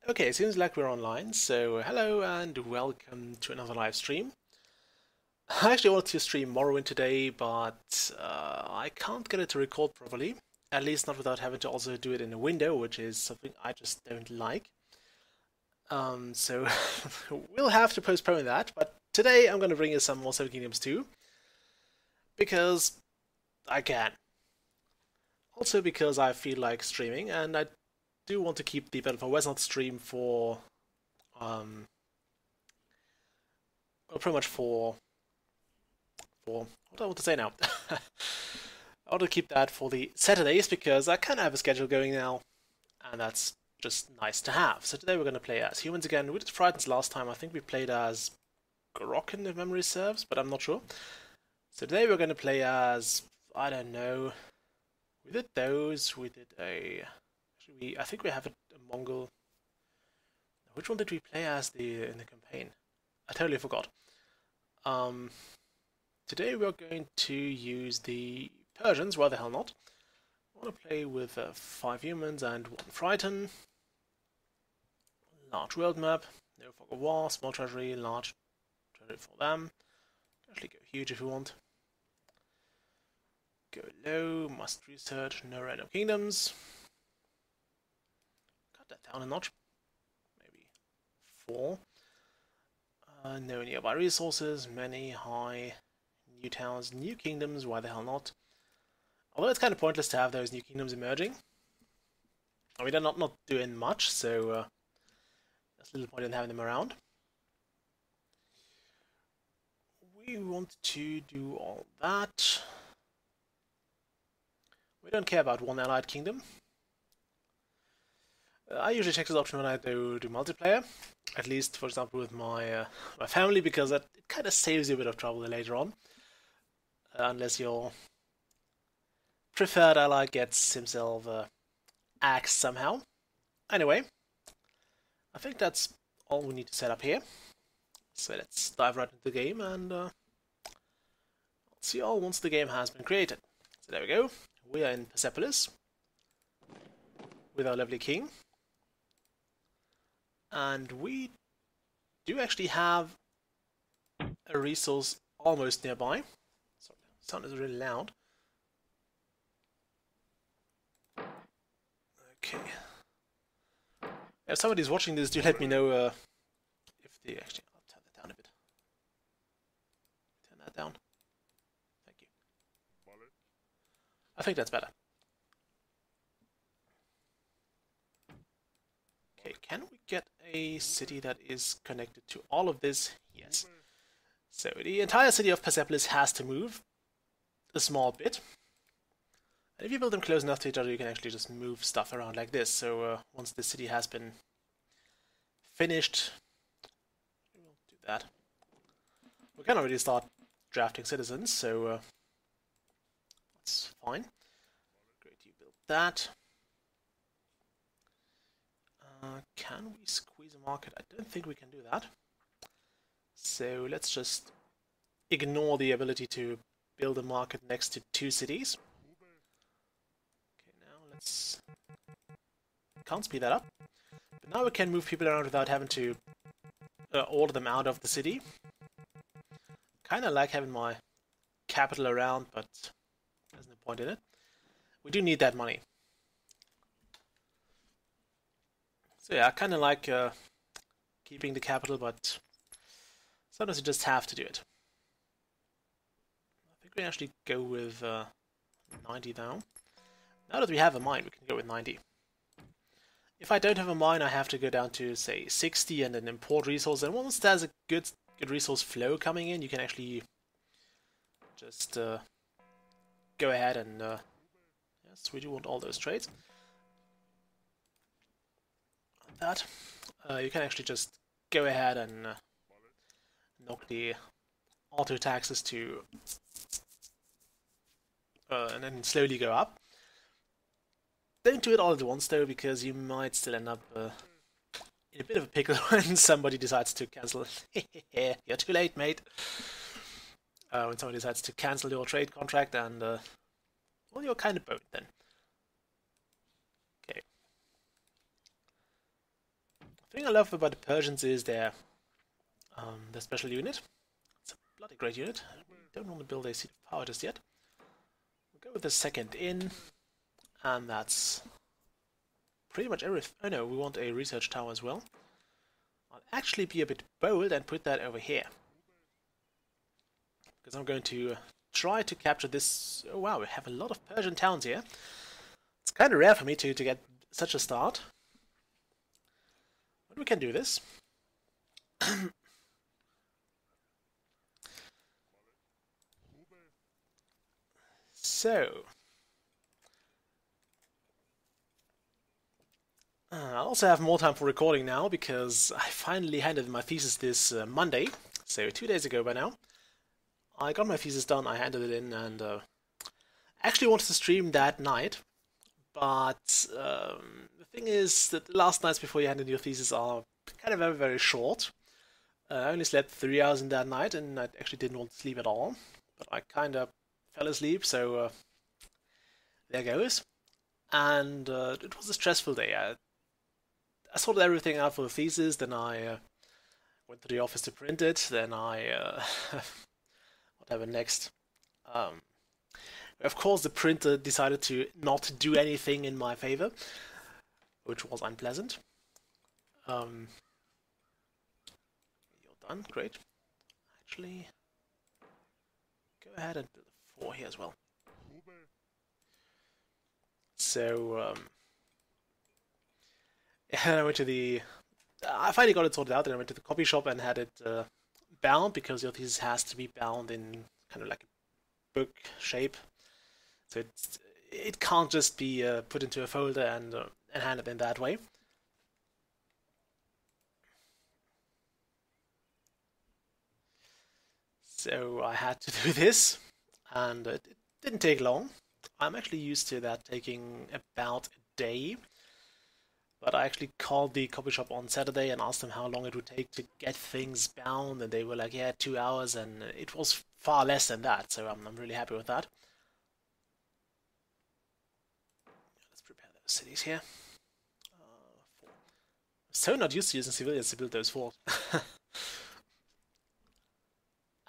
Okay, it seems like we're online, so hello and welcome to another live stream. I actually wanted to stream Morrowind today, but I can't get it to record properly, at least not without having to also do it in a window, which is something I just don't like. So we'll have to postpone that, but today I'm going to bring you some more Seven Kingdoms 2, because I can. Also because I feel like streaming, and I do want to keep the Battle for Westnod stream for, well, pretty much for what do I want to say now? I want to keep that for the Saturdays because I kind of have a schedule going now, and that's just nice to have. So today we're going to play as humans again. We did Frightened last time. I think we played as Grokken, if memory serves, but I'm not sure. So today we're going to play as, I don't know. We did those. We did a. Actually, I think we have a Mongol. Which one did we play as in the campaign? I totally forgot. Today we're going to use the Persians. Why the hell not? I want to play with 5 humans and 1 Frighten. Large world map. No fog of war. Small treasury. Large treasury for them. Actually go huge if you want. Go low. Must research. No random kingdoms. Cut that down a notch. Maybe 4. No nearby resources. Many high. New towns, new kingdoms, why the hell not? Although it's kind of pointless to have those new kingdoms emerging. I mean, they're not doing much, so there's little point in having them around. We want to do all that. We don't care about one allied kingdom. I usually check this option when I do multiplayer. At least, for example, with my family, because it kind of saves you a bit of trouble later on. Unless your preferred ally gets himself axed somehow. Anyway, I think that's all we need to set up here. So let's dive right into the game, and I'll see you all once the game has been created. So there we go. We are in Persepolis with our lovely king. And we do actually have a resource almost nearby. Sorry, the sound is really loud. Okay. If somebody's watching this, do let me know if they actually. I'll turn that down a bit. Turn that down. Thank you. I think that's better. Okay, can we get a city that is connected to all of this? Yes. So the entire city of Persepolis has to move a small bit. And if you build them close enough to each other, you can actually just move stuff around like this. So once the city has been finished, we'll do that. We can already start drafting citizens, so that's fine. Great, you build that. Can we squeeze a market? I don't think we can do that. So let's just ignore the ability to build a market next to 2 cities. Okay, now let's... Can't speed that up. But now we can move people around without having to order them out of the city. Kinda like having my capital around, but there's no point in it. We do need that money. So yeah, I kinda like keeping the capital, but sometimes you just have to do it. I think we actually go with 90 now. Now that we have a mine, we can go with 90. If I don't have a mine, I have to go down to, say, 60 and then import resource. And once there's a good resource flow coming in, you can actually just go ahead and... yes, we do want all those trades. That. You can actually just go ahead and knock the auto taxes to and then slowly go up. Don't do it all at once though, because you might still end up in a bit of a pickle when somebody decides to cancel. You're too late, mate. When somebody decides to cancel your trade contract, and well, you're kind of boned then. The thing I love about the Persians is their special unit. It's a bloody great unit. We don't want to build a seat of power just yet. We'll go with the second in, and that's pretty much everything. Oh no, we want a research tower as well. I'll actually be a bit bold and put that over here, because I'm going to try to capture this. Oh wow, we have a lot of Persian towns here. It's kind of rare for me to get such a start. But we can do this. So, I also have more time for recording now because I finally handed my thesis this Monday, so 2 days ago by now. I got my thesis done, I handed it in, and actually wanted to stream that night, but the thing is that the last nights before you hand in your thesis are kind of very, very short. I only slept 3 hours in that night, and I actually didn't want to sleep at all, but I kind of fell asleep, so there goes. And it was a stressful day. I sorted everything out for the thesis, then I went to the office to print it, then I whatever next. Of course, the printer decided to not do anything in my favor, which was unpleasant. You're done, great. Actually, go ahead and build a 4 here as well. So, and I went to the. I finally got it sorted out, and I went to the copy shop and had it bound, because your thesis has to be bound in kind of like a book shape. So it can't just be put into a folder and handed in that way. So I had to do this, and it didn't take long. I'm actually used to that taking about a day. But I actually called the copy shop on Saturday and asked them how long it would take to get things bound, and they were like, yeah, 2 hours, and it was far less than that, so I'm really happy with that. Let's prepare those cities here. 4. I'm so not used to using civilians to build those forts.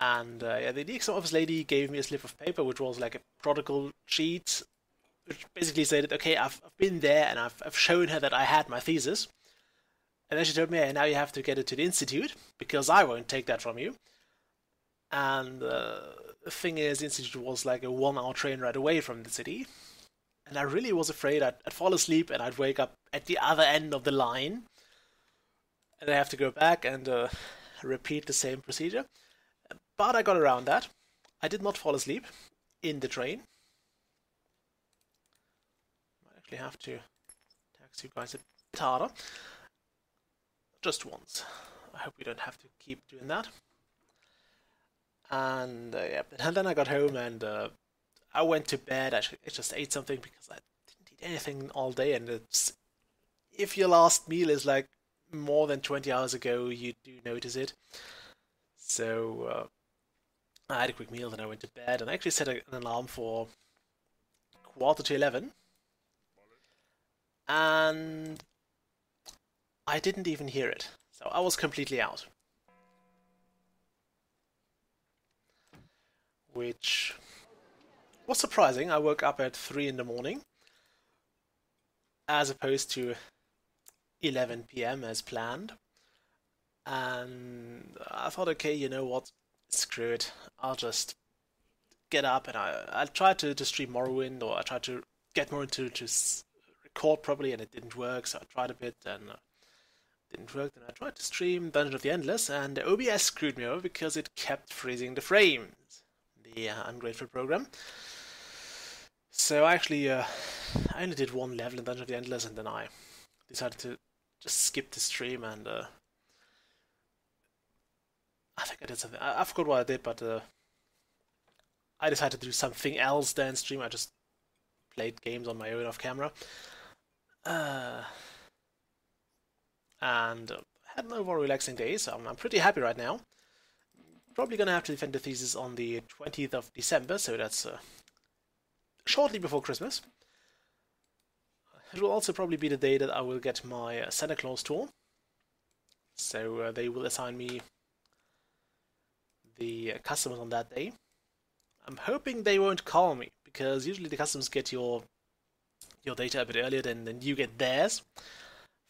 And yeah, the DxO office lady gave me a slip of paper, which was like a protocol sheet, which basically said, okay, I've been there and I've shown her that I had my thesis. And then she told me, hey, now you have to get it to the institute, because I won't take that from you. And the thing is, the institute was like a 1-hour train ride away from the city. And I really was afraid I'd fall asleep and I'd wake up at the other end of the line. And I have to go back and repeat the same procedure. But I got around that. I did not fall asleep in the train. I actually have to tax you guys a bit harder. Just once. I hope we don't have to keep doing that. And yeah, and then I got home and I went to bed. I just ate something because I didn't eat anything all day. And if your last meal is like more than 20 hours ago, you do notice it. So I had a quick meal, then I went to bed, and I actually set an alarm for 11:15, and I didn't even hear it, so I was completely out. Which was surprising. I woke up at 3 in the morning, as opposed to 11 p.m. as planned. And I thought, okay, you know what? Screw it. I'll just get up and I tried to stream Morrowind, or I tried to get more into to record properly, and it didn't work. So I tried a bit and didn't work. Then I tried to stream Dungeon of the Endless, and OBS screwed me over because it kept freezing the frames. The ungrateful program. So actually, I only did 1 level in Dungeon of the Endless, and then I decided to just skip the stream and. I think I did something. I forgot what I did, but I decided to do something else than stream. I just played games on my own off camera. And had an overall relaxing day, so I'm pretty happy right now. Probably gonna have to defend the thesis on the 20th of December, so that's shortly before Christmas. It will also probably be the day that I will get my Santa Claus tour. So they will assign me the customers on that day. I'm hoping they won't call me, because usually the customers get your data a bit earlier than you get theirs,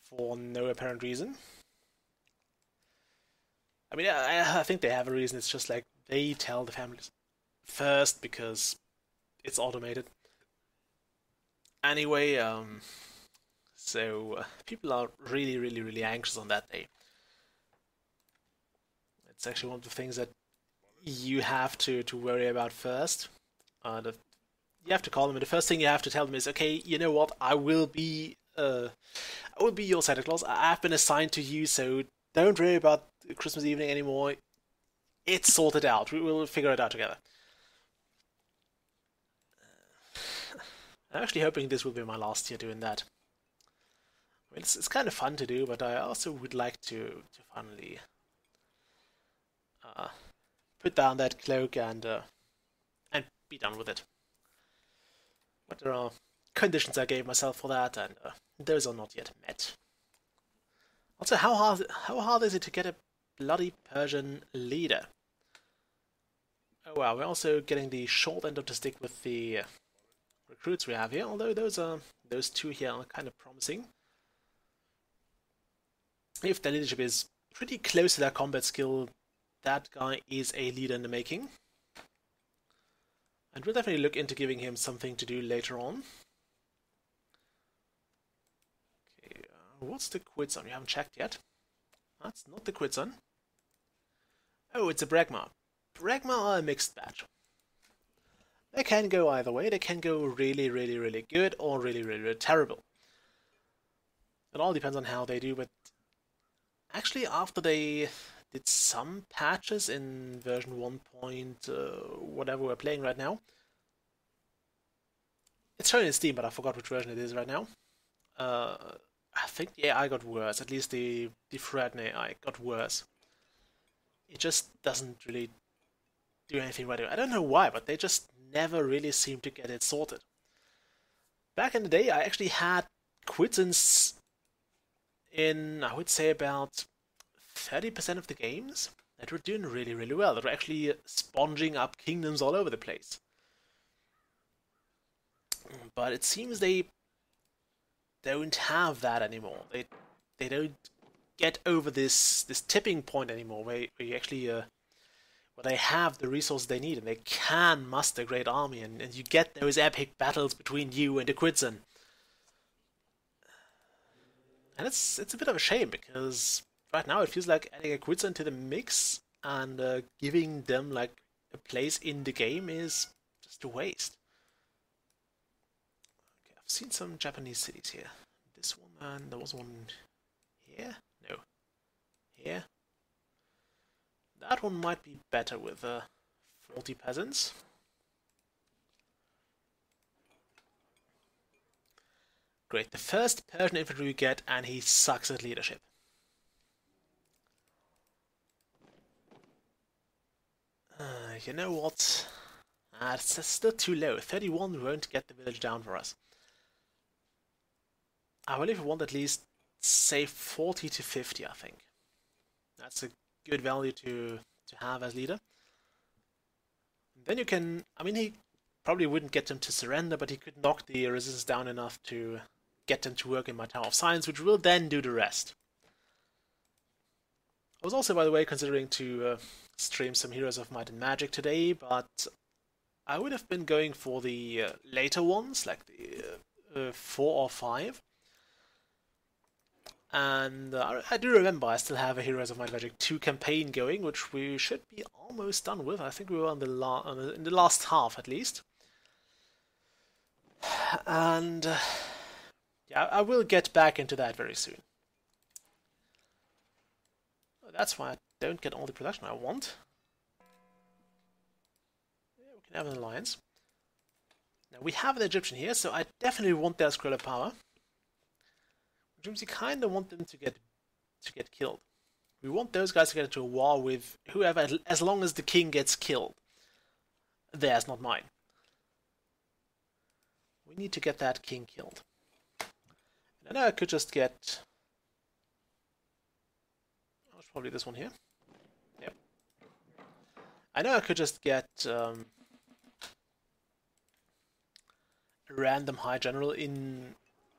for no apparent reason. I mean, I think they have a reason. It's just like they tell the families first because it's automated. Anyway, so people are really, really, really anxious on that day. It's actually one of the things that you have to worry about first. You have to call them, and the first thing you have to tell them is, okay, you know what? I will be your Santa Claus. I've been assigned to you, so don't worry about Christmas evening anymore. It's sorted out. We will figure it out together. I'm actually hoping this will be my last year doing that. I mean, it's kind of fun to do, but I also would like to finally put down that cloak and be done with it. But there are conditions I gave myself for that, and those are not yet met. Also, how hard is it to get a bloody Persian leader? Oh wow, we're also getting the short end of the stick with the recruits we have here, although those two here are kind of promising. If their leadership is pretty close to their combat skill, that guy is a leader in the making. And we'll definitely look into giving him something to do later on. Okay, what's the quid zone? We haven't checked yet. That's not the quid zone. Oh, it's a Bregma. Bregma are a mixed batch. They can go either way. They can go really, really, really good or really, really, really terrible. It all depends on how they do, but actually after they did some patches in version 1. Whatever we're playing right now. It's showing in Steam, but I forgot which version it is right now. I think the AI got worse. At least the threat AI got worse. It just doesn't really do anything right away. I don't know why, but they just never really seem to get it sorted. Back in the day, I actually had quizzins in, I would say, about 30% of the games that were doing really, really well. That were actually sponging up kingdoms all over the place. But it seems they don't have that anymore. They don't get over this tipping point anymore, where you actually where they have the resources they need and they can muster a great army, and you get those epic battles between you and the Quidzin. And it's a bit of a shame, because right now it feels like adding a Quidzin to the mix and giving them like a place in the game is just a waste. Okay, I've seen some Japanese cities here. This one, and there was one here? No. Here? That one might be better with 40 peasants. Great, the first Persian infantry we get, and he sucks at leadership. You know what? It's still too low. 31 won't get the village down for us. I believe we want at least, say, 40 to 50, I think. That's a good value to have as leader. Then you can, I mean, he probably wouldn't get them to surrender, but he could knock the resistance down enough to get them to work in my Tower of Science, which will then do the rest. I was also, by the way, considering to stream some Heroes of Might and Magic today, but I would have been going for the later ones, like the 4 or 5. And I do remember I still have a Heroes of Might and Magic 2 campaign going, which we should be almost done with. I think we were in the last half at least. And yeah, I will get back into that very soon. That's why I don't get all the production I want. Yeah, we can have an alliance. Now we have an Egyptian here, so I definitely want their scroll of power. Which means you kind of want them to get killed. We want those guys to get into a war with whoever, as long as the king gets killed. Theirs, not mine. We need to get that king killed. And then I could just get Probably this one here. Yep. I know I could just get a random high general in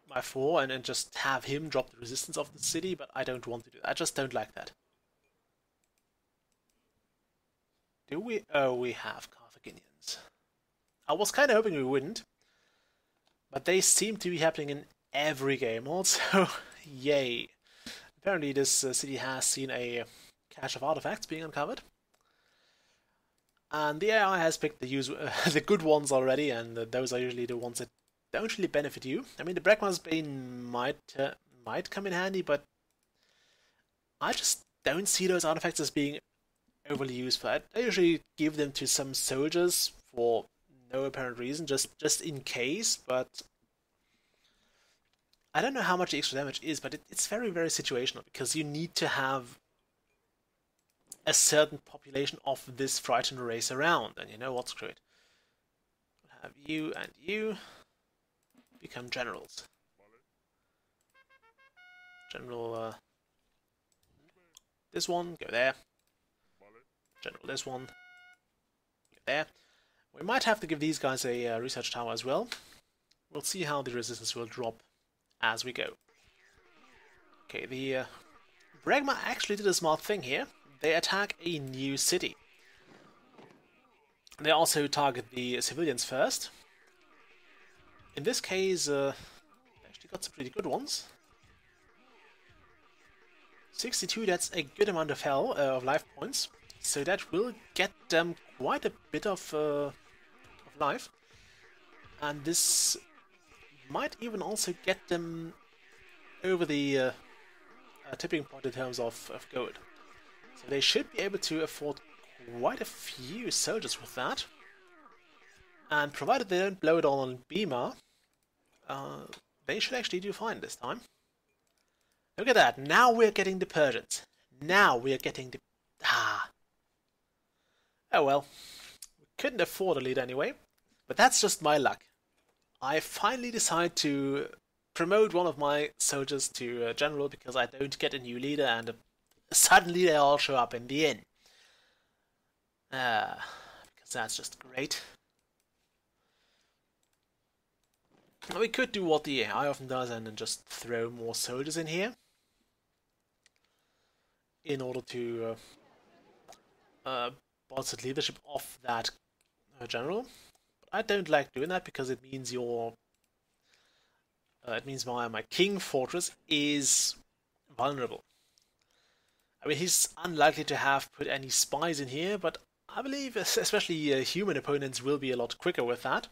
my 4 and just have him drop the resistance of the city, but I don't want to do that. I just don't like that. Do we? Oh, we have Carthaginians. I was kind of hoping we wouldn't, but they seem to be happening in every game also. Yay. Apparently this city has seen a cache of artifacts being uncovered. And the AI has picked the good ones already, and those are usually the ones that don't really benefit you. I mean, the Bregma's Bane might come in handy, but I just don't see those artifacts as being overly useful. I usually give them to some soldiers for no apparent reason, just in case, but I don't know how much the extra damage is, but it's very, very situational, because you need to have a certain population of this frightened race around, and you know what, screw it. We'll have you and you become generals. General this one, go there. General this one, go there. We might have to give these guys a research tower as well. We'll see how the resistance will drop as we go. Okay, the Bregma actually did a smart thing here. They attack a new city. They also target the civilians first. In this case, they actually got some pretty good ones. 62, that's a good amount of life points. So that will get them quite a bit of life. And this might even also get them over the tipping point in terms of gold. So they should be able to afford quite a few soldiers with that. And provided they don't blow it all on Beamer, they should actually do fine this time. Look at that, now we're getting the Persians. Now we're getting the... Oh well, we couldn't afford a lead anyway, but that's just my luck. I finally decide to promote one of my soldiers to general because I don't get a new leader, and suddenly they all show up in the inn. Because that's just great. We could do what the AI often does and then just throw more soldiers in here in order to bolster leadership of that general. But I don't like doing that because it means my king fortress is vulnerable. I mean, he's unlikely to have put any spies in here, but I believe especially human opponents will be a lot quicker with that.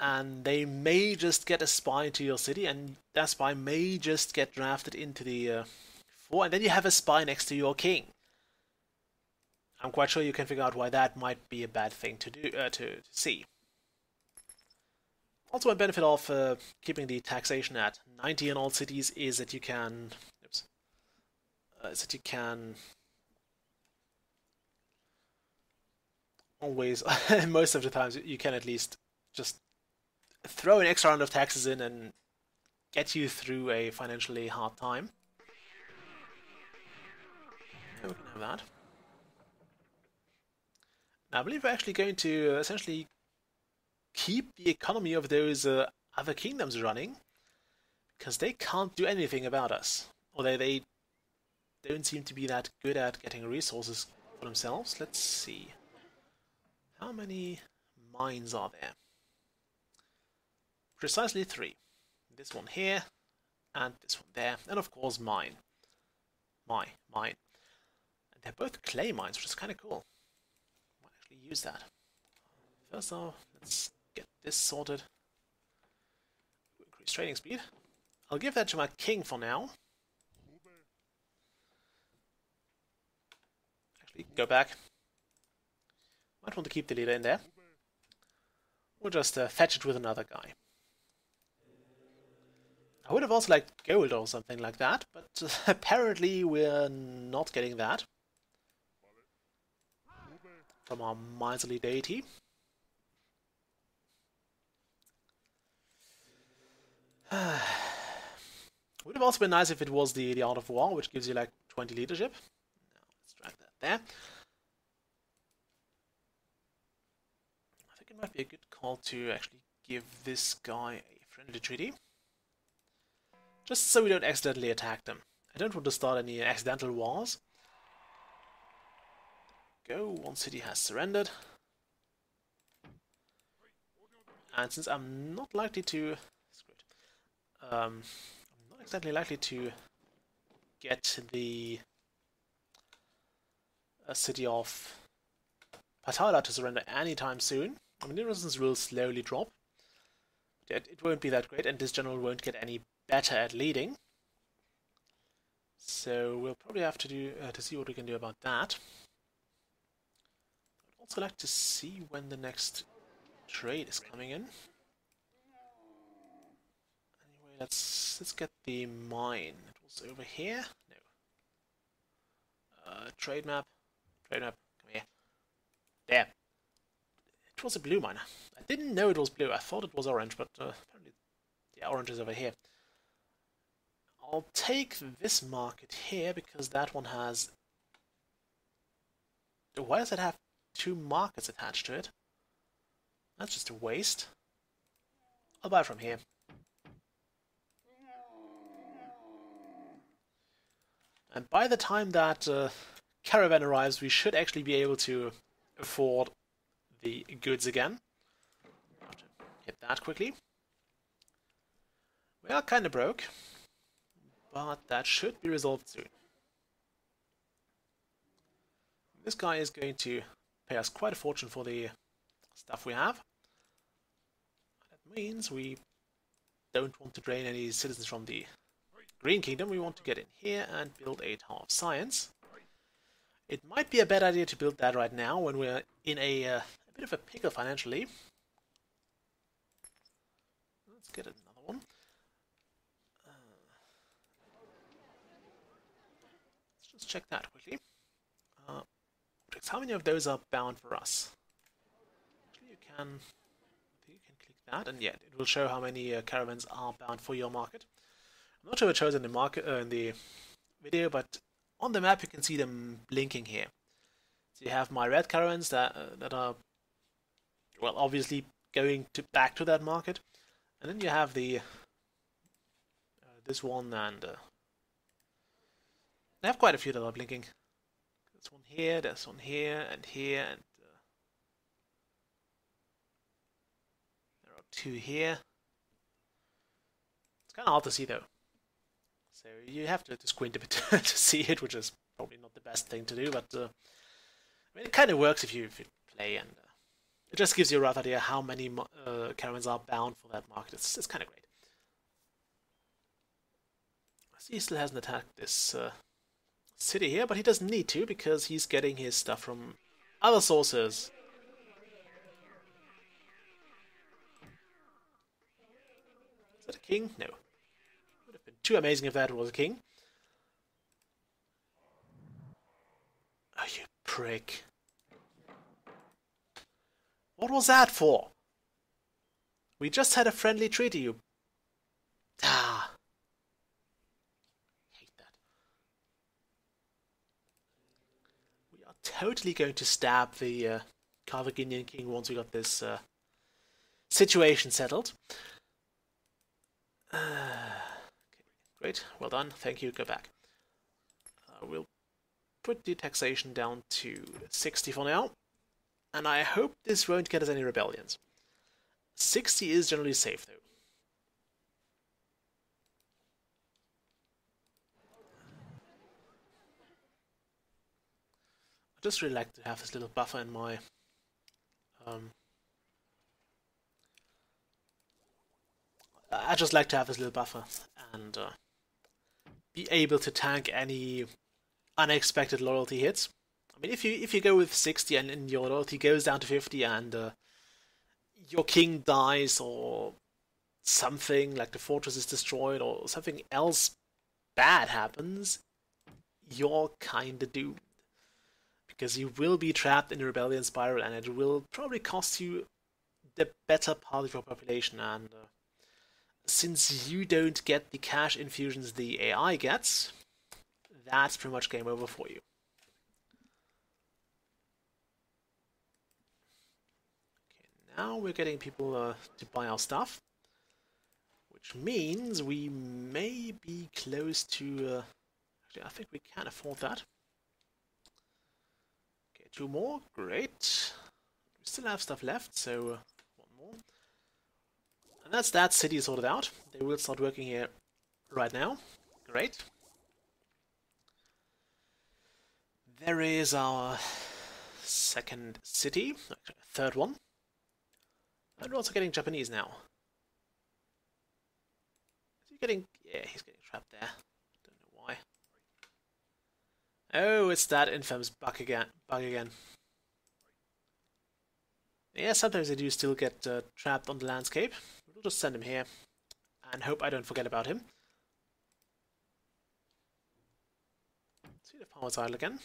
And they may just get a spy into your city, and that spy may just get drafted into the fort, and then you have a spy next to your king. I'm quite sure you can figure out why that might be a bad thing to do to see. Also, one benefit of keeping the taxation at 90 in all cities is that you can, always, most of the times, you can at least just throw an extra round of taxes in and get you through a financially hard time. Yeah, we can have that. Now, I believe we're actually going to essentially keep the economy of those other kingdoms running, because they can't do anything about us. Or they don't seem to be that good at getting resources for themselves. Let's see. How many mines are there? Precisely 3. This one here, and this one there, and of course mine. Mine. And they're both clay mines, which is kind of cool. Might actually use that. First off, let's get this sorted. Increase trading speed. I'll give that to my king for now. Actually, go back. Might want to keep the leader in there. We'll just fetch it with another guy. I would have also liked gold or something like that, but apparently we're not getting that from our miserly deity. Would have also been nice if it was the Art of War, which gives you like 20 leadership. Now let's drag that there. I think it might be a good call to actually give this guy a friendly treaty. Just so we don't accidentally attack them. I don't want to start any accidental wars. Go, one city has surrendered. And since I'm not likely to... I'm not exactly likely to get the city of Patala to surrender anytime soon. I mean, the resistance will slowly drop. It won't be that great, and this general won't get any better at leading. So we'll probably have to do to see what we can do about that. I'd also like to see when the next trade is coming in. Anyway, let's get the mine. It was over here. No. Trade map. Trade map. Come here. There. It was a blue mine. I didn't know it was blue. I thought it was orange, but apparently, yeah, orange is over here. I'll take this market here because that one has... Why does it have 2 markets attached to it? That's just a waste. I'll buy from here. And by the time that caravan arrives, we should actually be able to afford the goods again. Have to hit that quickly. We are kind of broke, but that should be resolved soon. This guy is going to pay us quite a fortune for the stuff we have. That means we don't want to drain any citizens from the Green Kingdom. We want to get in here and build a Tower of Science. It might be a bad idea to build that right now when we're in a bit of a pickle financially. Let's get another one. Let's just check that quickly. How many of those are bound for us? Actually, I think you can click that, and yeah, it will show how many caravans are bound for your market. I'm not sure if it shows in the market in the video, but on the map you can see them blinking here. So you have my red caravans that are, well, obviously going back to that market, and then you have the this one, and I have quite a few that are blinking. There's one here, and here, and there are 2 here. It's kind of hard to see though, so you have to squint a bit to see it, which is probably not the best thing to do, but I mean, it kind of works if you play, and it just gives you a rough idea how many caravans are bound for that market. It's kind of great. I see he still hasn't attacked this city here, but he doesn't need to because he's getting his stuff from other sources. Is that a king? No. Would have been too amazing if that was a king. Oh, you prick. What was that for? We just had a friendly treaty, you... Ah. Totally going to stab the Carthaginian king once we got this situation settled. Okay, great, well done, thank you, go back. We'll put the taxation down to 60 for now, and I hope this won't get us any rebellions. 60 is generally safe though. I just really like to have this little buffer in my I just like to have this little buffer and be able to tank any unexpected loyalty hits. I mean, if you go with 60 and your loyalty goes down to 50 and your king dies or something, like the fortress is destroyed or something else bad happens, you're kinda doomed. Because you will be trapped in a rebellion spiral, and it will probably cost you the better part of your population. And since you don't get the cash infusions the AI gets, that's pretty much game over for you. Okay, now we're getting people to buy our stuff, which means we may be close to... actually, I think we can afford that. Okay, 2 more, great. We still have stuff left, so 1 more. And that's that city sorted out. They will start working here right now. Great. There is our second city, actually, third one. And we're also getting Japanese now. Is he getting... yeah, he's getting trapped there. Don't know why. Oh, it's that infamous bug again. Yeah, sometimes they do still get trapped on the landscape. We'll just send him here and hope I don't forget about him. See the power's idle again.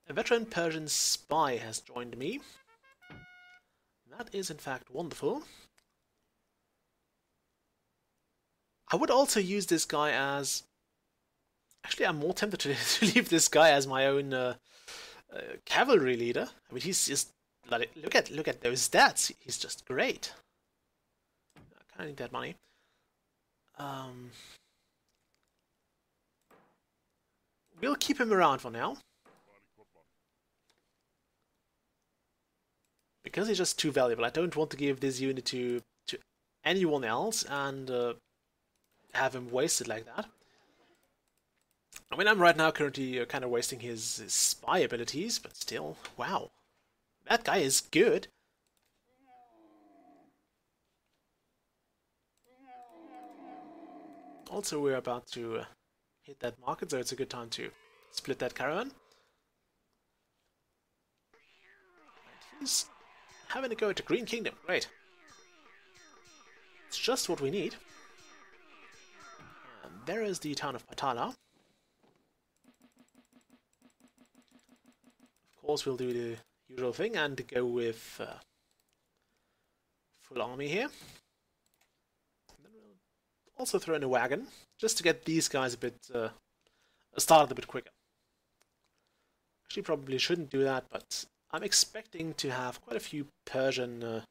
A veteran Persian spy has joined me. That is in fact wonderful. I would also use this guy as... actually, I'm more tempted to leave this guy as my own cavalry leader. I mean, he's just... look at those stats. He's just great. I kind of need that money. We'll keep him around for now. Because he's just too valuable. I don't want to give this unit to anyone else and have him wasted like that. I mean, I'm right now currently kind of wasting his spy abilities, but still, wow. That guy is good. Also, we're about to hit that market, so it's a good time to split that caravan. And he's having a go at the Green Kingdom. Great. It's just what we need. And there is the town of Patala. Of course, we'll do the usual thing and go with full army here. And then we'll also throw in a wagon, just to get these guys a bit started a bit quicker. Actually, probably shouldn't do that, but I'm expecting to have quite a few Persian...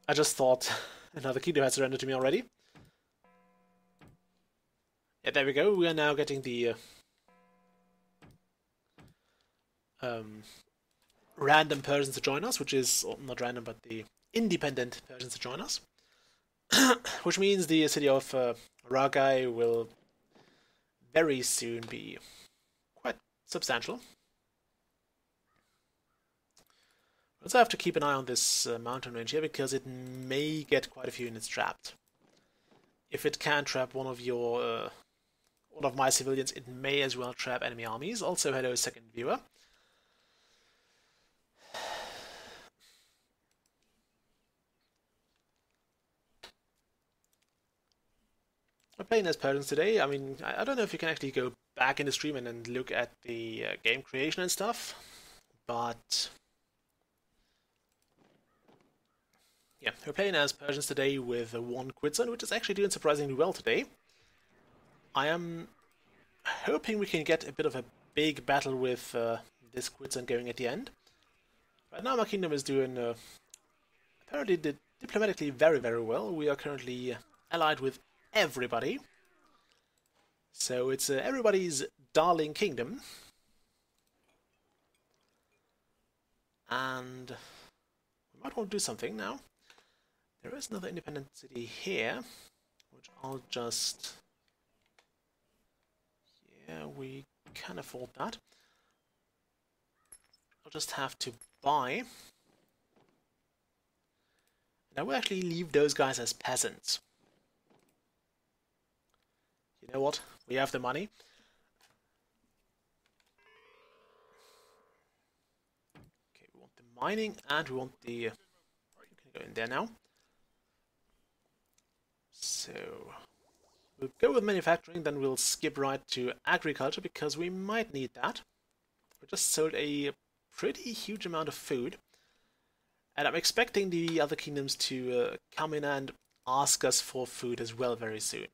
I just thought another kingdom had surrendered to me already. Yeah, there we go. We are now getting the random Persians to join us, which is not random, but the independent Persians to join us. Which means the city of Ragai will very soon be quite substantial. We also have to keep an eye on this mountain range here, because it may get quite a few units trapped. If it can trap one of your one of my civilians, it may as well trap enemy armies. Also, hello, second viewer. We're playing as Persians today. I mean, I don't know if you can actually go back in the stream and then look at the game creation and stuff, but yeah, we're playing as Persians today with 1 quid zone, which is actually doing surprisingly well today. I am hoping we can get a bit of a big battle with this quid zone going at the end. Right now my kingdom is doing apparently diplomatically very, very well. We are currently allied with everybody. So it's everybody's darling kingdom. And we might want to do something now. There is another independent city here, which I'll just... yeah, we can afford that. I'll just have to buy. And I will actually leave those guys as peasants. You know what? We have the money. Okay, we want the mining and we want the... you can go in there now. So we'll go with manufacturing, then we'll skip right to agriculture, because we might need that. We just sold a pretty huge amount of food. And I'm expecting the other kingdoms to come in and ask us for food as well very soon.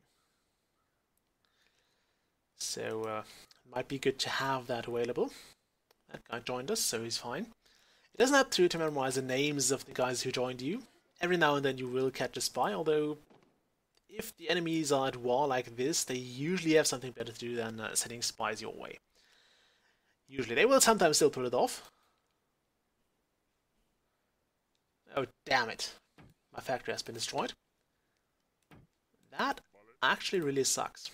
So it might be good to have that available. That guy joined us, so he's fine. It doesn't have to memorize the names of the guys who joined you. Every now and then you will catch a spy, although if the enemies are at war like this, they usually have something better to do than sending spies your way. Usually. They will sometimes still pull it off. Oh, damn it. My factory has been destroyed. That actually really sucks.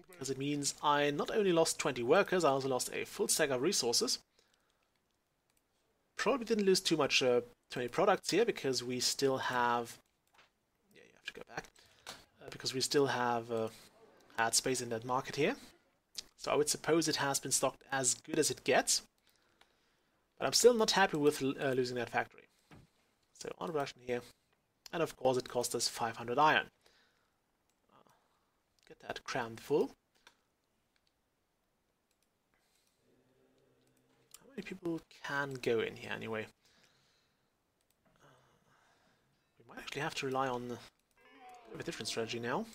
Because it means I not only lost 20 workers, I also lost a full stack of resources. Probably didn't lose too much 20 products here, because we still have... Yeah, you have to go back. Because we still have had space in that market here. So I would suppose it has been stocked as good as it gets. But I'm still not happy with losing that factory. So on production here. And of course it cost us 500 iron. Get that crammed full. How many people can go in here anyway? We might actually have to rely on a bit of a different strategy now.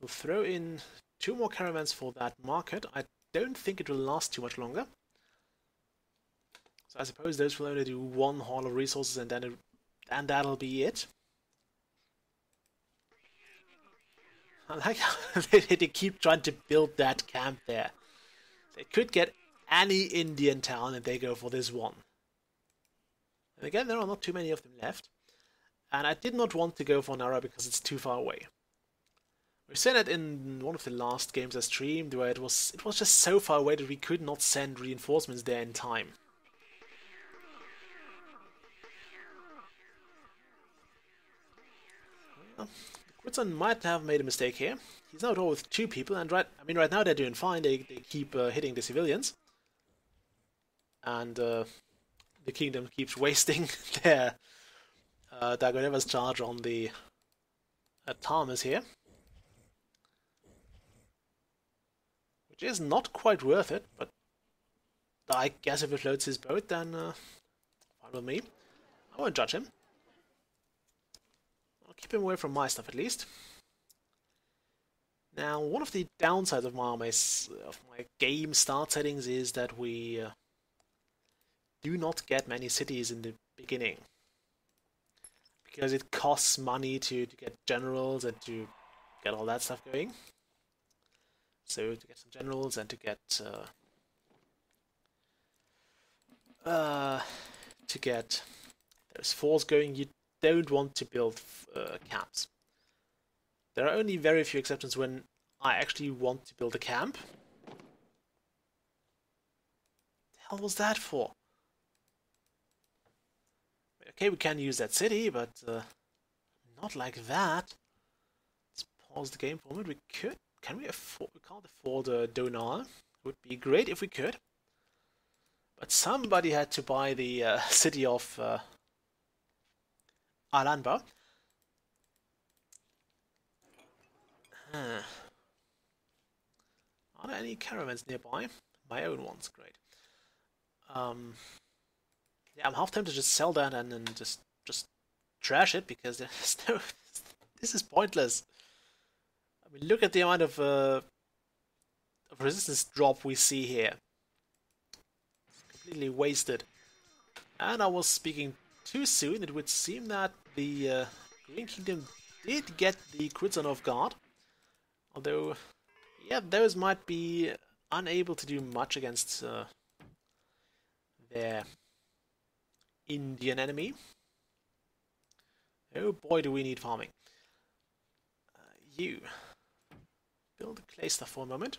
We'll throw in 2 more caravans for that market. I don't think it will last too much longer. So I suppose those will only do 1 haul of resources, and then that'll be it. I like how they keep trying to build that camp there. They could get any Indian town if they go for this one. And again, there are not too many of them left. And I did not want to go for Nara because it's too far away. We said that in one of the last games I streamed, where it was just so far away that we could not send reinforcements there in time. Well, Quitson might have made a mistake here. He's now at war with 2 people, and right now they're doing fine. They keep hitting the civilians, and the kingdom keeps wasting their Dagoneva's charge on the Tarmas here, which is not quite worth it. But I guess if it floats his boat, then fine with me. I won't judge him. I'll keep him away from my stuff at least. Now, one of the downsides of my game start settings is that we do not get many cities in the beginning, because it costs money to get generals and to get all that stuff going. So to get some generals and to get those forts going, you don't want to build camps. There are only very few exceptions when I actually want to build a camp. What the hell was that for? Okay, we can use that city, but not like that. Let's pause the game for a moment. We could. Can we afford? We can't afford Donar. It would be great if we could. But somebody had to buy the city of Alanba. Are there any caravans nearby? My own ones, great. Yeah, I'm half tempted to just sell that and then just trash it, because there's no. This is pointless. I mean, look at the amount of resistance drop we see here. It's completely wasted. And I was speaking too soon. It would seem that the Green Kingdom did get the Kurzanov Guard. Although, yeah, those might be unable to do much against their Indian enemy. Oh boy, do we need farming. You build a clay stuff for a moment.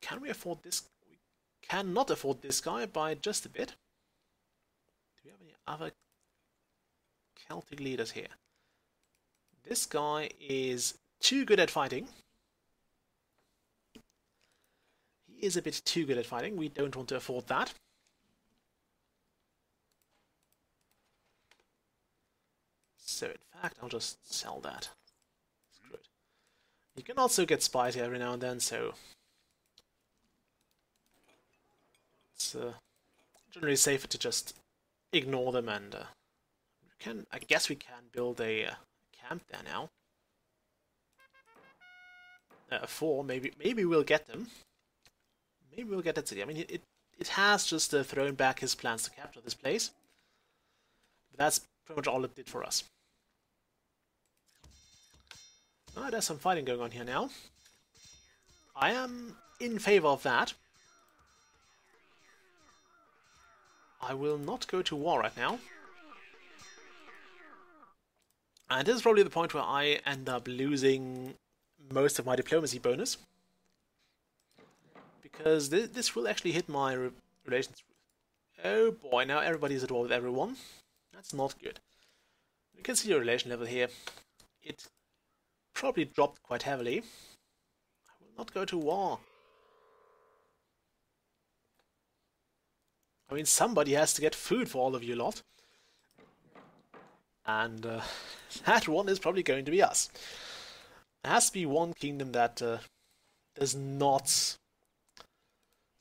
Can we afford this? We cannot afford this guy by just a bit. Do we have any other Celtic leaders here? This guy is too good at fighting. He is a bit too good at fighting. We don't want to afford that. So in fact, I'll just sell that. Screw it. You can also get spies here every now and then, so it's generally safer to just ignore them, and I guess we can build a camp there now. 4. Maybe we'll get them. Maybe we'll get that city. I mean, it has just thrown back his plans to capture this place. But that's pretty much all it did for us. Oh, there's some fighting going on here now. I am in favor of that. I will not go to war right now. And this is probably the point where I end up losing most of my diplomacy bonus. Because this will actually hit my relations. Oh boy, now everybody's at war with everyone. That's not good. You can see your relation level here. It probably dropped quite heavily. I will not go to war. I mean, somebody has to get food for all of you lot. And that one is probably going to be us. There has to be one kingdom that does not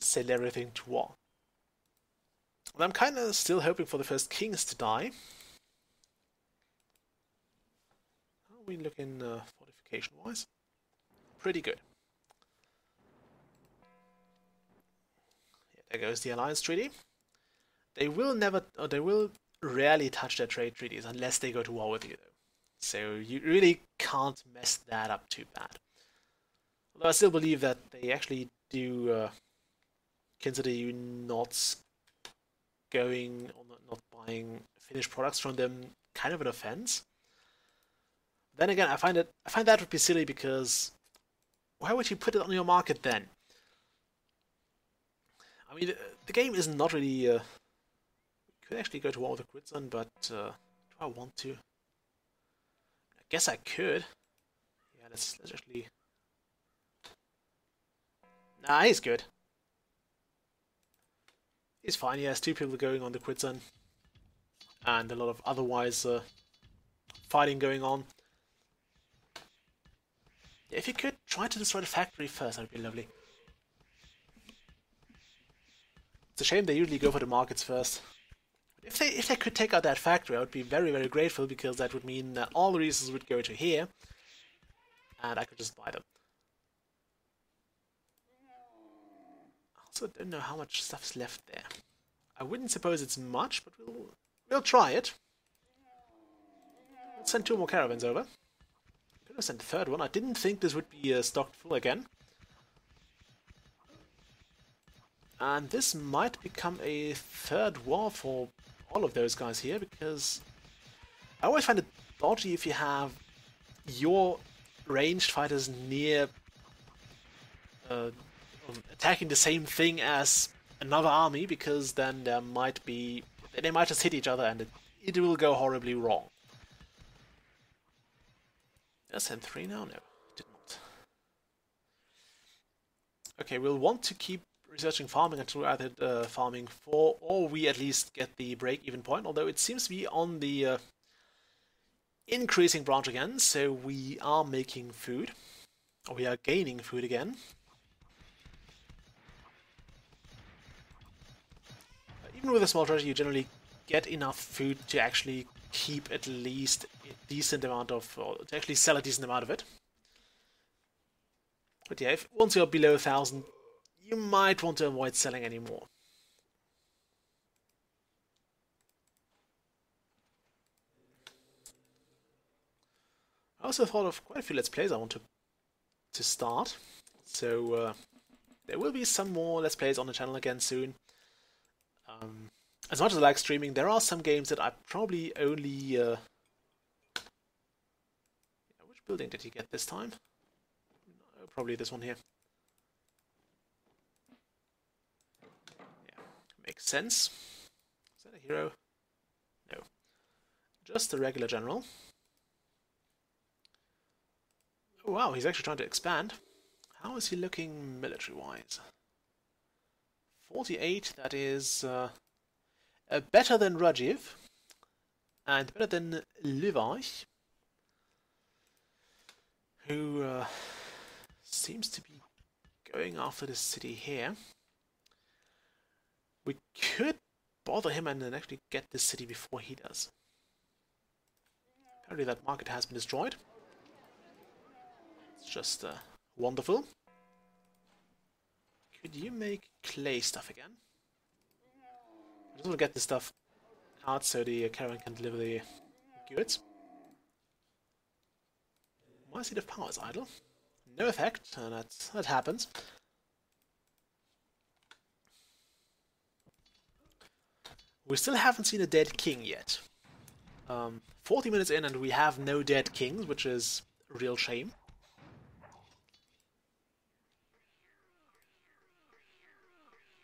sell everything to war. And I'm kind of still hoping for the first kings to die. How are we looking fortification-wise? Pretty good. Yeah, there goes the alliance treaty. They will rarely touch their trade treaties unless they go to war with you, though. So you really can't mess that up too bad. Although I still believe that they actually do consider you not going or not buying finished products from them kind of an offense. Then again, I find that would be silly, because why would you put it on your market then? I mean, the game is not really. We could actually go to war with the Quitson, but do I want to? I guess I could. Yeah, let's actually. Nah, he's good. He's fine. He has 2 people going on the Quitson, and a lot of otherwise fighting going on. If you could try to destroy the factory first, that would be lovely. It's a shame they usually go for the markets first. If they could take out that factory, I would be very, very grateful, because that would mean that all the resources would go to here, and I could just buy them. I also don't know how much stuff's left there. I wouldn't suppose it's much, but we'll try it. Let's send 2 more caravans over. Could have sent a 3rd one. I didn't think this would be stocked full again. And this might become a 3rd war for all of those guys here, because I always find it dodgy if you have your ranged fighters near attacking the same thing as another army, because then they might just hit each other and it will go horribly wrong. Did I send 3 now? No, did not. Okay, we'll want to keep researching farming until we're either farming 4, or we at least get the break-even point, although it seems to be on the increasing branch again, so we are making food, or we are gaining food again. Even with a small treasure, you generally get enough food to actually keep at least a decent amount of, or to actually sell a decent amount of it. But yeah, once you're below 1,000, you might want to avoid selling any more. I also thought of quite a few Let's Plays I want to start. So there will be some more Let's Plays on the channel again soon. As much as I like streaming, there are some games that I probably only... which building did he get this time? Oh, probably this one here. Yeah, makes sense. Is that a hero? No. Just a regular general. Oh wow, he's actually trying to expand. How is he looking military-wise? 48, that is better than Rajiv, and better than Levi, who seems to be going after this city here. We could bother him and then actually get this city before he does. Apparently that market has been destroyed. Let's just Wonderful. Could you make clay stuff again? I just want to get this stuff out so the caravan can deliver the goods. My seat of power is idle. No effect, and that happens. We still haven't seen a dead king yet. 40 minutes in and we have no dead kings, which is a real shame.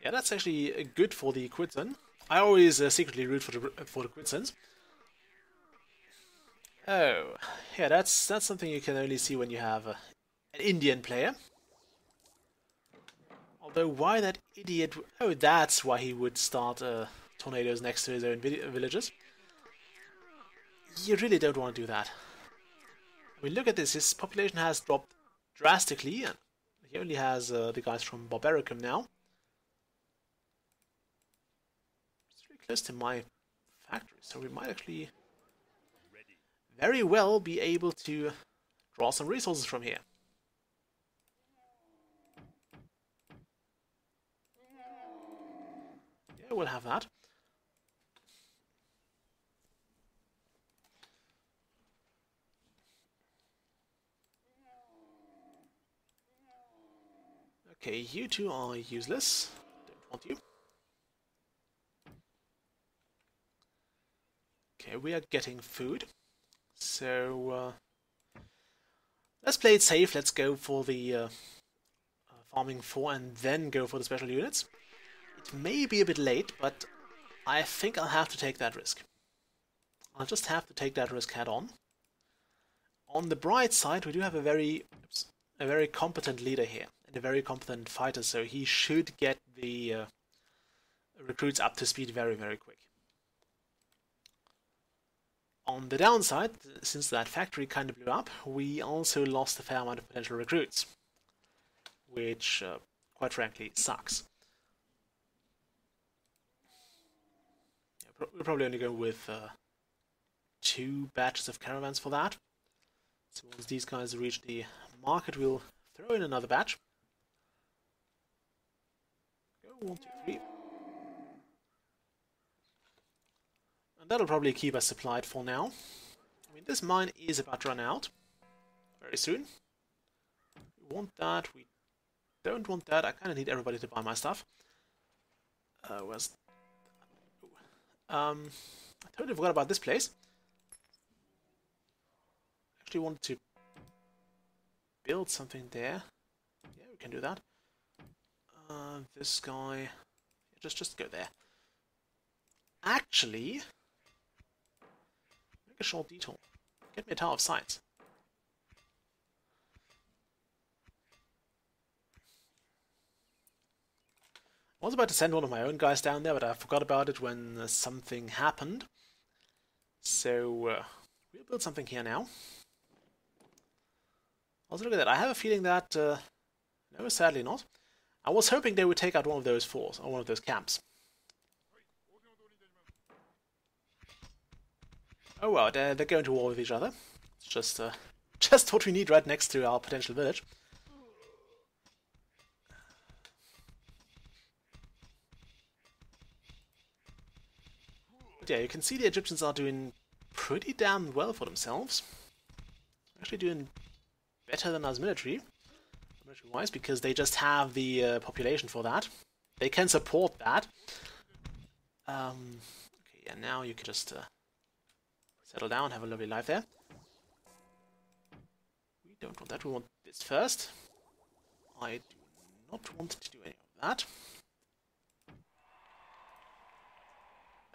Yeah, that's actually good for the Quitsin. I always secretly root for the Quitsins. Oh, yeah, that's something you can only see when you have an Indian player. Although, why that idiot... Oh, that's why he would start tornadoes next to his own villages. You really don't want to do that. I mean, look at this. His population has dropped drastically, and he only has the guys from Barbaricum now. It's really close to my factory, so we might actually very well be able to draw some resources from here. Yeah, we'll have that. Okay, you two are useless. Don't want you. Okay, we are getting food. So, let's play it safe. Let's go for the farming 4 and then go for the special units. It may be a bit late, but I think I'll have to take that risk. I'll just have to take that risk head on. On the bright side, we do have a very competent leader here, and a very competent fighter, so he should get the recruits up to speed very, very quick. On the downside, since that factory kind of blew up, we also lost a fair amount of potential recruits, which, quite frankly, sucks. Yeah, we'll probably only go with 2 batches of caravans for that. So once these guys reach the market, we'll throw in another batch. Go, 1, 2, 3. And that'll probably keep us supplied for now. I mean, this mine is about to run out very soon. We want that, we don't want that. I kind of need everybody to buy my stuff. Where's... I totally forgot about this place. Actually wanted to build something there. Yeah, we can do that. This guy... Just go there. Actually... Make a short detour. Get me a Tower of Science. I was about to send one of my own guys down there, but I forgot about it when something happened. So, we'll build something here now. Also, look at that. I have a feeling that... no, sadly not. I was hoping they would take out one of those forts, or one of those camps. Oh well, they're going to war with each other. It's just just what we need right next to our potential village. But yeah, you can see the Egyptians are doing pretty damn well for themselves. They're actually doing better than us military-wise, because they just have the population for that. They can support that. Okay, yeah, now you can just... settle down, have a lovely life there. We don't want that, we want this first. I do not want to do any of that.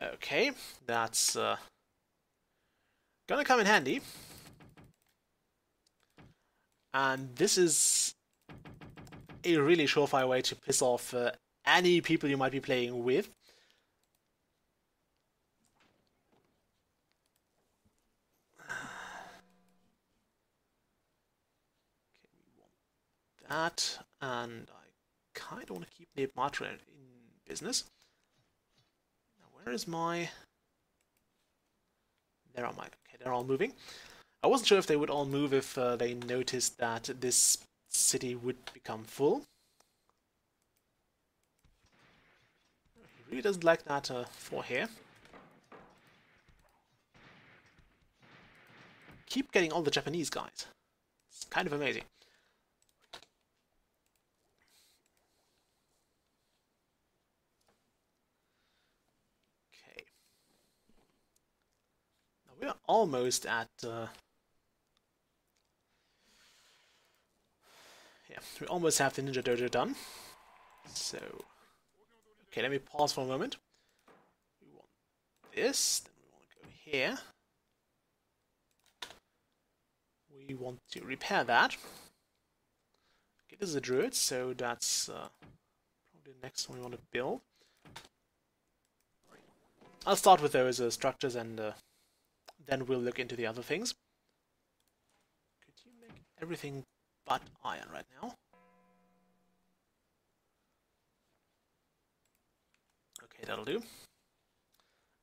Okay, that's gonna come in handy. And this is a really surefire way to piss off any people you might be playing with. That, and I kind of want to keep Neopatra in business. Now, where is my... There are my... Okay, they're all moving. I wasn't sure if they would all move if they noticed that this city would become full. He really doesn't like that for here. Keep getting all the Japanese guys. It's kind of amazing. Okay. Now we are almost at... yeah, we almost have the Ninja Dojo done. So... okay, let me pause for a moment. We want this, then we want to go here. We want to repair that. Okay, this is a druid, so that's probably the next one we want to build. I'll start with those structures and then we'll look into the other things. Could you make everything but iron right now? Okay, that'll do.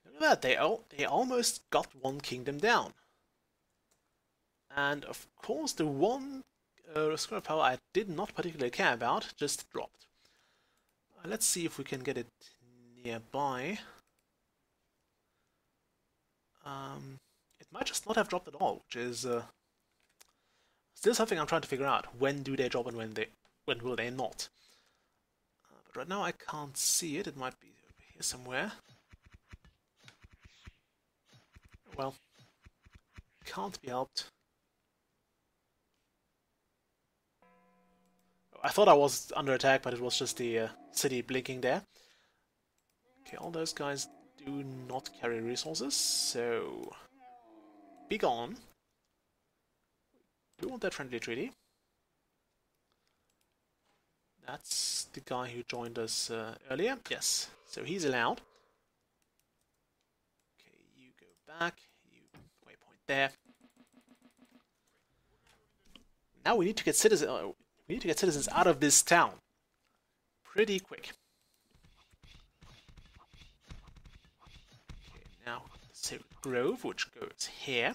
Look at that, they almost got one kingdom down. And of course the one square power I did not particularly care about just dropped. Let's see if we can get it nearby. It might just not have dropped at all, which is still something I'm trying to figure out. When do they drop and when will they not? But right now I can't see it. It might be over here somewhere. Well, can't be helped. I thought I was under attack, but it was just the city blinking there. Okay, all those guys do not carry resources, so be gone. Do want that friendly treaty. That's the guy who joined us earlier. Yes, so he's allowed. Okay, you go back. You waypoint there. Now we need to get citizens. We need to get citizens out of this town pretty quick. Okay, now Sacred Grove, which goes here.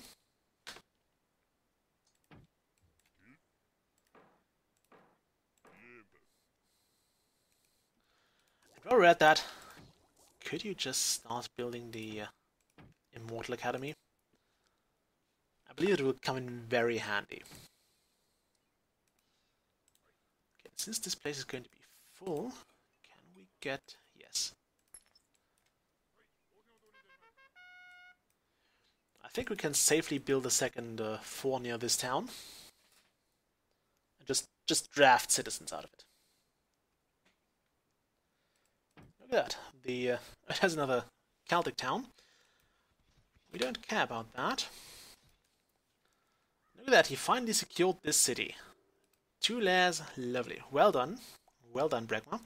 And while we're at that, could you just start building the Immortal Academy? I believe it will come in very handy. Since this place is going to be full, can we get... yes. I think we can safely build a second fort near this town. And just draft citizens out of it. Look at that. It has another Celtic town. We don't care about that. Look at that, he finally secured this city. 2 layers, lovely. Well done. Well done, Bregma.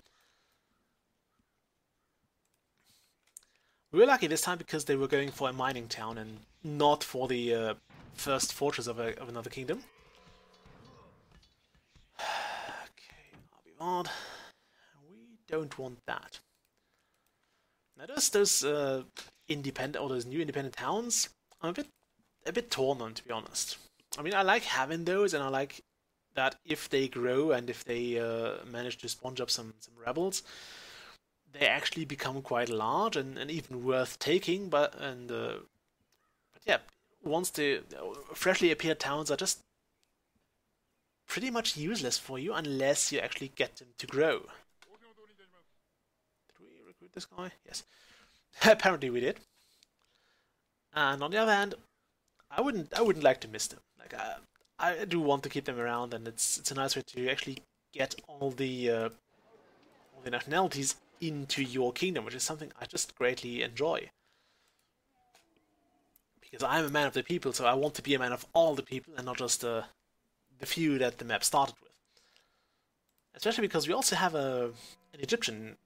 We were lucky this time because they were going for a mining town and not for the first fortress of another kingdom. Okay, Arbivard. We don't want that. Now those independent or those new independent towns, I'm a bit torn on, to be honest. I mean, I like having those, and I like that if they grow and if they manage to sponge up some rebels, they actually become quite large and even worth taking. But yeah, once the freshly appeared towns are just pretty much useless for you unless you actually get them to grow. Did we recruit this guy? Yes. Apparently we did. And on the other hand, I wouldn't like to miss them. Like I do want to keep them around, and it's a nice way to actually get all the nationalities into your kingdom, which is something I just greatly enjoy. Because I'm a man of the people, so I want to be a man of all the people, and not just the few that the map started with. Especially because we also have an Egyptian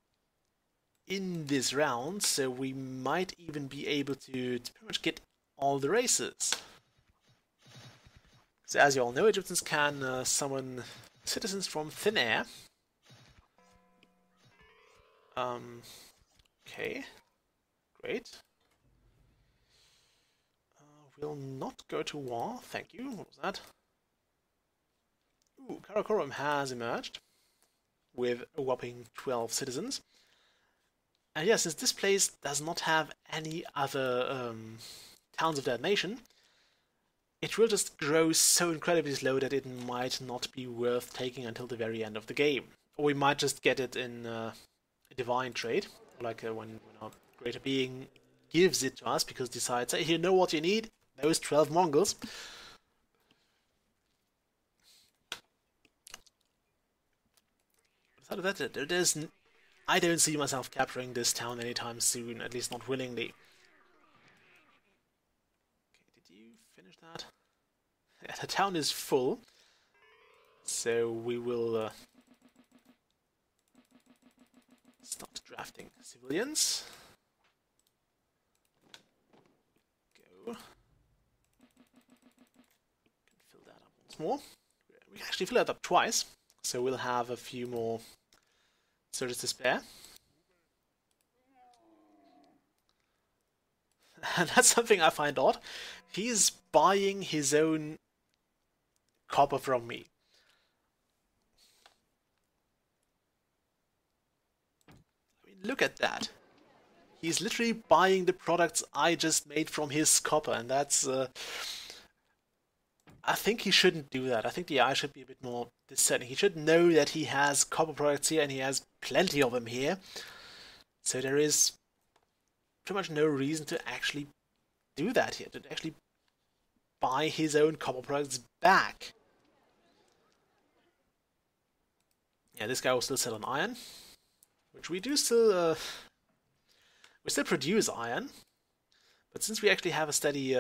in this round, so we might even be able to pretty much get all the races. So as you all know, Egyptians can summon citizens from thin air. Okay, great. We'll not go to war, thank you. What was that? Ooh, Ooh, Karakorum has emerged with a whopping 12 citizens. And yeah, since this place does not have any other towns of that nation, it will just grow so incredibly slow that it might not be worth taking until the very end of the game. Or we might just get it in a divine trade, like when our greater being gives it to us because decides, hey, you know what you need? Those 12 Mongols. Besides that, I don't see myself capturing this town anytime soon, at least not willingly. Okay, did you finish that? Yeah, the town is full, so we will start drafting civilians. Go. Can fill that up once more. We can actually fill it up twice, so we'll have a few more soldiers to spare. And that's something I find odd. He's buying his own copper from me. I mean, look at that. He's literally buying the products I just made from his copper, and that's... I think he shouldn't do that. I think the AI should be a bit more discerning. He should know that he has copper products here, and he has plenty of them here. So there is pretty much no reason to actually do that here, to actually buy his own copper products back. Yeah, this guy will still sell on iron, which we do still... we still produce iron, but since we actually have a steady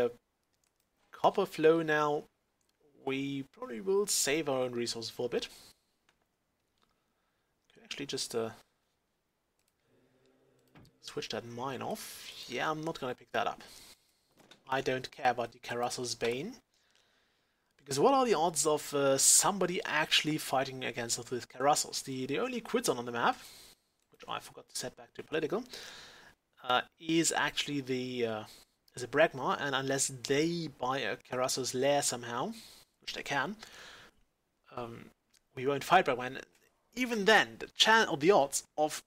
copper flow now, we probably will save our own resources for a bit. Could actually just switch that mine off. Yeah, I'm not gonna pick that up. I don't care about the Karassos Bane. Because what are the odds of somebody actually fighting against us with Karassos? The only Quidson on the map, which I forgot to set back to political, is actually is a Bregma, and unless they buy a Karassos lair somehow, which they can, we won't fight Bregma. And even then, the chance or the odds of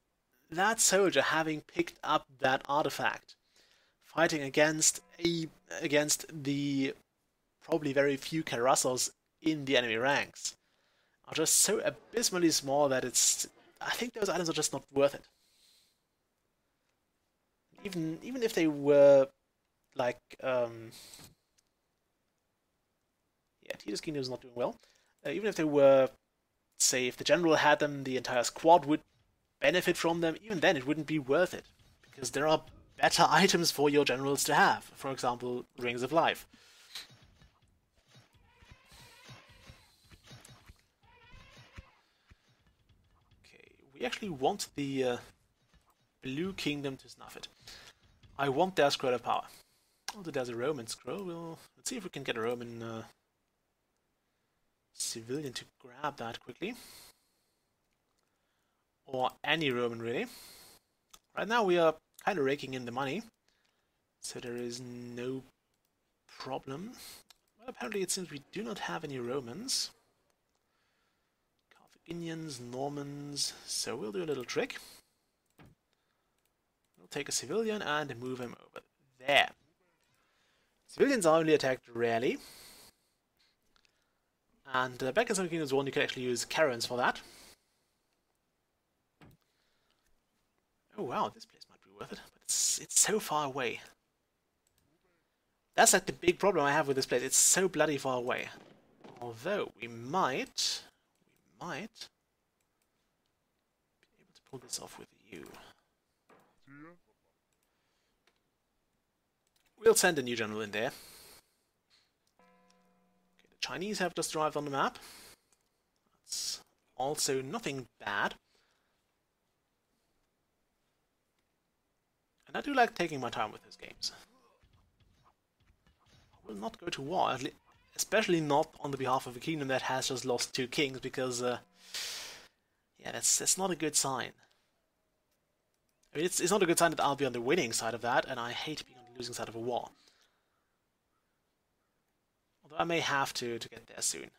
that soldier having picked up that artifact, fighting against the probably very few Karassos in the enemy ranks, are just so abysmally small that I think those items are just not worth it. Even if they were like yeah, Tito's Kingdom is not doing well. Even if they were, say, if the general had them, the entire squad would benefit from them. Even then, it wouldn't be worth it because there are better items for your generals to have. For example, Rings of Life. Okay, we actually want the Blue Kingdom to snuff it. I want their scroll of power. Although there's a Roman scroll, let's see if we can get a Roman civilian to grab that quickly. Or any Roman, really. Right now we are kind of raking in the money, so there is no problem. Well, apparently it seems we do not have any Romans. Carthaginians, Normans, so we'll do a little trick. We'll take a civilian and move him over there. Civilians are only attacked rarely. And back in Seven Kingoms I, you can actually use Karens for that. Oh wow, this place might be worth it, but it's so far away. That's like the big problem I have with this place. It's so bloody far away. Although we might be able to pull this off with you. We'll send a new general in there. Okay, the Chinese have just arrived on the map. That's also nothing bad. And I do like taking my time with those games. I will not go to war, especially not on the behalf of a kingdom that has just lost 2 kings, because yeah, that's not a good sign. I mean, it's not a good sign that I'll be on the winning side of that, and I hate being on the losing side of a war. Although I may have to get there soon.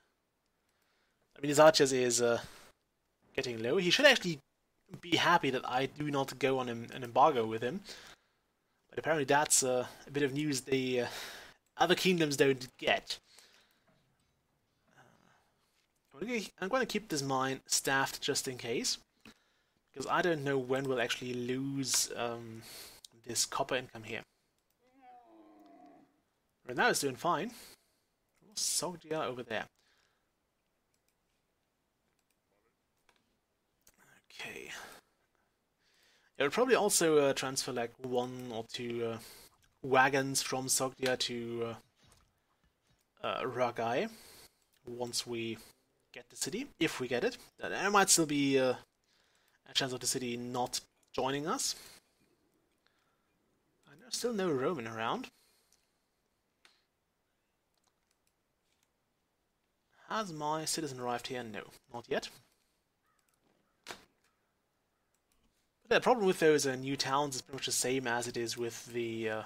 I mean, his archers is getting low. He should actually be happy that I do not go on an embargo with him. But apparently that's a bit of news the other kingdoms don't get. I'm going to keep this mine staffed just in case, because I don't know when we'll actually lose this copper income here. Right now it's doing fine. Sogdia over there. Okay. It would probably also transfer like 1 or 2 wagons from Sogdia to Ragai once we get the city, if we get it. There might still be a chance of the city not joining us. And there's still no Roman around. Has my citizen arrived here? No, not yet. But the problem with those new towns is pretty much the same as it is with the... is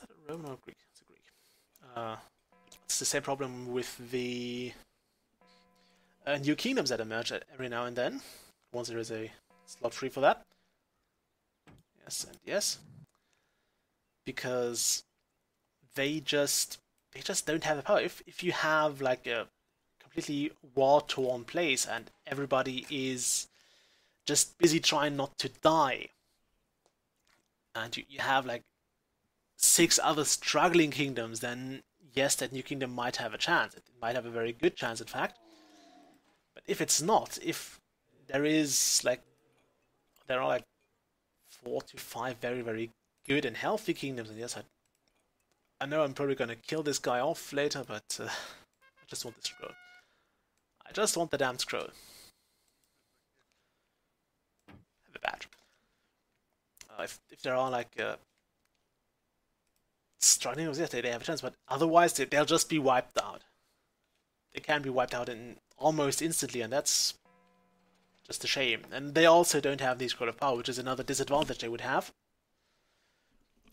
that a Roman or Greek? It's a Greek. It's the same problem with the new kingdoms that emerge every now and then, once there is a slot free for that. Yes and yes. Because they just don't have the power. If you have like a completely war-torn place and everybody is just busy trying not to die, and you have like 6 other struggling kingdoms, then yes, that new kingdom might have a chance. It might have a very good chance, in fact. But if it's not, if there is like, there are like 4 to 5 very, very good and healthy kingdoms on the other side. I know I'm probably going to kill this guy off later, but I just want the scroll. I just want the damn scroll. Have a badge. If there are like struggling, yes, they have a chance, but otherwise they'll just be wiped out. They can be wiped out in almost instantly, and that's just a shame. And they also don't have the scroll of power, which is another disadvantage they would have.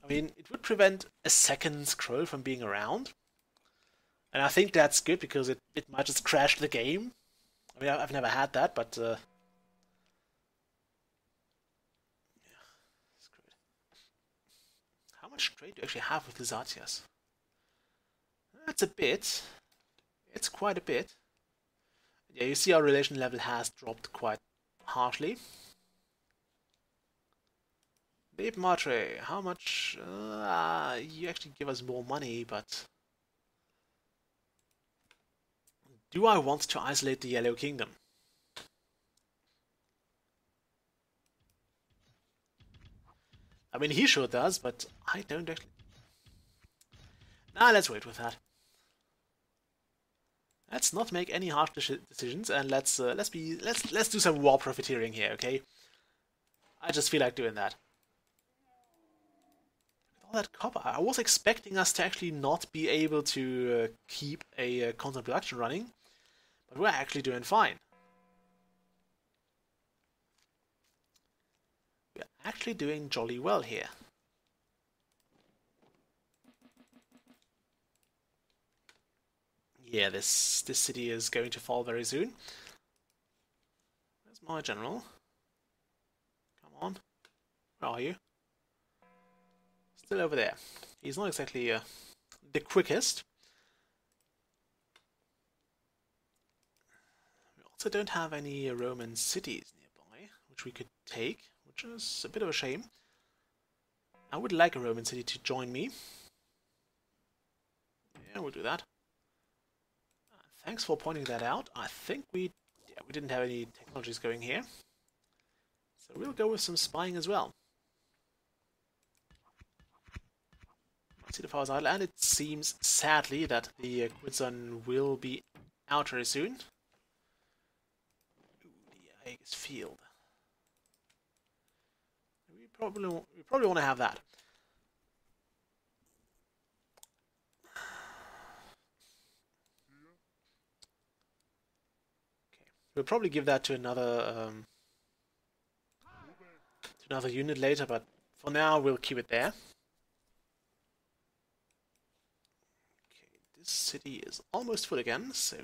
I mean, it would prevent a second scroll from being around. And I think that's good, because it might just crash the game. I mean, I've never had that, but... yeah, screwed. How much trade do you actually have with the Zatias? That's a bit. It's quite a bit. Yeah, you see our relation level has dropped quite harshly. Babe Matre, how much? You actually give us more money, but... do I want to isolate the Yellow Kingdom? I mean, he sure does, but I don't actually... Nah, let's wait with that. Let's not make any harsh decisions, and let's do some war profiteering here, okay? I just feel like doing that. All that copper. I was expecting us to actually not be able to keep a constant production running, but we're actually doing fine. We're actually doing jolly well here. Yeah, this city is going to fall very soon. Where's my general? Come on. Where are you? Still over there. He's not exactly the quickest. We also don't have any Roman cities nearby, which we could take, which is a bit of a shame. I would like a Roman city to join me. Yeah, we'll do that. Thanks for pointing that out. I think we didn't have any technologies going here. So we'll go with some spying as well. See the Powers Idle, and it seems, sadly, that the Quinzon will be out very soon. Ooh, the Aegis Field. We probably want to have that. Okay, we'll probably give that to another unit later, but for now we'll keep it there. This city is almost full again, so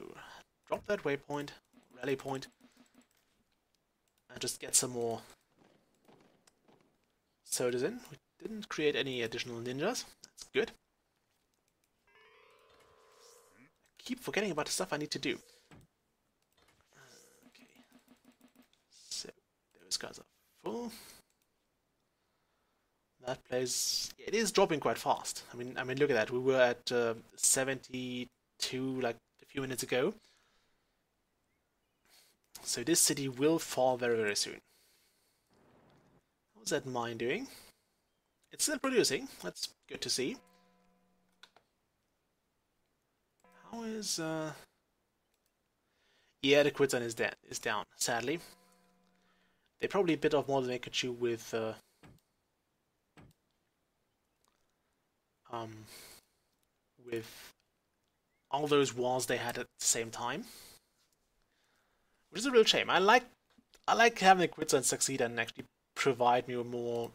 drop that waypoint, rally point, and just get some more soldiers in. We didn't create any additional ninjas. That's good. I keep forgetting about the stuff I need to do. Okay. So those guys are full. That place, it is dropping quite fast. I mean, look at that. We were at 72 like a few minutes ago. So this city will fall very, very soon. How's that mine doing? It's still producing. That's good to see. How is yeah, the quicksand is down, sadly. They probably bit off more than they could chew with all those walls they had at the same time, which is a real shame. I like having the quicksand succeed and actually provide me a more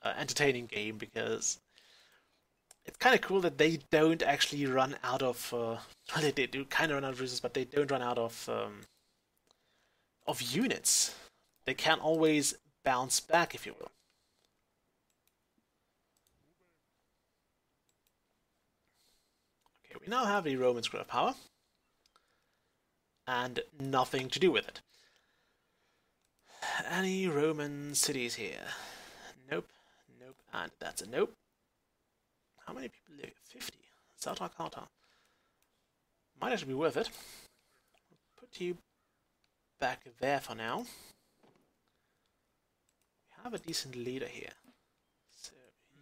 entertaining game, because it's kind of cool that they don't actually run out of well, they do kind of run out of resources, but they don't run out of units. They can always bounce back, if you will. Okay, we now have the Roman Square of Power, and nothing to do with it. Any Roman cities here? Nope, nope, and that's a nope. How many people live? 50. Zata Carta. Might actually be worth it. I'll put you back there for now. We have a decent leader here. So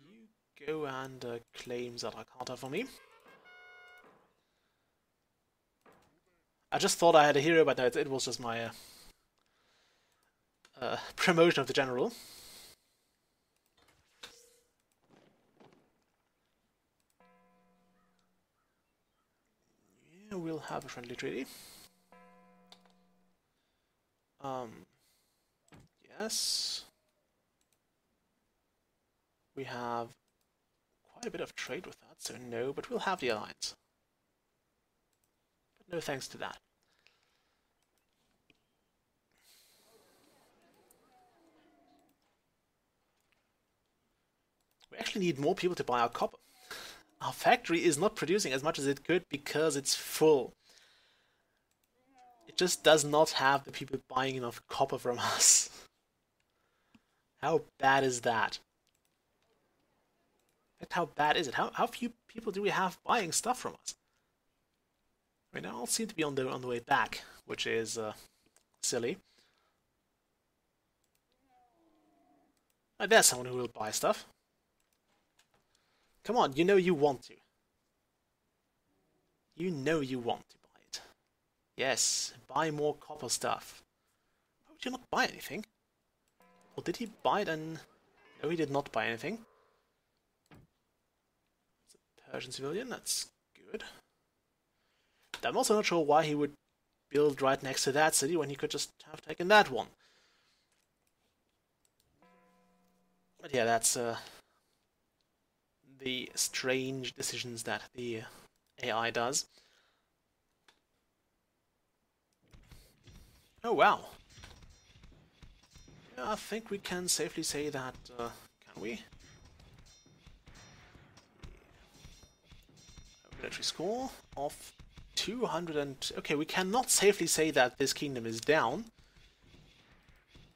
you go and claim Zata Carta for me. I just thought I had a hero, but no, it was just my promotion of the general. Yeah, we'll have a friendly treaty. Yes. We have quite a bit of trade with that, so no, but we'll have the alliance. But no thanks to that. We actually need more people to buy our copper. Our factory is not producing as much as it could because it's full. It just does not have the people buying enough copper from us. How bad is that? In fact, how bad is it? How few people do we have buying stuff from us? I mean, they all seem to be on the way back, which is silly. There's someone who will buy stuff. Come on, you know you want to. You know you want to buy it. Yes, buy more copper stuff. Why would you not buy anything? Or did he buy it and... No, he did not buy anything. It's a Persian civilian, that's good. I'm also not sure why he would build right next to that city when he could just have taken that one. But yeah, that's the strange decisions that the AI does. Oh wow. Yeah, I think we can safely say that, can we? Military score of 200 and... Okay, we cannot safely say that this kingdom is down.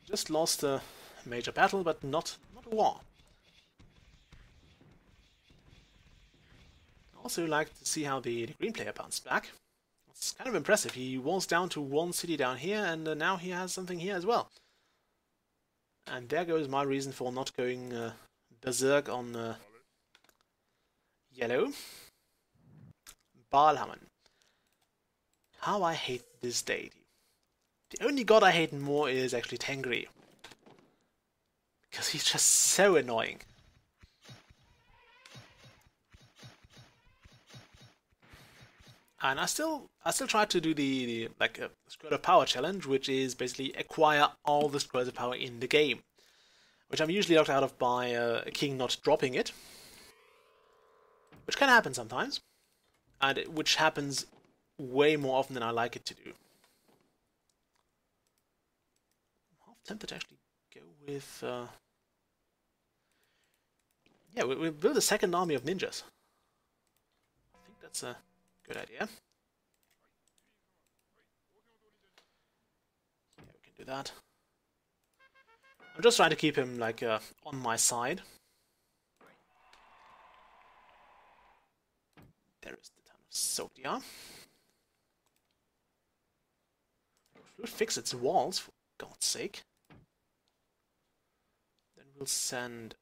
Just lost a major battle, but not a war. I also like to see how the green player bounced back. It's kind of impressive. He was down to one city down here, and now he has something here as well. And there goes my reason for not going berserk on yellow. Baalhamon. How I hate this deity. The only god I hate more is actually Tengri. Because he's just so annoying. And I still try to do the like a Scroll of Power challenge, which is basically acquire all the Scrolls of Power in the game, which I'm usually locked out of by a king not dropping it, which can happen sometimes. and which happens way more often than I like it to do. I'm half tempted to actually go with... yeah, we'll build a second army of ninjas. I think that's a good idea. Yeah, we can do that. I'm just trying to keep him, like, on my side. There is the town of Sotia. We'll fix its walls, for God's sake. Then we'll send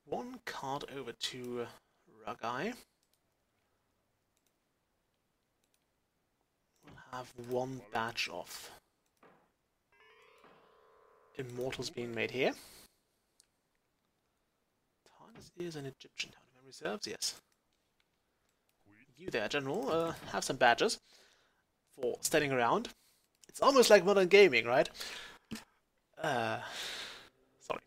one card over to Ragai. We'll have one batch of Immortals being made here. Tarnis is an Egyptian town, if memory serves, yes. You there, General, have some badges for standing around. It's almost like modern gaming, right? Sorry.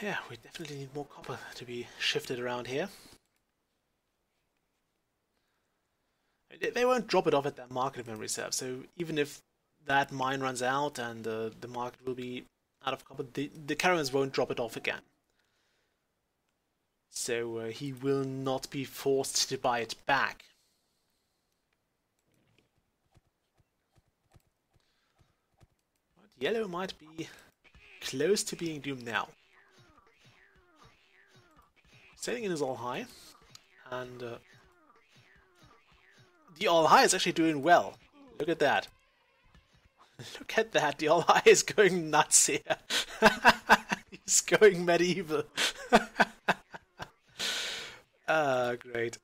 Yeah, we definitely need more copper to be shifted around here. They won't drop it off at that market if memory reserve, so even if that mine runs out and the market will be out of copper, the caravans won't drop it off again. So he will not be forced to buy it back. But yellow might be close to being doomed now. Sailing in is all high, and the all high is actually doing well. Look at that. Look at that, the all high is going nuts here. He's going medieval. Ah, great.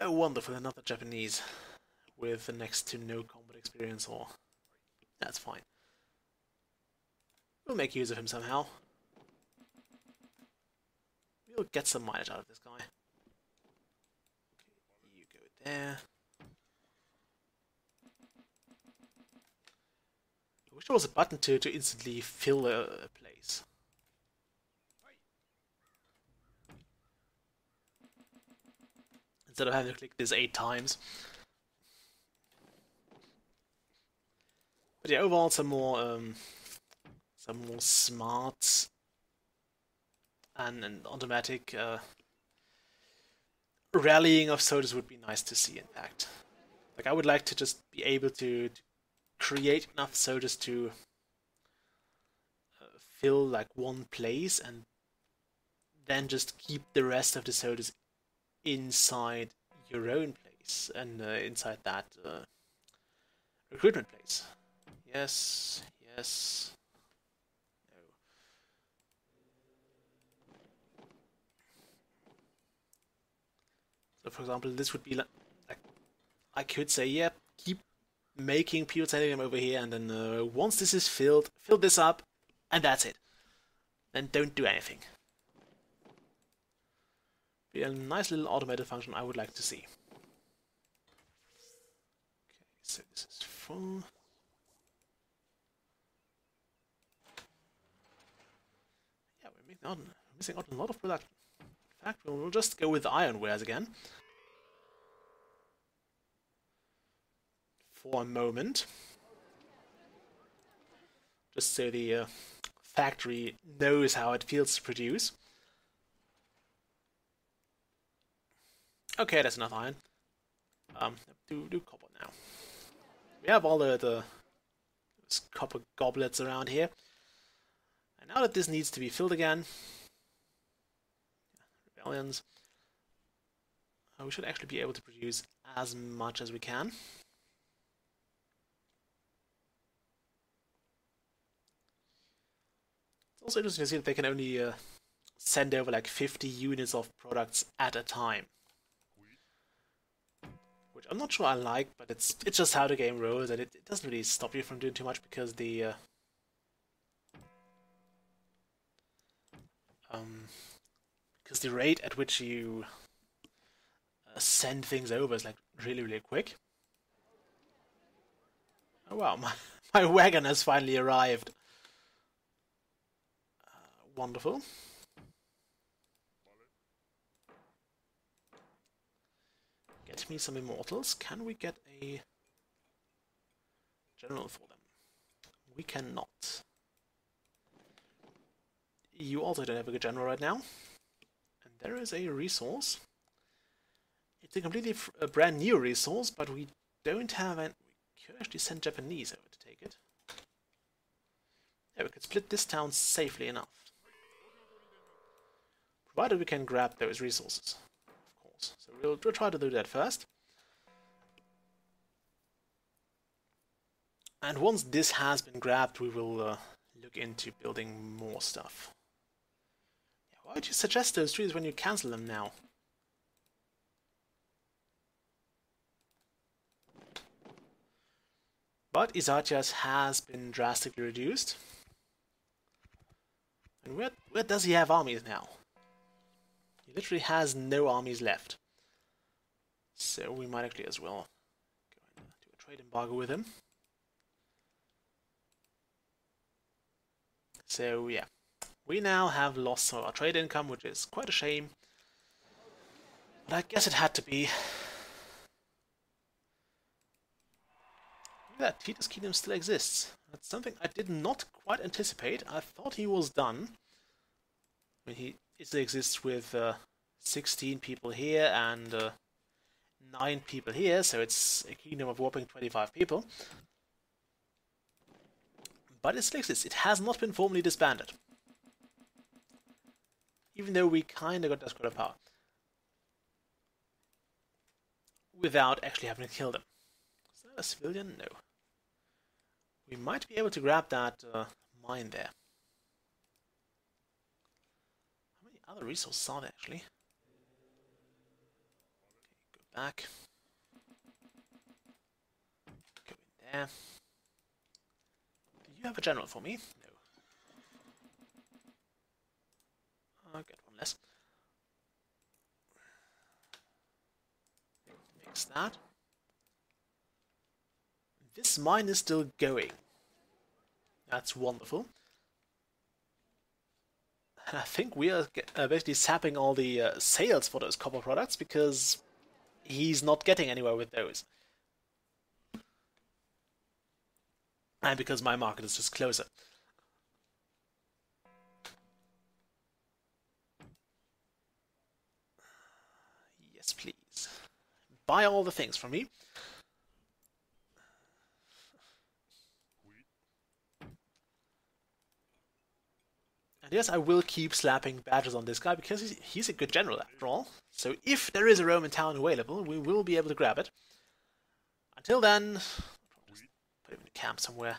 Oh, wonderful, another Japanese with next to no combat experience, or... That's fine. We'll make use of him somehow. We'll get some mileage out of this guy. Okay, you go there. I wish there was a button to instantly fill a place. Instead of having to click this 8 times. But yeah, overall some more smart and automatic rallying of soldiers would be nice to see, in fact. Like, I would like to just be able to create enough soldiers to fill like one place and then just keep the rest of the soldiers inside your own place and inside that recruitment place. Yes, yes. No. So, for example, this would be like I could say, yeah, keep making people sending them over here, and then once this is filled, fill this up, and that's it. Then don't do anything. Be a nice little automated function I would like to see. Okay, so this is full. Yeah, we're missing out on a lot of production. In fact, we'll just go with the iron wares again. For a moment. Just so the factory knows how it feels to produce. Okay, that's enough iron. Do copper now. We have all the copper goblets around here. And now that this needs to be filled again, rebellions, we should actually be able to produce as much as we can. It's also interesting to see that they can only send over like 50 units of products at a time. Which I'm not sure I like, but it's just how the game rolls, and it doesn't really stop you from doing too much because the rate at which you send things over is like really quick. Oh wow, my wagon has finally arrived. Wonderful. Get me some immortals. Can we get a general for them? We cannot. You also don't have a good general right now. And there is a resource. It's a completely brand new resource, but we don't have an... We could actually send Japanese over to take it. Yeah, we could split this town safely enough. Provided we can grab those resources, of course. So we'll try to do that first. And once this has been grabbed, we will look into building more stuff. Yeah, why would you suggest those trees when you cancel them now? But Isatias has been drastically reduced. And where does he have armies now? He literally has no armies left. So we might actually as well go and do a trade embargo with him. So yeah, we now have lost some of our trade income, which is quite a shame. But I guess it had to be. Look at that, Titus Kingdom still exists. That's something I did not quite anticipate. I thought he was done. I mean, he still exists with 16 people here and 9 people here, so it's a kingdom of whopping 25 people. But it still exists. It has not been formally disbanded. Even though we kinda got desperate power. Without actually having to kill them. Is that a civilian? No. We might be able to grab that mine there. How many other resources are there actually? Okay, go back. Go in there. Do you have a general for me? No. I'll get one less. Fix that. This mine is still going. That's wonderful. And I think we are basically sapping all the sales for those copper products because he's not getting anywhere with those. And because my market is just closer. Yes, please. Buy all the things from me. And yes, I will keep slapping badges on this guy because he's a good general after all. So if there is a Roman town available, we will be able to grab it. Until then, just put him in a camp somewhere.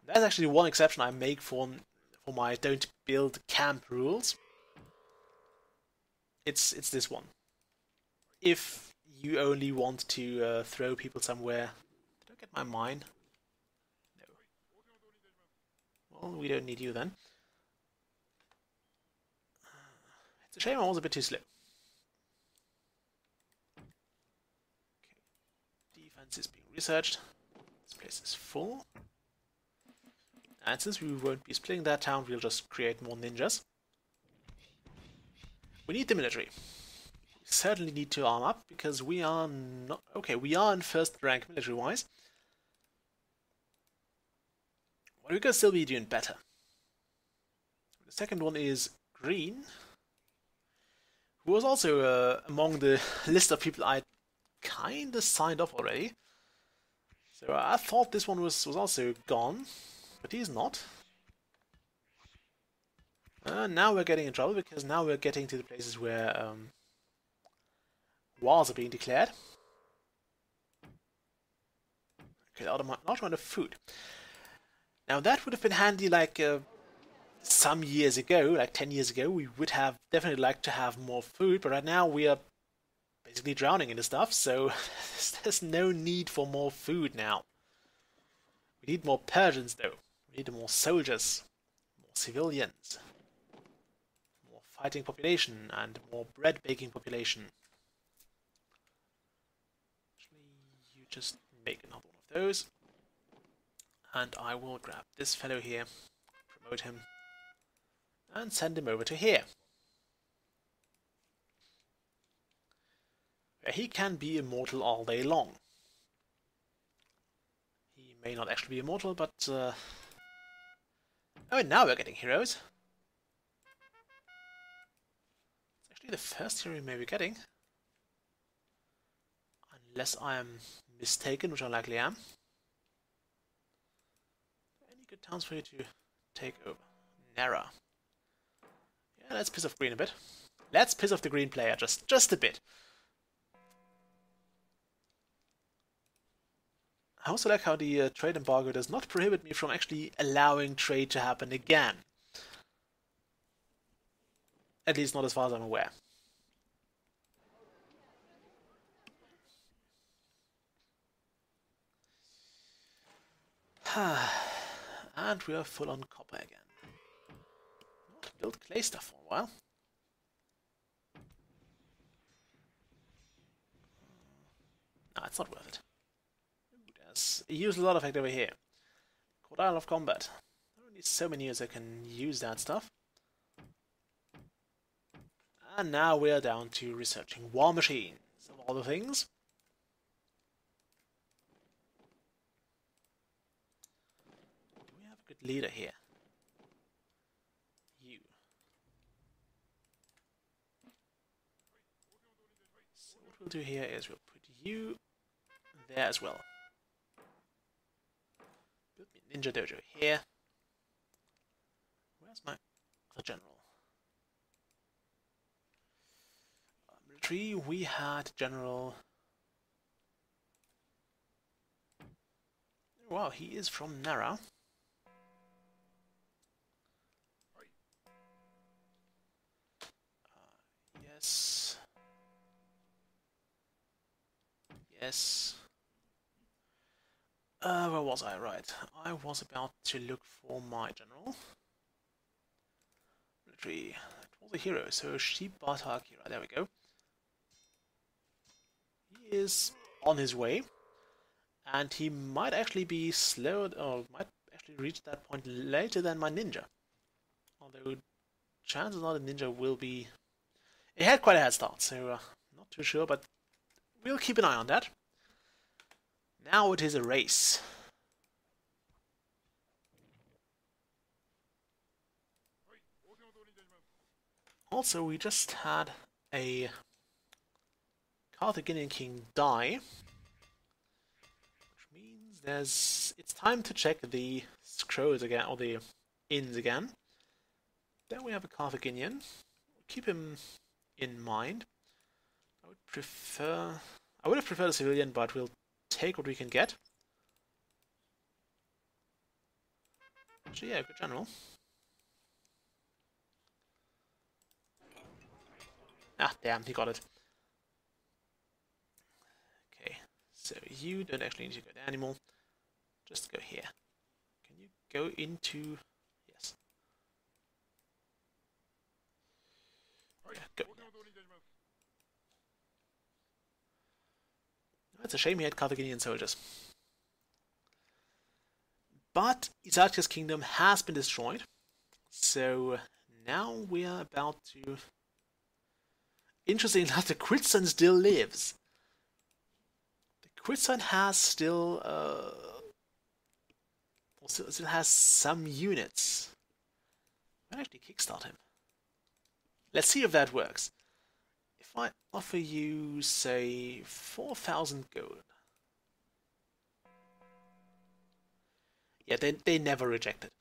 That's actually one exception I make for my don't build camp rules. It's this one. If you only want to throw people somewhere... Did I get my mine? No. Well, we don't need you then. It's a shame I was a bit too slow. Okay. Defense is being researched. This place is full. And since we won't be splitting that town, we'll just create more ninjas. We need the military. We certainly need to arm up, because we are not... Okay, we are in first rank military-wise. But we could still be doing better. The second one is Green, who was also among the list of people I kinda signed off already. So I thought this one was also gone, but he's not. Now we're getting in trouble, because now we're getting to the places where wars are being declared. Okay, not amount of food. Now that would have been handy like some years ago, like 10 years ago. We would have definitely liked to have more food, but right now we are basically drowning in the stuff, so there's no need for more food now. We need more Persians though. We need more soldiers, more civilians, more fighting population, and more bread baking population. Actually, you just make another one of those. And I will grab this fellow here, promote him, and send him over to here. Where he can be immortal all day long. He may not actually be immortal, but... Oh, and now we're getting heroes. It's actually the first hero we may be getting. Unless I am mistaken, which I likely am. Any good towns for you to take over? Nara. Yeah, let's piss off green a bit. Let's piss off the green player just a bit. I also like how the trade embargo does not prohibit me from actually allowing trade to happen again. At least not as far as I'm aware. And we are full on copper again. Not build clay stuff for a while. No, it's not worth it. There's a useless lot effect over here. Cordile of Combat. Only so many years I can use that stuff. And now we're down to researching war machines, of all the things. Do we have a good leader here? You. So what we'll do here is we'll put you there as well. Build me a ninja dojo here. Where's my other general? Military, we had general... Wow, he is from Nara. Yes. Yes. Where was I? Right. I was about to look for my general. Military. It was a hero, so Sheep Bartak here. There we go. He is on his way. And he might actually be slowed, or might actually reach that point later than my ninja. Although, chances are the ninja will be... It had quite a head start, so not too sure, but we'll keep an eye on that. Now it is a race. Also, we just had a Carthaginian king die. Which means it's time to check the scrolls again, or the inns again. Then we have a Carthaginian. We'll keep him in mind. I would have preferred a civilian, but we'll take what we can get. Actually, yeah, good general. Ah, damn, he got it. Okay, so you don't actually need to go there anymore. Just go here. Can you go into... Yes. Yeah, go. It's a shame he had Carthaginian soldiers. But Izatka's kingdom has been destroyed. So now we are about to... Interesting enough, the Quitson still lives. The Quitson has still has some units. I might actually kickstart him. Let's see if that works. If I offer you, say, 4,000 gold. Yeah, they never reject it.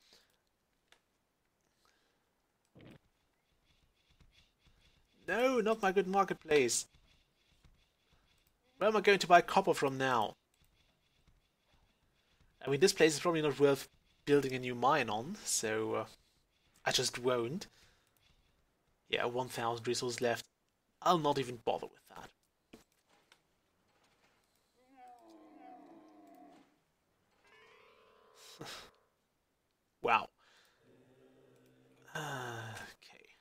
No, not my good marketplace. Where am I going to buy copper from now? I mean, this place is probably not worth building a new mine on, so I just won't. Yeah, 1,000 resources left. I'll not even bother with that. Wow. Okay.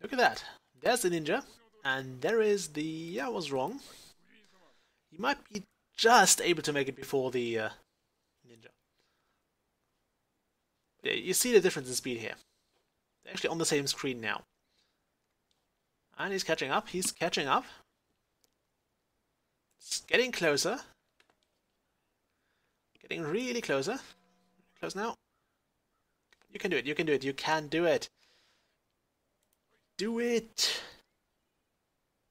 Look at that. There's the ninja. And there is the... Yeah, I was wrong. He might be just able to make it before the ninja. Yeah, you see the difference in speed here. They're actually on the same screen now. And he's catching up. He's catching up. It's getting closer. Getting really closer. Close now. You can do it. You can do it. You can do it. Do it.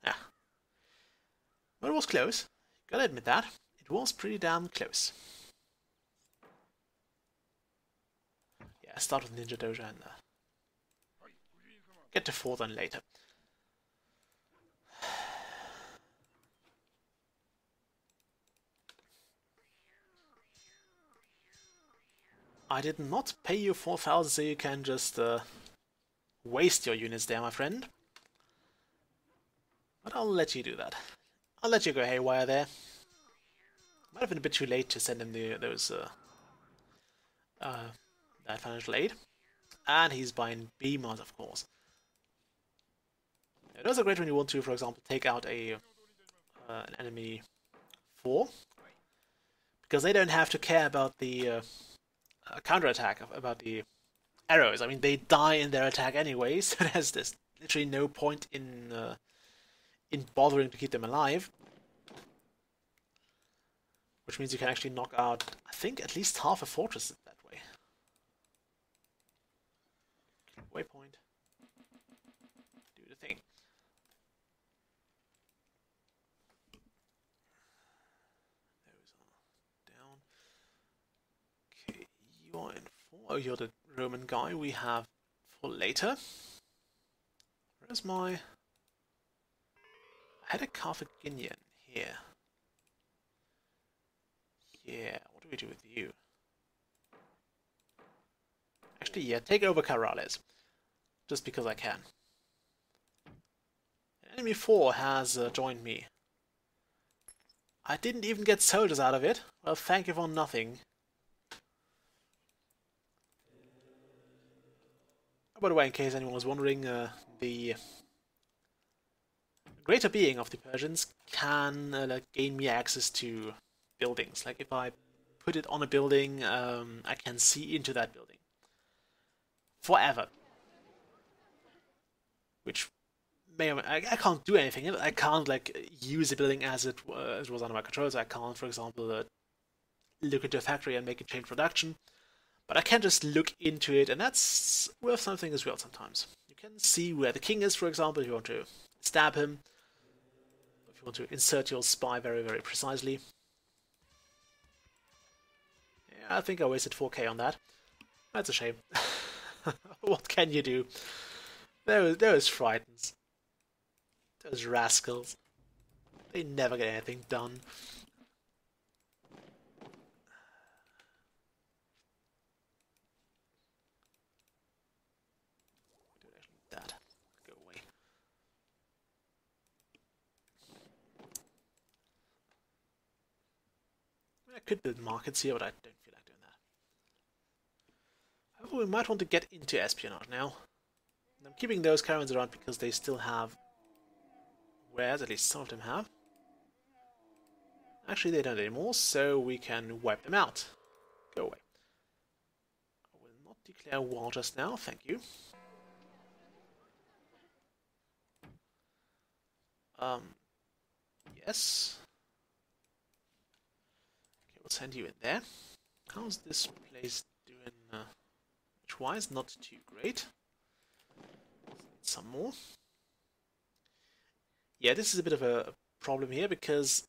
Yeah. Well, it was close. Gotta admit that. It was pretty damn close. Yeah, start with Ninja Doja and get to 4 then later. I did not pay you 4,000 so you can just waste your units there, my friend. But I'll let you do that. I'll let you go haywire there. Might have been a bit too late to send him that financial aid. And he's buying beamers, of course. Those are great when you want to, for example, take out an enemy 4. Because they don't have to care about the counterattack, about the arrows. I mean, they die in their attack anyway, so there's literally no point in bothering to keep them alive. Which means you can actually knock out, I think, at least half a fortress that way. Waypoint. Do the thing. Those are down. Okay, you are in 4. Oh, you're the Roman guy we have for later. Where's my... I had a Carthaginian here. Yeah, what do we do with you? Actually, yeah, take over Carrales. Just because I can. Enemy 4 has joined me. I didn't even get soldiers out of it. Well, thank you for nothing. By the way, in case anyone was wondering, the greater being of the Persians can gain me access to buildings. Like if I put it on a building, I can see into that building forever. Which may or may, I can't do anything in it. I can't like use the building as it was under my control. So I can't, for example, look into a factory and make it change production. But I can just look into it, and that's worth something as well sometimes. You can see where the king is, for example, if you want to stab him. If you want to insert your spy very, very precisely. Yeah, I think I wasted 4k on that. That's a shame. What can you do? Those frightens. Those rascals. They never get anything done. That. Go away. I could build markets here, but I don't feel like doing that. However, we might want to get into espionage now. And I'm keeping those caravans around because they still have wares, at least some of them have. Actually, they don't anymore, so we can wipe them out. Go away. I will not declare war just now, thank you. Yes. Okay, we'll send you in there. How's this place doing? Wise, not too great. Some more. Yeah, this is a bit of a problem here because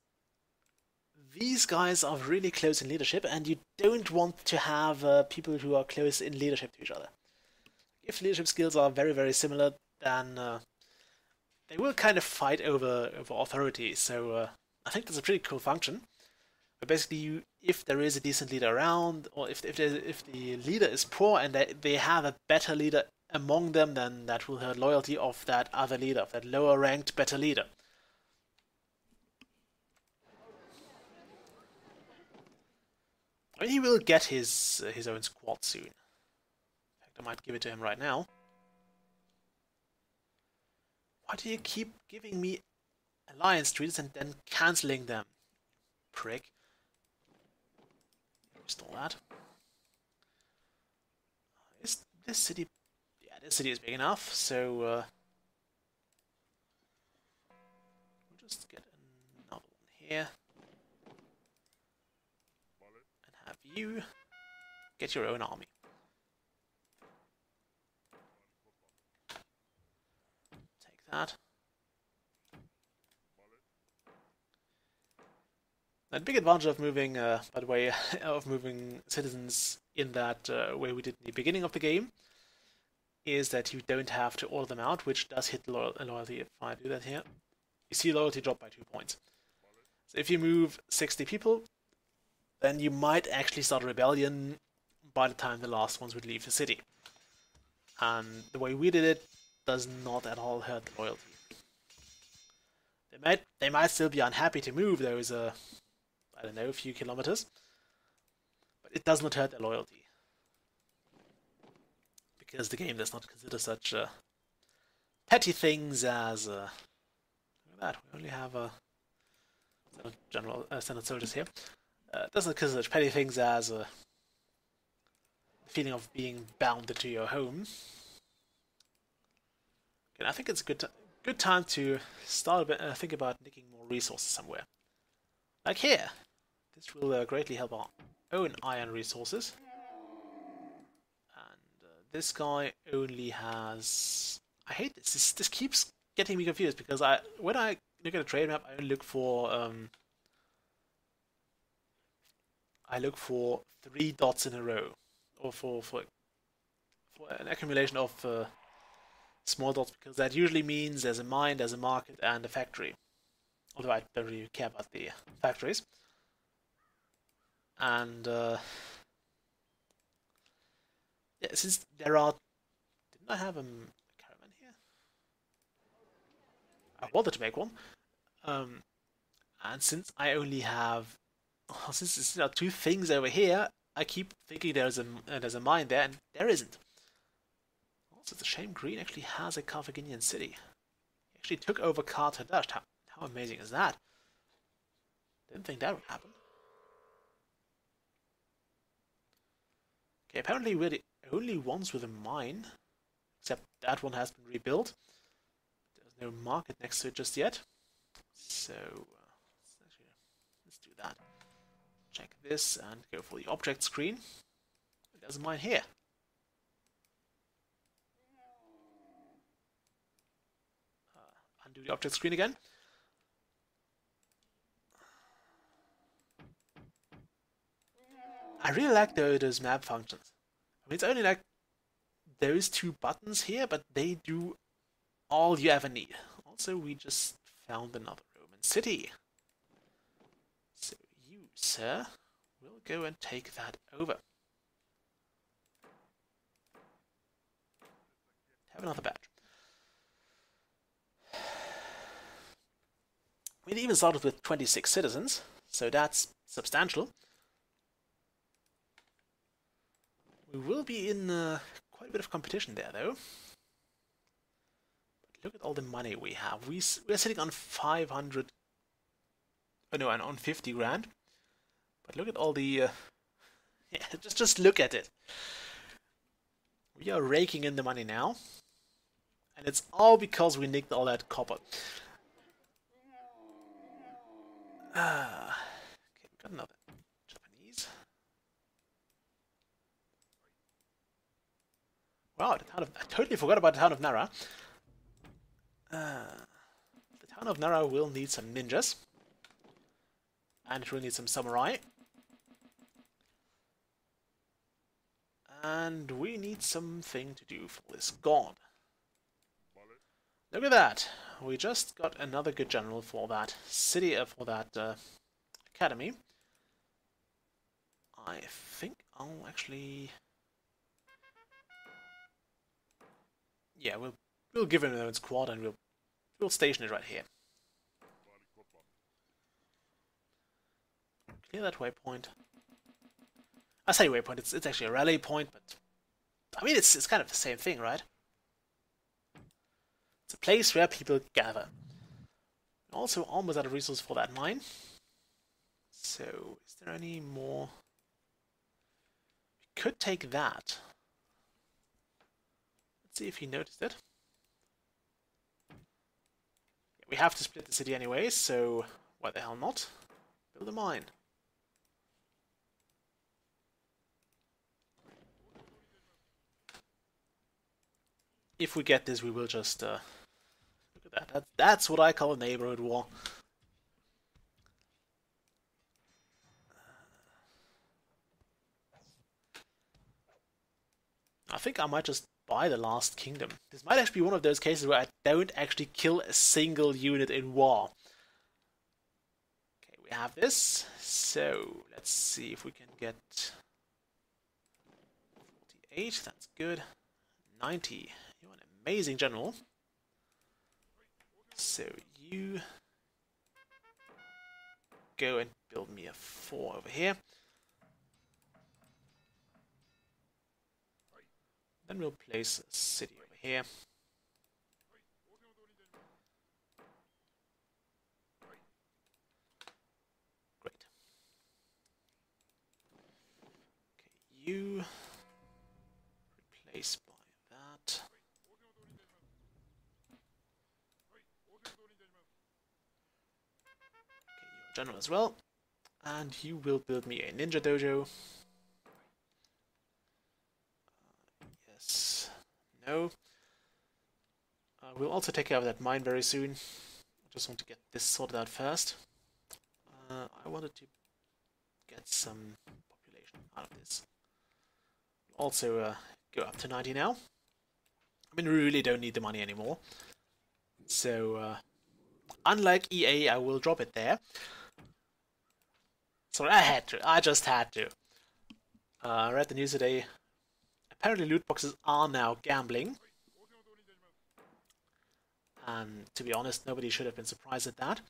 these guys are really close in leadership, and you don't want to have people who are close in leadership to each other. If leadership skills are very, very similar, then they will kind of fight over authority. So I think that's a pretty cool function. But basically, if there is a decent leader around, or if the leader is poor and they have a better leader among them, then that will hurt loyalty of that other leader, of that lower ranked, better leader. I mean, he will get his own squad soon. In fact, I might give it to him right now. Why do you keep giving me alliance treaties and then cancelling them? prick. Install that. Is this city... Yeah, this city is big enough, so... we'll just get another one here. And have you get your own army. Take that. The big advantage of moving, by the way, of moving citizens in that way we did in the beginning of the game, is that you don't have to order them out, which does hit loyalty if I do that here. You see loyalty drop by 2 points. So if you move 60 people, then you might actually start a rebellion by the time the last ones would leave the city. And the way we did it does not at all hurt the loyalty. They might still be unhappy to move those, I don't know, a few kilometers, but it does not hurt their loyalty. Because the game does not consider such petty things as... look at that, we only have Senate soldiers here. Doesn't consider such petty things as the feeling of being bound to your home. Okay, I think it's a good time to start think about nicking more resources somewhere. Like here. This will greatly help our own iron resources. And this guy only has... I hate this. This keeps getting me confused because when I look at a trade map, I look for 3 dots in a row, or for an accumulation of small dots, because that usually means there's a mine, there's a market, and a factory. Although I don't really care about the factories. And yeah, since there are... Didn't I have a caravan here? I wanted to make one. And since I only have... since there are 2 things over here, I keep thinking there's a mine there, and there isn't. Also, it's a shame Green actually has a Carthaginian city. He actually took over Carthage. How amazing is that? Didn't think that would happen. Okay, apparently we're the only ones with a mine, except that one has been rebuilt. There's no market next to it just yet. So, let's do that. Check this and go for the object screen. There's a mine here. Undo the object screen again. I really like those map functions. I mean, it's only like those 2 buttons here, but they do all you ever need. Also, we just found another Roman city. So you, sir, will go and take that over. Have another badge. We even started with 26 citizens, so that's substantial. We will be in quite a bit of competition there, though. But look at all the money we have. We're sitting on 500... Oh no, and on 50 grand. But look at all the... yeah, just look at it. We are raking in the money now. And it's all because we nicked all that copper. Okay, we got another Japanese. Wow, I totally forgot about the town of Nara. The town of Nara will need some ninjas. And it will need some samurai. And we need something to do for this god. Look at that! We just got another good general for that city, for that academy. I think I'll actually... Yeah, we'll give him his own squad and we'll station it right here. Clear that waypoint. I say waypoint, it's actually a rally point, but I mean it's kind of the same thing, right? It's a place where people gather. Also almost out of resources for that mine. So, is there any more? We could take that. Let's see if he noticed it. Yeah, we have to split the city anyway, so why the hell not? Build a mine. If we get this, we will just look at that. That's what I call a neighborhood war. I think I might just buy the last kingdom. This might actually be one of those cases where I don't actually kill a single unit in war. Okay, we have this. So let's see if we can get 48. That's good. 90. You're an amazing general. So you go and build me a 4 over here. Then we'll place a city over here. Great. Okay, you replace by that. General as well, and you will build me a ninja dojo. Yes, no. We'll also take care of that mine very soon. I just want to get this sorted out first. I wanted to get some population out of this. Also go up to 90 now. I mean, we really don't need the money anymore. So, unlike EA, I will drop it there. Sorry, I had to. I just had to. I read the news today. Apparently loot boxes are now gambling. And to be honest, nobody should have been surprised at that.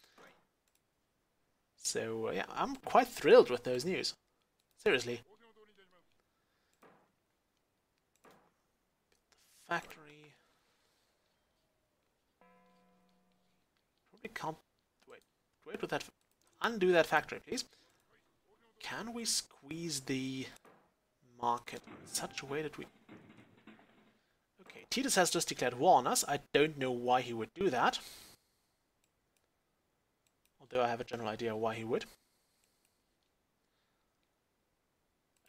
So yeah, I'm quite thrilled with those news. Seriously. The factory. Probably can't wait with that. Undo that factory, please. Can we squeeze the market in such a way that we... Okay, Titus has just declared war on us. I don't know why he would do that. Although I have a general idea why he would.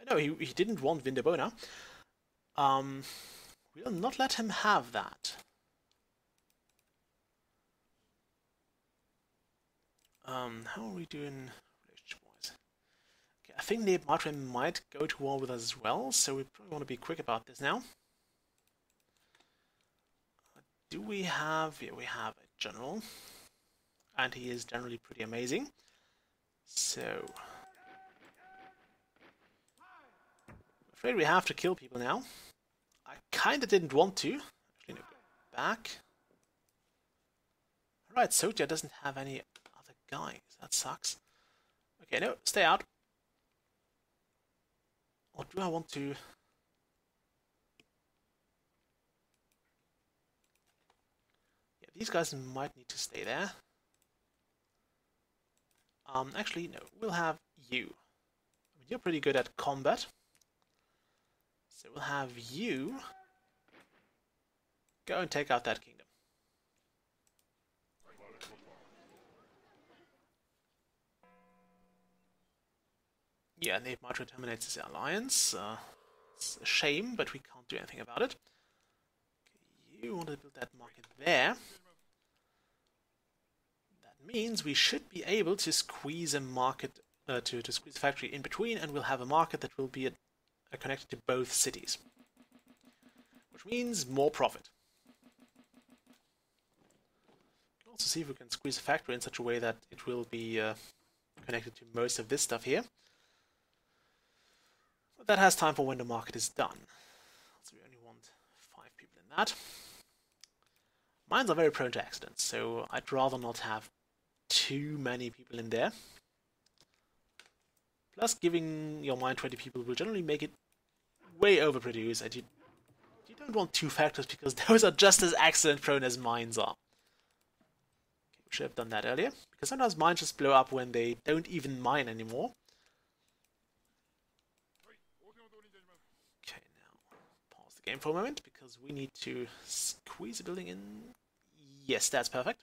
No, he didn't want Vindobona. We'll not let him have that. How are we doing relationship-wise? Okay, I think Neopatra might go to war with us as well, so we probably want to be quick about this now. Do we have... Yeah, we have a general. And he is generally pretty amazing. So... I'm afraid we have to kill people now. I kinda didn't want to. Actually, no, go back. Alright, Sotia doesn't have any other guys. That sucks. Okay, no, stay out. Or do I want to... Yeah, these guys might need to stay there. Actually, no, we'll have you. I mean, you're pretty good at combat. So we'll have you go and take out that kingdom. Yeah, Neopatra terminates his alliance. It's a shame, but we can't do anything about it. Okay, you want to build that market there. That means we should be able to squeeze a market, to squeeze a factory in between, and we'll have a market that will be connected to both cities. Which means more profit. We can also see if we can squeeze a factory in such a way that it will be connected to most of this stuff here. But that has time for when the market is done. So we only want 5 people in that. Mines are very prone to accidents, so I'd rather not have too many people in there. Plus, giving your mine 20 people will generally make it way overproduce, and you don't want 2 factors because those are just as accident prone as mines are. Okay, Should have done that earlier, because sometimes mines just blow up when they don't even mine anymore. Okay, now pause the game for a moment, because we need to squeeze a building in. Yes, that's perfect.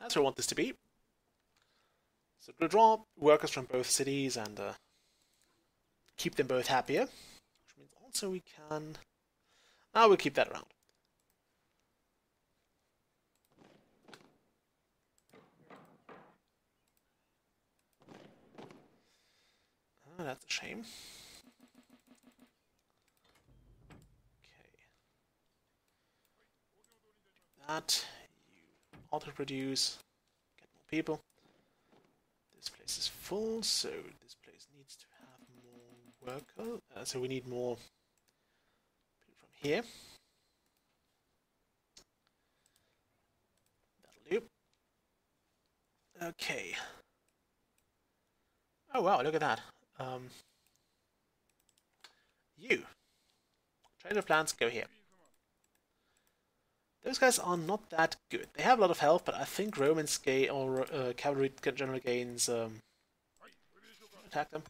That's where I want this to be. So we'll draw workers from both cities and keep them both happier. Which means also we can... Now we'll keep that around. Oh, that's a shame. Okay. That. You auto-produce. Get more people. This place is full, so this place needs to have more workers. So we need more people from here. That'll do. Okay. Oh wow, look at that. You. Trader plants, go here. Those guys are not that good. They have a lot of health, but I think Romans gain, or cavalry general gains, attack them.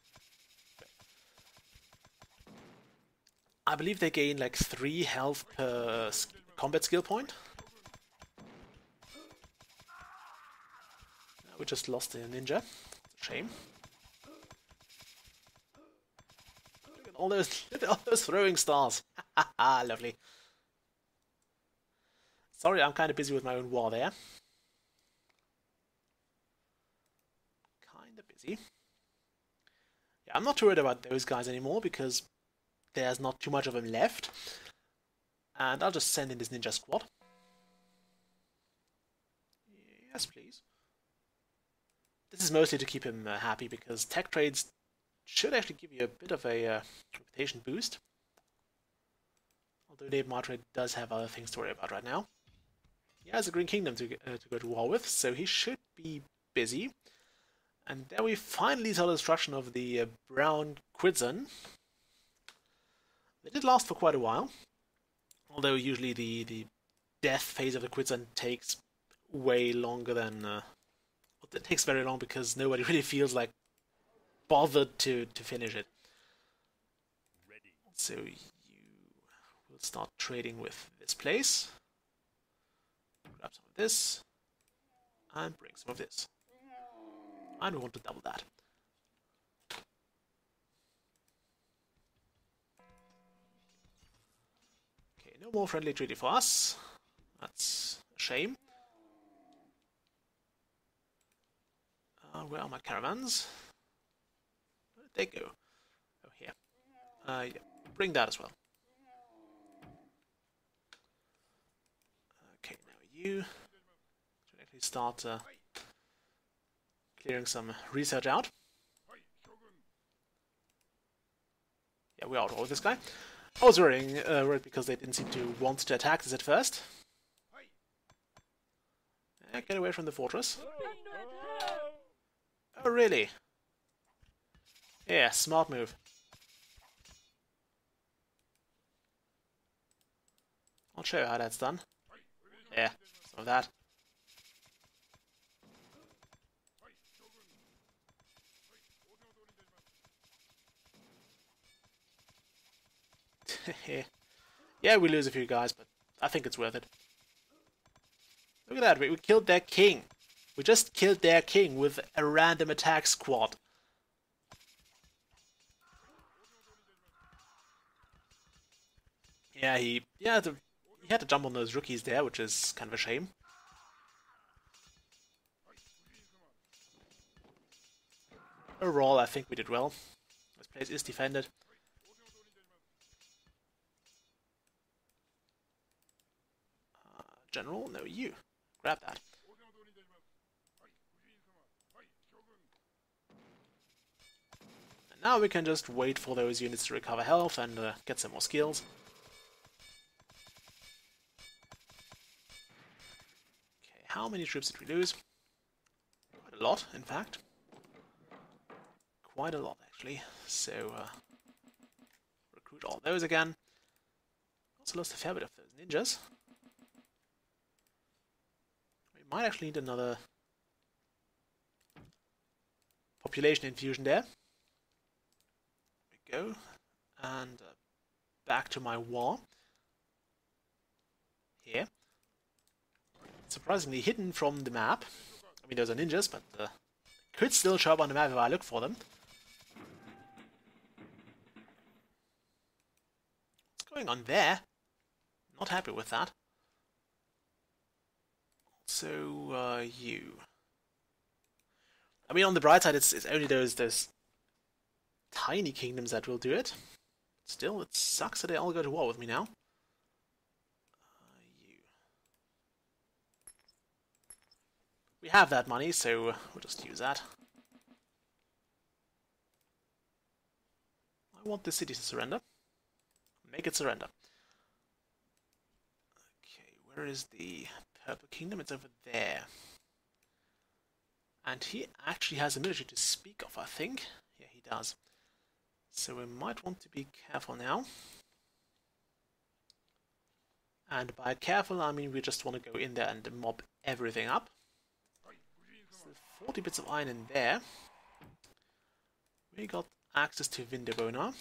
I believe they gain like 3 health per combat skill point. We just lost a ninja. Shame. Look at all those throwing stars. Haha, lovely. Sorry, I'm kind of busy with my own war there. Kind of busy. Yeah, I'm not too worried about those guys anymore because there's not too much of them left. And I'll just send in this ninja squad. Yes, please. This is mostly to keep him happy because tech trades should actually give you a bit of a reputation boost. Although Dave Martrade does have other things to worry about right now. He has a Green Kingdom to go to war with, so he should be busy. And there we finally saw the destruction of the Brown Quidzon. They did last for quite a while, although usually the death phase of the Quidzon takes way longer than... it takes very long because nobody really feels like bothered to finish it. So you will start trading with this place. Grab some of this, and bring some of this. And we want to double that. Okay, no more friendly treaty for us. That's a shame. Where are my caravans? Where did they go? Oh, here. Yeah, bring that as well. Okay, now you should actually start clearing some research out. Yeah, we outrode this guy. I was worried because they didn't seem to want to attack us at first. Yeah, get away from the fortress. Oh, really? Yeah, smart move. I'll show you how that's done. Yeah, some of that. Yeah, we lose a few guys, but I think it's worth it. Look at that, we killed their king. We just killed their king with a random attack squad. Yeah, he had to jump on those rookies there, which is kind of a shame. Overall, I think we did well. This place is defended. General, no, you. Grab that. And now we can just wait for those units to recover health and get some more skills. Okay, how many troops did we lose? Quite a lot, in fact. Quite a lot, actually. So, recruit all those again. Also lost a fair bit of those ninjas. We might actually need another population infusion there. There we go. And back to my war. Here. Surprisingly hidden from the map. I mean, those are ninjas, but could still show up on the map if I look for them. What's going on there? Not happy with that. So, you. I mean, on the bright side, it's only those tiny kingdoms that will do it. Still, it sucks that they all go to war with me now. You. We have that money, so we'll just use that. I want the city to surrender. Make it surrender. Okay, where is the Purple Kingdom? It's over there. And he actually has a military to speak of, I think. Yeah, he does. So we might want to be careful now. And by careful, I mean we just want to go in there and mob everything up. So 40 bits of iron in there. We got access to Vindobona.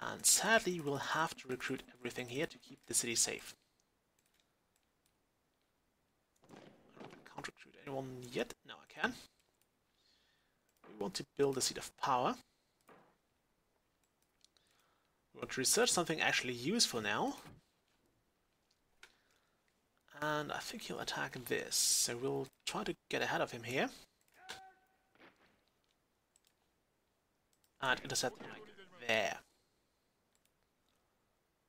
And sadly, we'll have to recruit everything here to keep the city safe. I can't recruit anyone yet. No, I can. We want to build a seat of power. We want to research something actually useful now. And I think he'll attack this, so we'll try to get ahead of him here. And intercept him like there.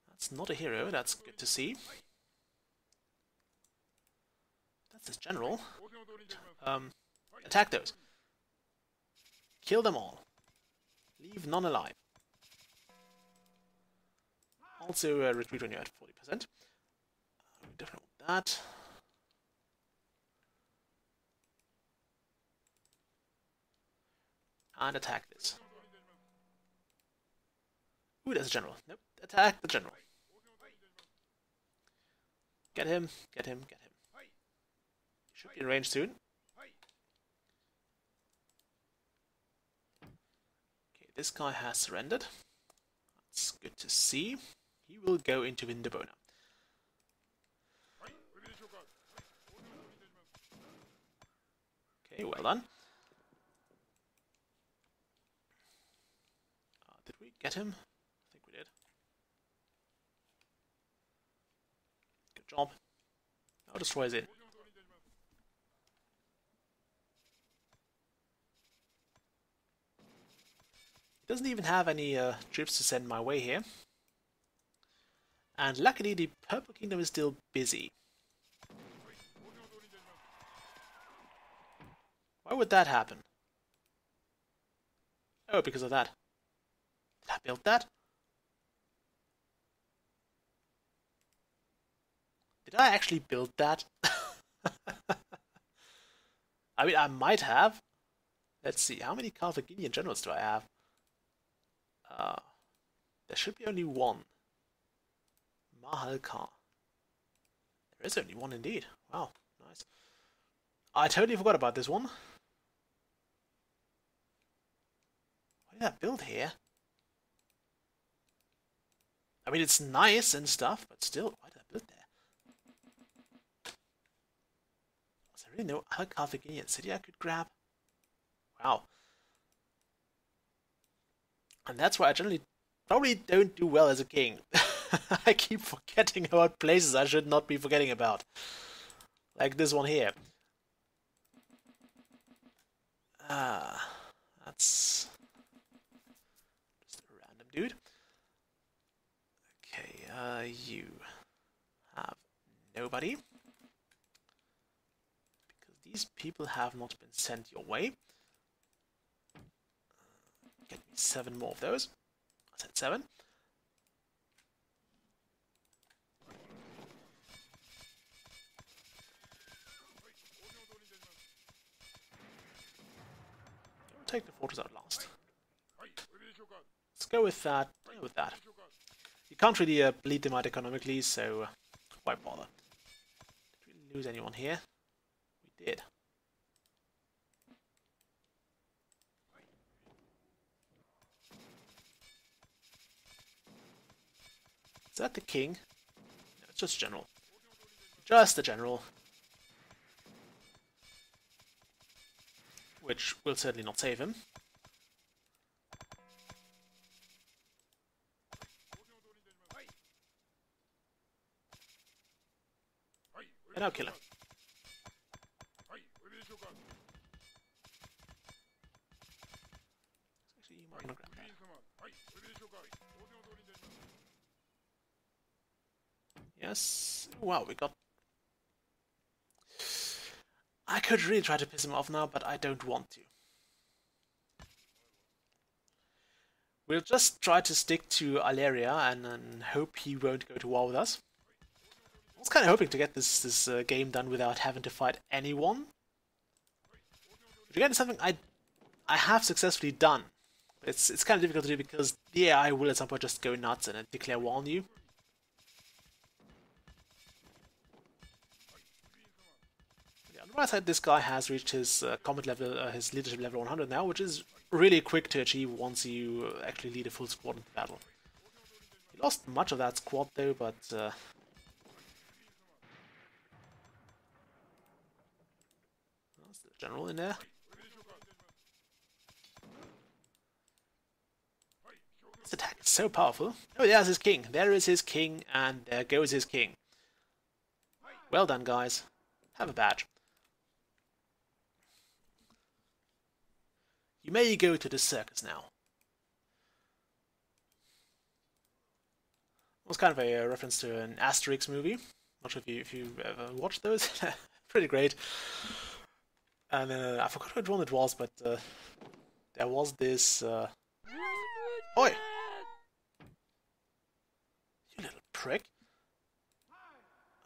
That's not a hero, that's good to see. That's his general. Attack those. Kill them all. Leave none alive. Also retreat when you're at 40%. We definitely want that. And attack this. Ooh, there's a general. Nope. Attack the general. Get him, get him, get him. He should be in range soon. Okay, this guy has surrendered. That's good to see. He will go into Vindobona. Okay, well done. Did we get him? I think we did. Good job. Now destroys it. He doesn't even have any troops to send my way here. And luckily the Purple Kingdom is still busy. Why would that happen? Oh, because of that. Did I build that? Did I actually build that? I mean, I might have. Let's see, how many Carthaginian generals do I have? There should be only one. Mahal Khan. There is only one indeed. Wow, nice. I totally forgot about this one. Why did I build here? I mean, it's nice and stuff, but still, why did I build there? Was there really no other Carthaginian city I could grab? Wow. And that's why I generally probably don't do well as a king. I keep forgetting about places I should not be forgetting about. Like this one here. That's just a random dude. Okay, you have nobody. Because these people have not been sent your way. Get me 7 more of those. I said 7. Take the fortress out last. Let's go with that. Go with that. You can't really bleed them out economically, so why bother? Did we lose anyone here? We did. that the king? No, it's just general. Just the general. Which will certainly not save him. And I'll kill him. Actually, you might not grab that. Yes. Wow, we got... I could really try to piss him off now, but I don't want to. We'll just try to stick to Aleria and hope he won't go to war with us. I was kind of hoping to get this game done without having to fight anyone. Which again is something I have successfully done. It's kind of difficult to do because the AI will at some point just go nuts and declare war on you. Yeah, on the right side, this guy has reached his combat level, his leadership level 100 now, which is really quick to achieve once you actually lead a full squad into battle. He lost much of that squad though, but there's the general in there. This attack is so powerful. Oh, there's his king. There is his king, and there goes his king. Well done, guys. Have a badge. You may go to the circus now. It was kind of a reference to an Asterix movie. Not sure if you've ever watched those. Pretty great. And I forgot which one it was, but there was this... Oi! You little prick.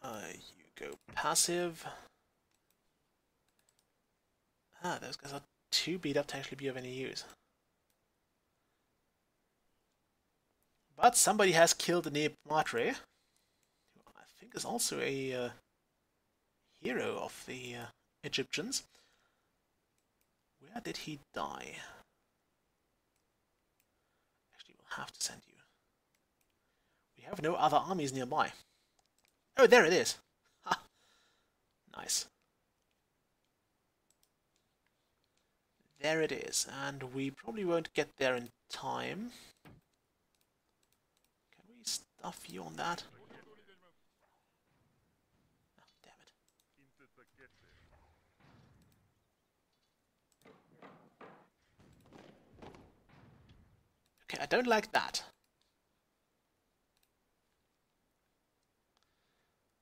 You go passive. Ah, those guys are too beat up to actually be of any use. But somebody has killed the Matre, who I think is also a hero of the Egyptians. Where did he die? Actually, we'll have to send you. We have no other armies nearby. Oh, there it is. Ha! Nice. There it is, and we probably won't get there in time. Can we stuff you on that? Oh, damn it. Okay, I don't like that.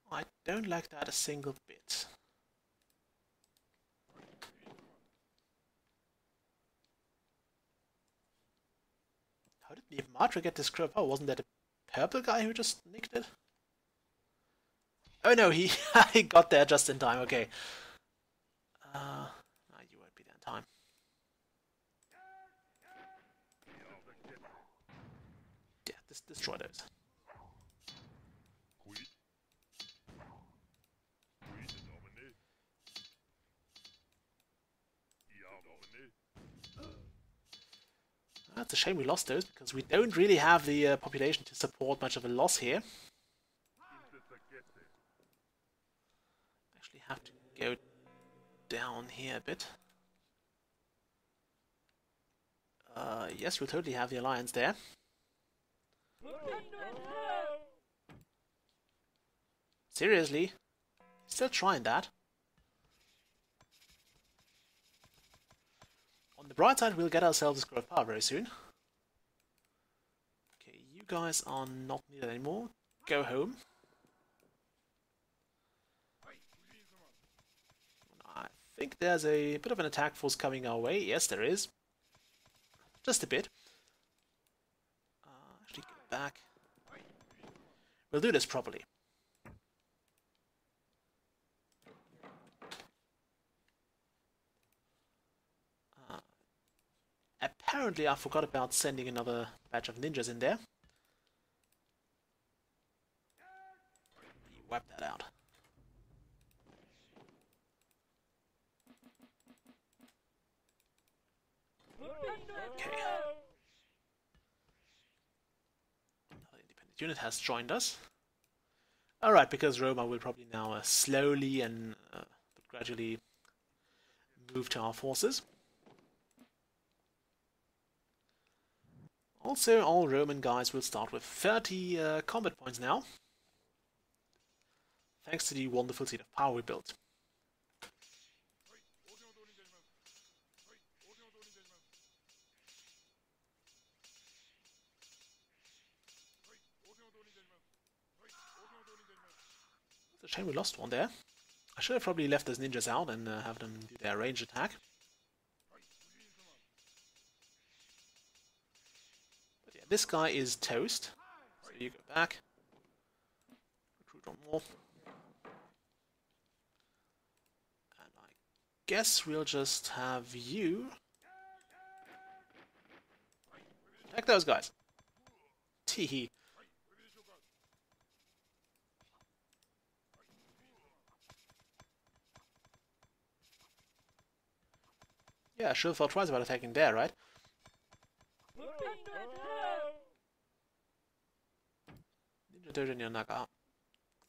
I don't like that a single bit. How did the Matra get this crap? Oh, wasn't that a purple guy who just nicked it? Oh no, he he got there just in time. Okay. You won't be there in time. Yeah, destroy those. That's a shame we lost those, because we don't really have the population to support much of a loss here. Actually have to go down here a bit. Yes, we'll totally have the alliance there. Seriously? Still trying that? On the bright side, we'll get ourselves a scroll of power very soon. Okay, you guys are not needed anymore. Go home. I think there's a bit of an attack force coming our way. Yes, there is. Just a bit. Actually, get back. We'll do this properly. Apparently, I forgot about sending another batch of ninjas in there. You wipe that out. Okay. Another independent unit has joined us. Alright, because Roma will probably now slowly and but gradually move to our forces. Also, all Roman guys will start with 30 combat points now, thanks to the wonderful seat of power we built. It's a shame we lost one there. I should have probably left those ninjas out and have them do their range attack. But yeah, this guy is toast. So you go back. Recruit one more. And I guess we'll just have you attack those guys. Teehee. Yeah, I should have thought twice about attacking there, right? Ninja Dojo near Naga.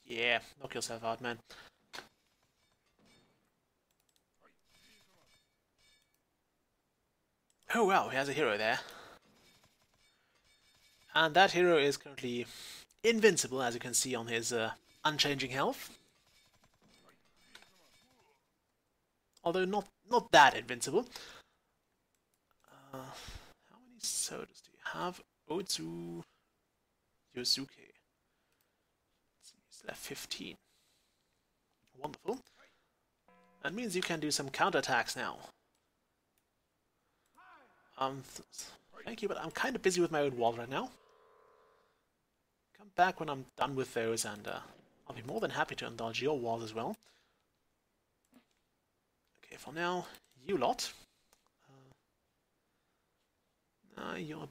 Yeah, knock yourself out, man. Oh wow, he has a hero there. And that hero is currently invincible, as you can see on his unchanging health. Although not that invincible. How many soldiers do you have? Otsu Yosuke. He's left 15. Wonderful. That means you can do some counterattacks now. Thank you, but I'm kind of busy with my own wall right now. Come back when I'm done with those, and I'll be more than happy to indulge your walls as well. Okay, for now, you lot. You're a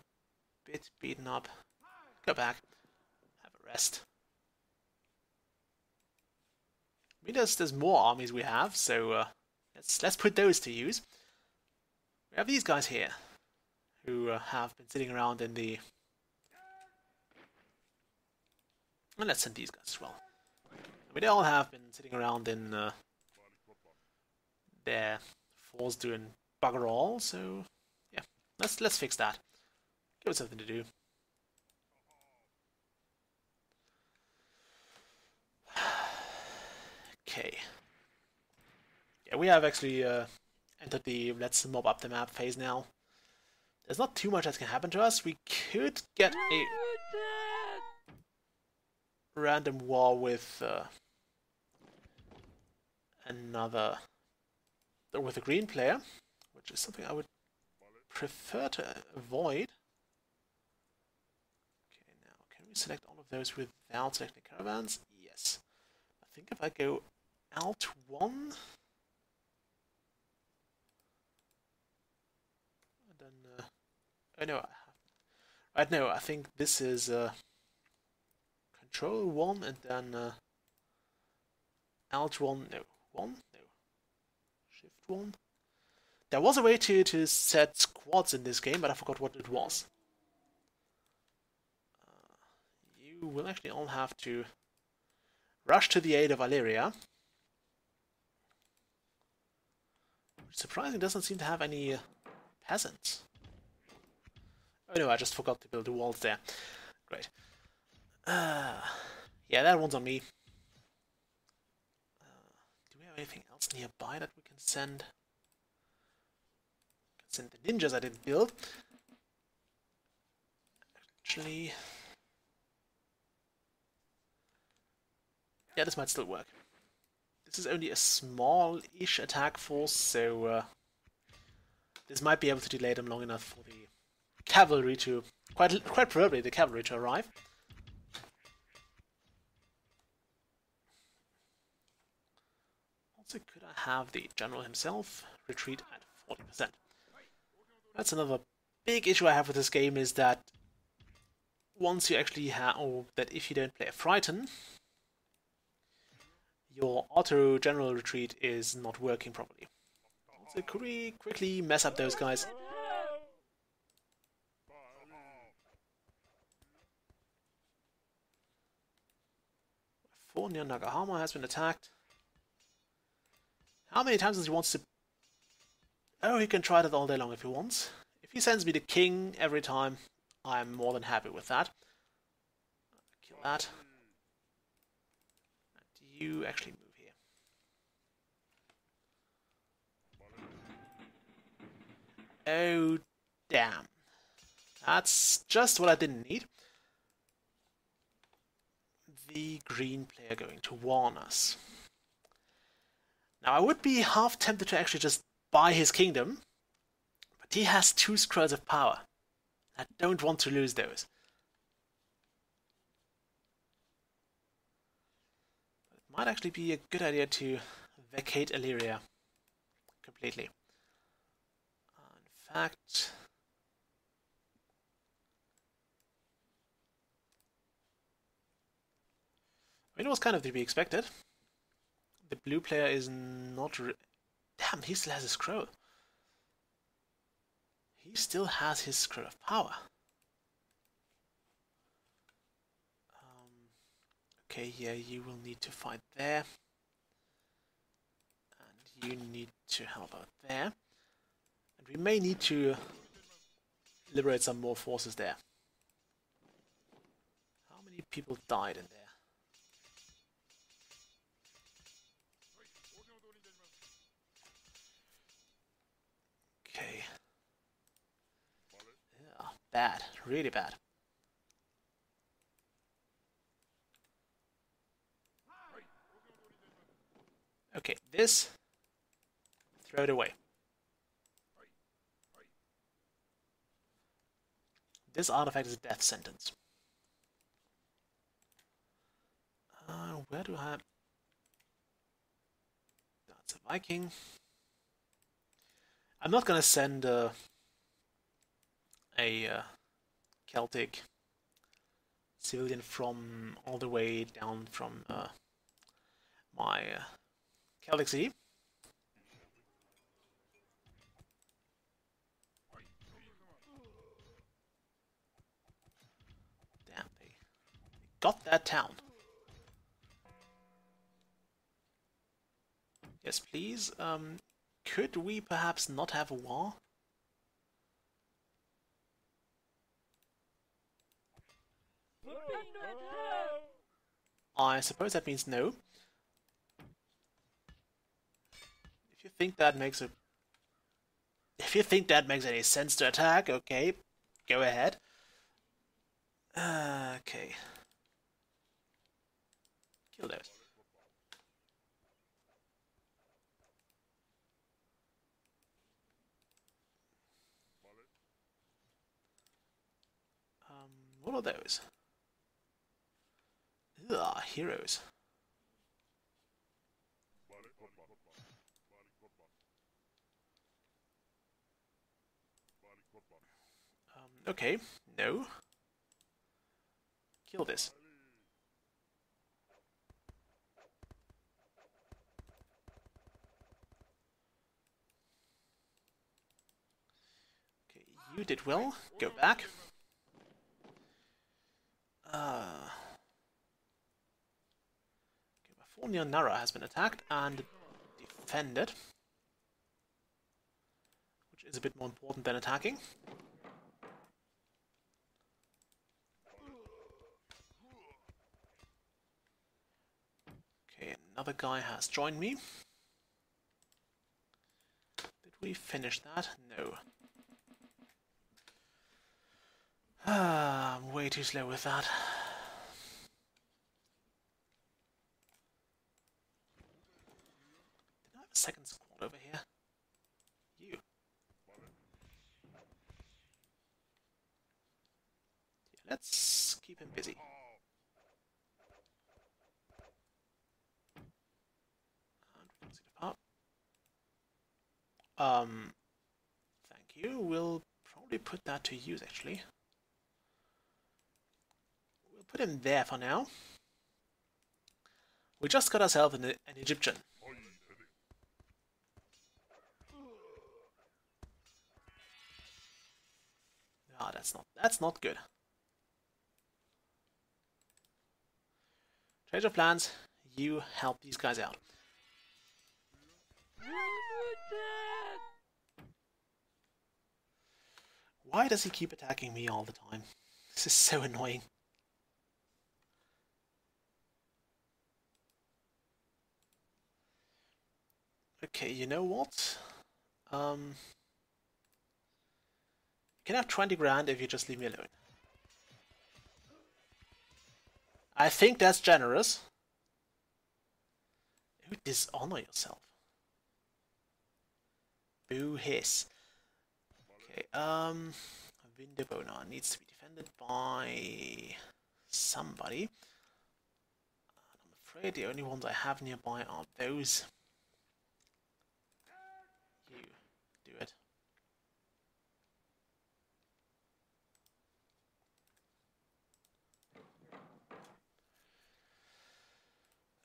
bit beaten up. Go back. Have a rest. I mean, there's more armies we have, so let's put those to use. We have these guys here, who have been sitting around in the... And let's send these guys as well. I mean, they all have been sitting around in their force doing bugger all, so yeah, let's fix that. Give it something to do. Okay. Yeah, we have actually entered the let's mob up the map phase now. There's not too much that can happen to us. We could get a random war with with a green player, which is something I would prefer to avoid. Okay, now can we select all of those without selecting caravans? Yes. I think if I go Alt 1, and then oh no, I have right no. I think this is Control 1 and then Alt 1. No, 1. No. Shift 1. There was a way to set squads in this game, but I forgot what it was. You will actually all have to rush to the aid of Illyria. Which surprisingly doesn't seem to have any peasants. Oh no, I just forgot to build the walls there. Great. Yeah, that one's on me. Do we have anything else nearby that we can send? Send the ninjas I didn't build. Actually, yeah, this might still work. This is only a small-ish attack force, so this might be able to delay them long enough for the cavalry to, quite probably the cavalry to arrive. Also, could I have the general himself retreat at 40%? That's another big issue I have with this game, is that once you actually have, or that if you don't play a Frighten, your auto general retreat is not working properly. So could we quickly mess up those guys? 4 near Nagahama has been attacked. How many times does he want to... Oh, he can try that all day long if he wants. If he sends me the king every time, I'm more than happy with that. Kill that. And you actually move here. Oh, damn. That's just what I didn't need. The green player going to warn us. Now, I would be half tempted to actually just buy his kingdom, but he has 2 scrolls of power. I don't want to lose those. It might actually be a good idea to vacate Illyria completely. In fact, I mean, it was kind of to be expected. The blue player is not... Damn, he still has a scroll. He still has his scroll of power. Okay, yeah, you will need to fight there. And you need to help out there. And we may need to liberate some more forces there. How many people died in there? Okay. Yeah, bad. Really bad. Okay, this... Throw it away. This artifact is a death sentence. Where do I have... That's a Viking. I'm not gonna send a Celtic civilian from all the way down from my Celtic city. Damn, they got that town. Yes, please. Could we perhaps not have a war? I suppose that means no. If you think that makes a... If you think that makes any sense to attack, okay, go ahead. Okay. Kill those. What are those? Ugh, heroes. Okay, no. Kill this. Okay, you did well. Go back. California Nara has been attacked and defended, which is a bit more important than attacking. Okay, another guy has joined me. Did we finish that? No. I'm way too slow with that. Did I have a second squad over here? You. Yeah, let's keep him busy. Thank you. We'll probably put that to use, actually. We'll put him there for now. We just got ourselves an Egyptian. Ah, that's not good. Change of plans. You help these guys out. Why does he keep attacking me all the time? This is so annoying. Okay, you know what? You can have 20 grand if you just leave me alone. I think that's generous. You dishonor yourself. Boo hiss. Okay, Vindabona needs to be defended by somebody. I'm afraid the only ones I have nearby are those. You do it.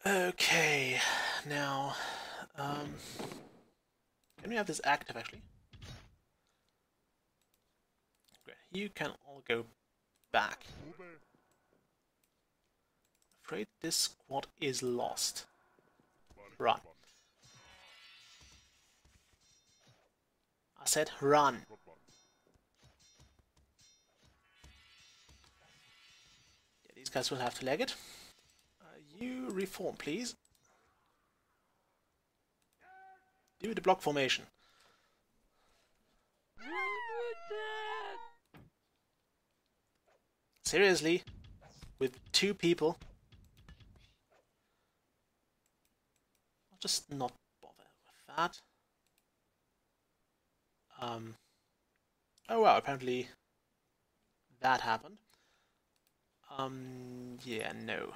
Okay, now, can we have this active actually? Great, you can all go back. Afraid this squad is lost. Run. I said run. Yeah, these guys will have to leg it. You reform, please. Do the block formation. Seriously? With 2 people? I'll just not bother with that. Oh wow, apparently that happened. Yeah, no.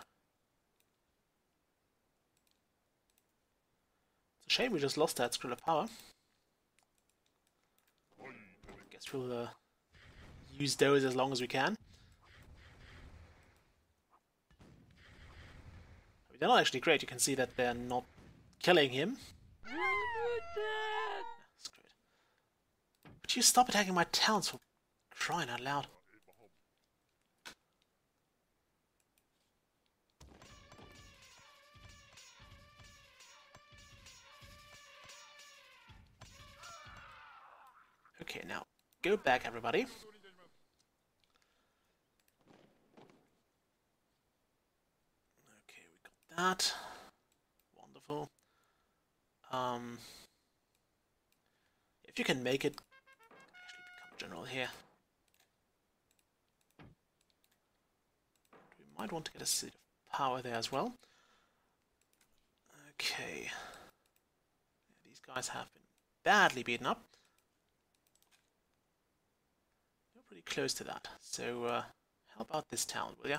It's a shame we just lost that scroll of power. Guess we'll use those as long as we can. They're not actually great, you can see that they're not killing him. That's great. But you stop attacking my towns for crying out loud. Okay, now go back, everybody. Okay, we got that. Wonderful. If you can make it, actually become general here. We might want to get a seat of power there as well. Okay. Yeah, these guys have been badly beaten up. You're pretty close to that, so help out this town, will ya?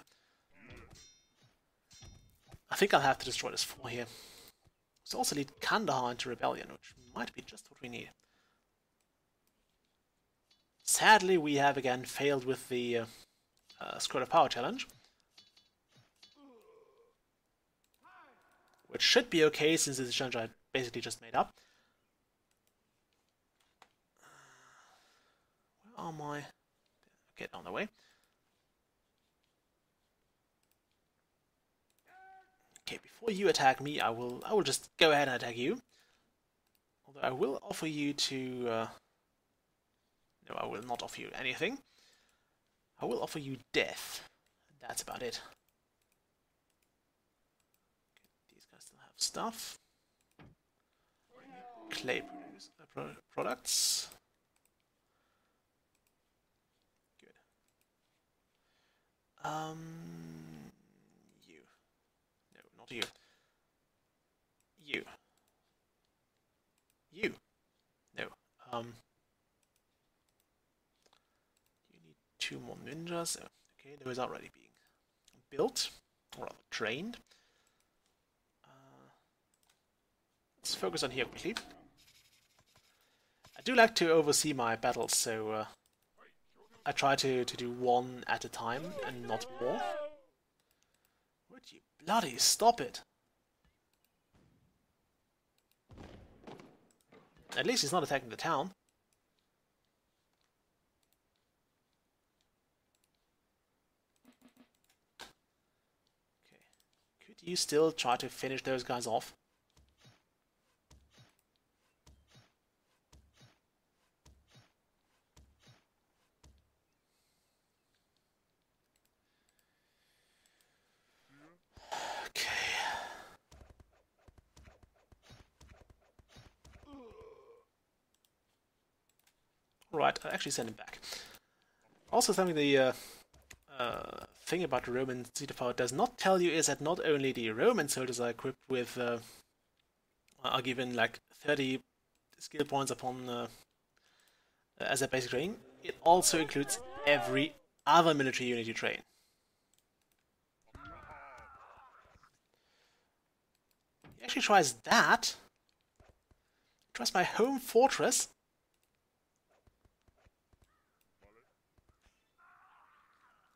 I think I'll have to destroy this 4 here. So also lead Kandahar into rebellion, which might be just what we need. Sadly, we have again failed with the Scroll of Power challenge. Which should be okay, since it's a challenge I basically just made up. Where are my... Get on the way. Okay, before you attack me, I will just go ahead and attack you. Although I will offer you to... No, I will not offer you anything. I will offer you death. That's about it. Okay, these guys still have stuff. Clay products. Good. You. No, not you. You. You. No. You need 2 more ninjas. Okay, those are already being built, or rather trained. Let's focus on here quickly. I do like to oversee my battles, so I try to do 1 at a time and not more. Would you bloody stop it? At least he's not attacking the town. Okay. Could you still try to finish those guys off? Okay. Right, I actually send him back. Also, something the thing about the Roman Zeta does not tell you is that not only the Roman soldiers are equipped with are given like 30 skill points upon as a basic training, it also includes every other military unit you train. He actually tries that. He tries my home fortress.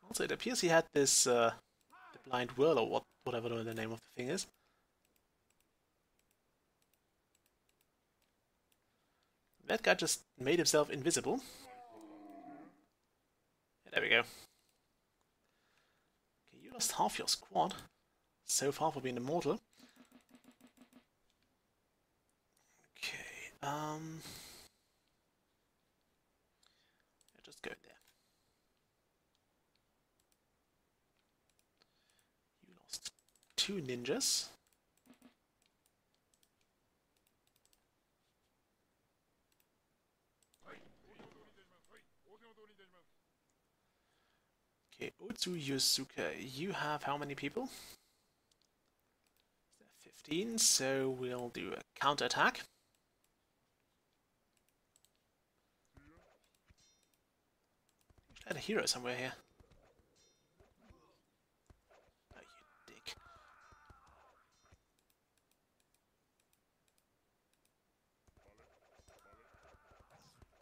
Also, it appears he had this the blind whirl, or whatever the name of the thing is. That guy just made himself invisible. Yeah, there we go. Okay, you lost half your squad. So far for being immortal. Okay, yeah, just go there. You lost 2 ninjas. Okay, Otsu Yusuke, you have how many people? 15, so we'll do a counter-attack. I had a hero somewhere here. Oh, you dick.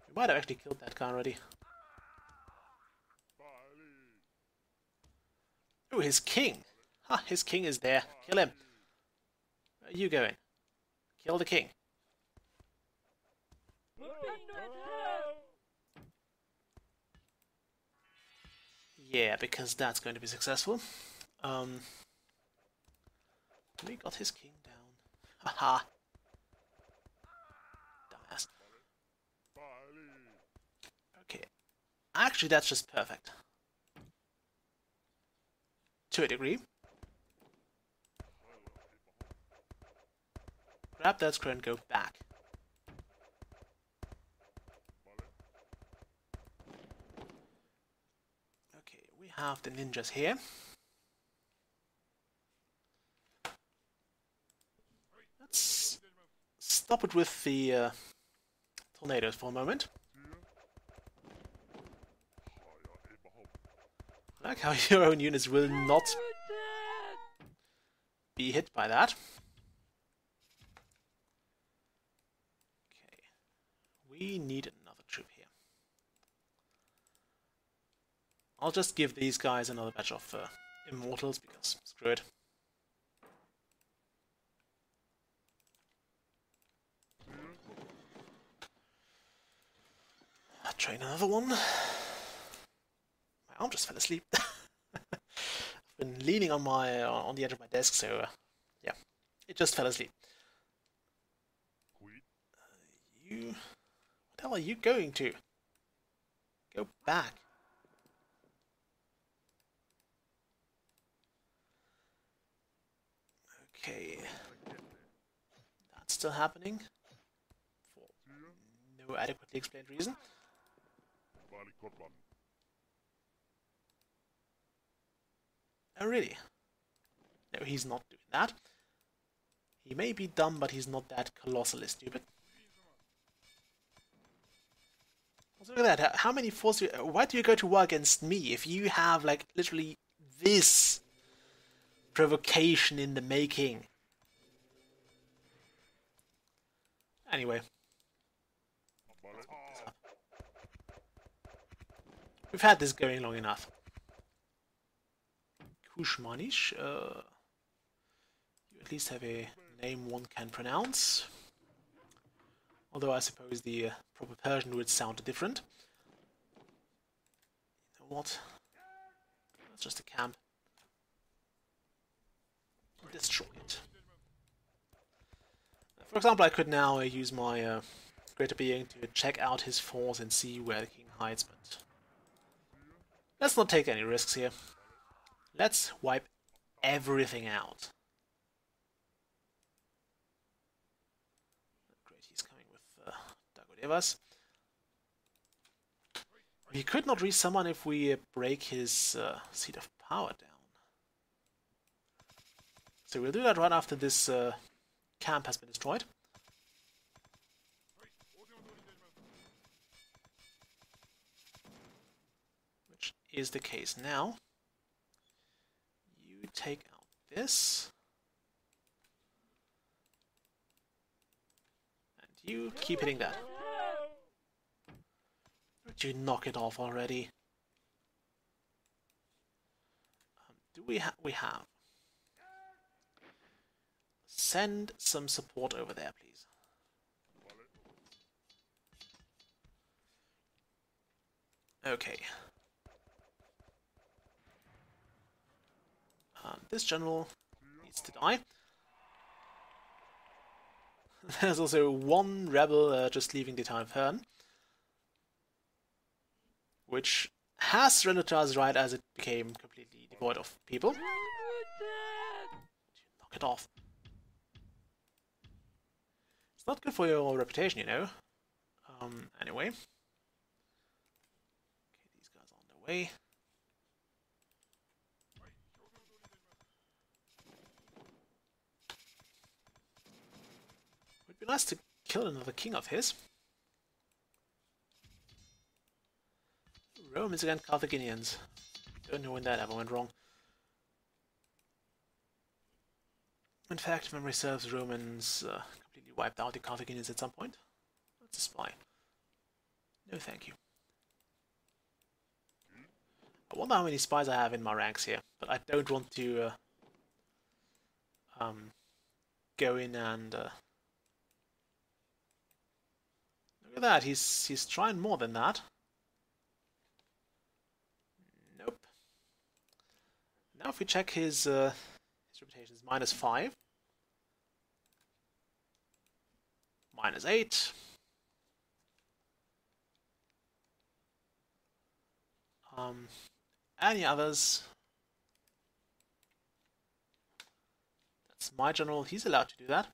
We might have actually killed that guy already. Oh, his king! Ha, his king is there. Kill him. Where are you going? Kill the king. Yeah, because that's going to be successful. We got his king down. Haha. Dumbass. Okay. Actually, that's just perfect. To a degree. Grab that screw and go back. Okay, we have the ninjas here. Let's stop it with the tornadoes for a moment. I like how your own units will not be hit by that. Okay, we need another troop here. I'll just give these guys another batch of immortals because screw it. I'll train another one. My arm just fell asleep. I've been leaning on my on the edge of my desk, so yeah, it just fell asleep. You, what the hell are you going to? Go back. Okay, that's still happening for no adequately explained reason. Oh really? No, he's not doing that. He may be dumb, but he's not that colossally stupid. Also, look at that. How many forces? Why do you go to war against me if you have like literally this provocation in the making? Anyway, we've had this going long enough. Kushmanish, you at least have a name one can pronounce. Although I suppose the proper Persian would sound different. You know what? That's just a camp. destroy it. For example, I could now use my greater being to check out his force and see where the king hides, but let's not take any risks here. Let's wipe everything out. Great, he's coming with Dagodevas. He could not resummon if we break his seat of power down. So we'll do that right after this camp has been destroyed. Which is the case now. You take out this. And you keep hitting that. Would you knock it off already? Do we have? Send some support over there, please. Okay. This general needs to die. There's also one rebel just leaving the town of Herne, which has surrendered to us right as it became completely devoid of people. Knock it off. It's not good for your reputation, you know. Anyway. Okay, these guys are on their way. Would be nice to kill another king of his. Romans against Carthaginians. Don't know when that ever went wrong. In fact, memory serves, Romans completely wiped out the Carthaginians at some point. That's a spy. No thank you. I wonder how many spies I have in my ranks here, but I don't want to go in and look at that. He's trying more than that. Nope. Now if we check his reputation is -5, -8. Any others? That's my general. He's allowed to do that.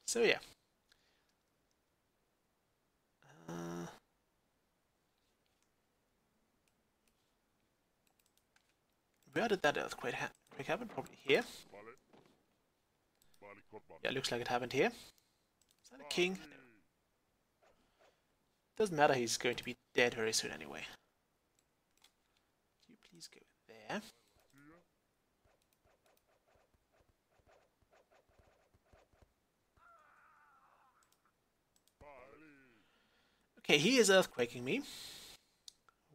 So yeah. Where did that earthquake happen? Probably here. Yeah, looks like it happened here. Is that a king? No. Doesn't matter, he's going to be dead very soon anyway. Can you please go there? Okay, he is earthquaking me.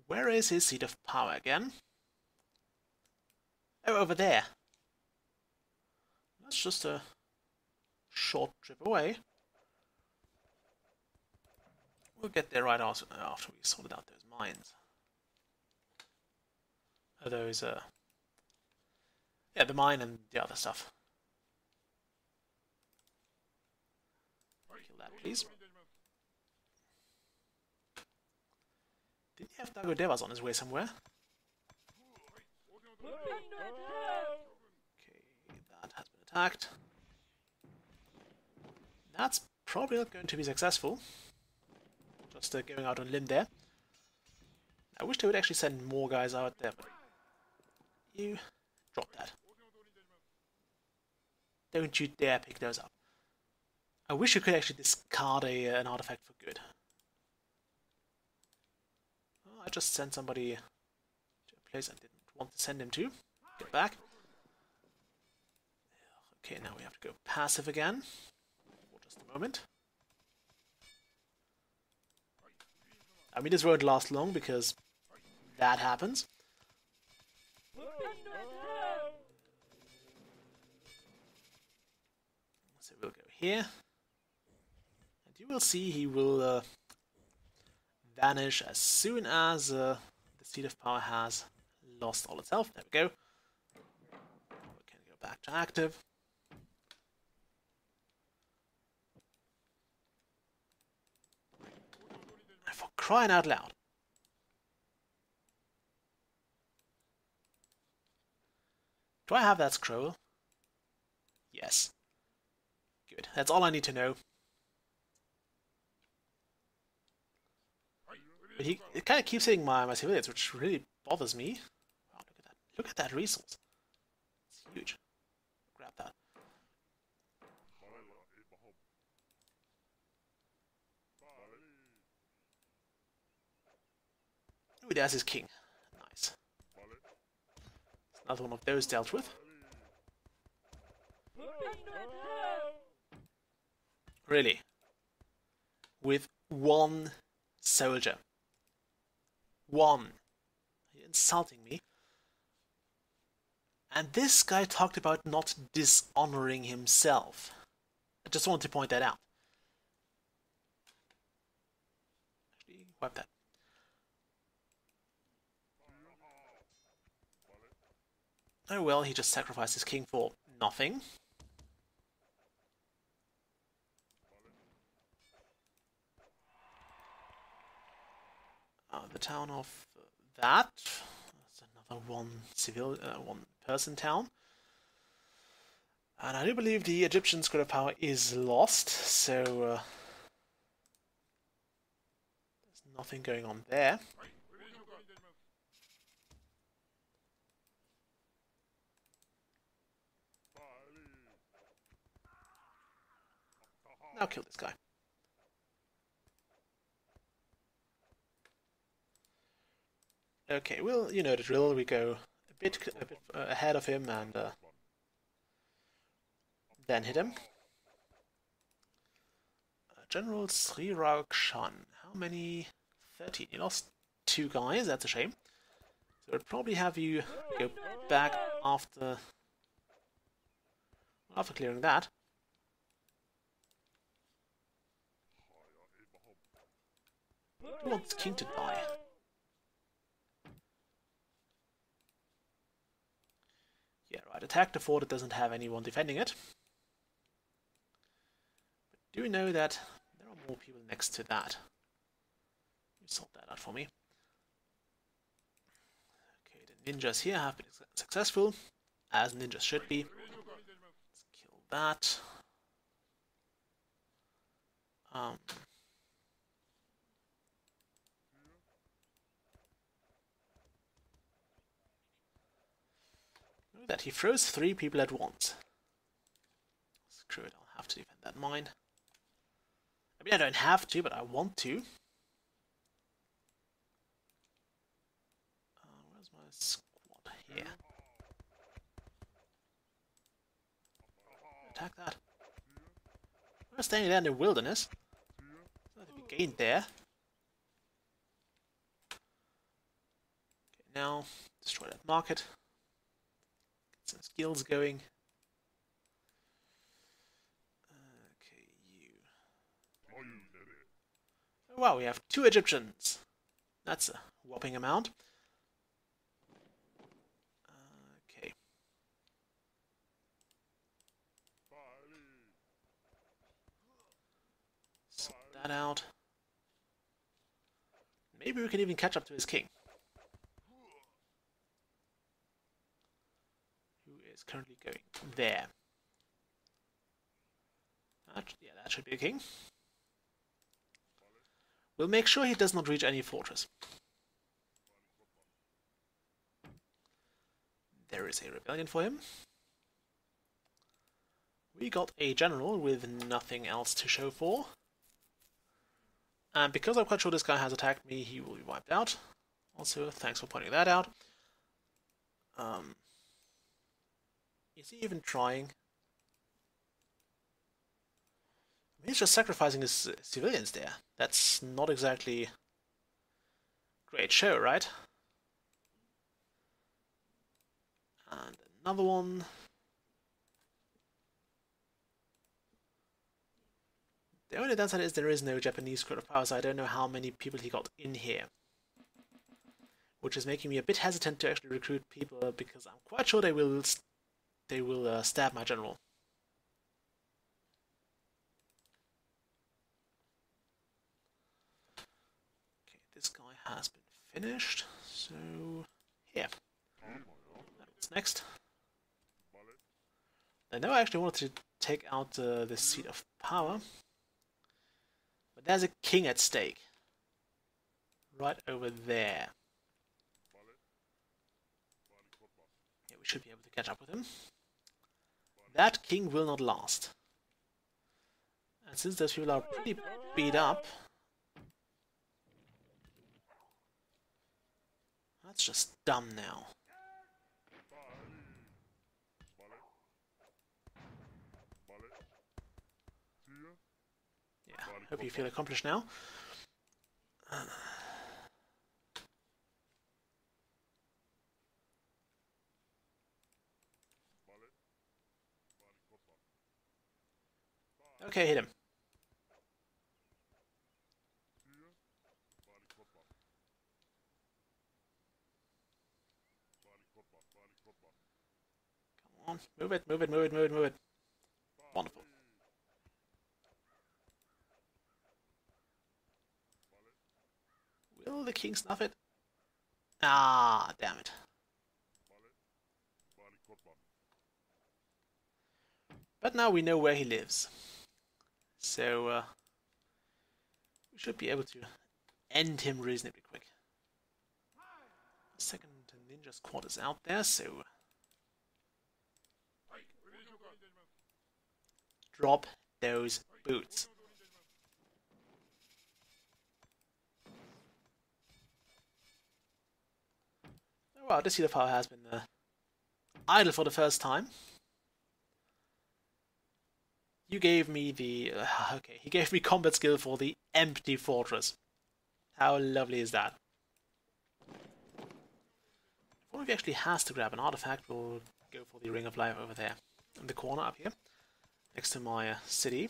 Where is his seat of power again? Oh, over there. That's just a short trip away. We'll get there right after we sorted out those mines. Those, yeah, the mine and the other stuff. Kill that, please. Did he have Dagodevas on his way somewhere? Okay, that has been attacked. That's probably not going to be successful. Just going out on a limb there. I wish they would actually send more guys out there, but you drop that. Don't you dare pick those up. I wish you could actually discard an artifact for good. Oh, I just sent somebody to a place I didn't want to send him to. Get back. Okay, now we have to go passive again. For just a moment. I mean, this won't last long because that happens. So we'll go here. And you will see he will vanish as soon as the seat of power has lost all its health. There we go. back to active. And for crying out loud. Do I have that scroll? Yes. Good. That's all I need to know. But it kind of keeps hitting my civilians, which really bothers me. Wow, look at that. Look at that resource. It's huge. Grab that. Ooh, there's his king. Nice. Another one of those dealt with. Really? With one soldier. One. Are you insulting me? And this guy talked about not dishonoring himself. I just want to point that out. Actually, wipe that. Oh well, he just sacrificed his king for nothing. The town of that. That's another one-person town. And I do believe the Egyptian Square of Power is lost, so there's nothing going on there. Now kill this guy. Okay, well, you know the drill. We go a bit ahead of him and then hit him. General Sri Rakshan. How many? 13. He lost 2 guys. That's a shame. So I'd probably have you go back after clearing that. I want this king to die. Yeah, right. Attack the fort that doesn't have anyone defending it. But do know that there are more people next to that. You sort that out for me. Okay, the ninjas here have been successful, as ninjas should be. Let's kill that. Look at that, he throws 3 people at once. Screw it, I'll have to defend that mine. I mean, I don't have to, but I want to. Where's my squad? Here. Attack that. We're staying there in the wilderness. There's nothing to be gained there. Okay, now destroy that market. Get some skills going. Okay, you. Oh, wow, we have 2 Egyptians. That's a whopping amount. Okay. Sort that out. Maybe we can even catch up to his king, who is currently going there. Yeah, that should be a king. We'll make sure he does not reach any fortress. There is a rebellion for him. We got a general with nothing else to show for. And because I'm quite sure this guy has attacked me, he will be wiped out. Also, thanks for pointing that out. Is he even trying? He's just sacrificing his civilians there. That's not exactly a great show, right? And another one. The only downside is there is no Japanese Square of Power, so I don't know how many people he got in here. Which is making me a bit hesitant to actually recruit people, because I'm quite sure they will they will stab my general. Okay, this guy has been finished, so yeah. What's next? I know I actually wanted to take out the seat of power, but there's a king at stake. Right over there. Yeah, we should be able to catch up with him. That king will not last. And since those people are pretty beat up, that's just dumb now. Yeah, hope you feel accomplished now. Okay, hit him. Come on, move it, move it, move it, move it, move it. Wonderful. Will the king snuff it? Ah, damn it. But now we know where he lives. So, we should be able to end him reasonably quick. The second ninja squad is out there, so... drop those boots. Oh wow, this healer power has been idle for the first time. You gave me the... okay, he gave me combat skill for the empty fortress. How lovely is that? If one of you actually has to grab an artifact, we'll go for the Ring of Life over there. In the corner up here, next to my city.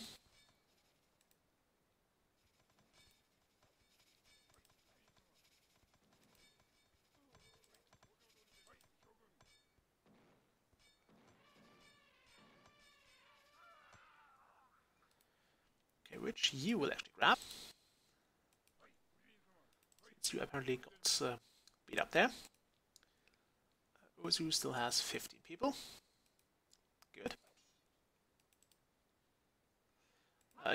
Okay, which you will actually grab. Since you apparently got beat up there. Ozu still has 15 people. Good.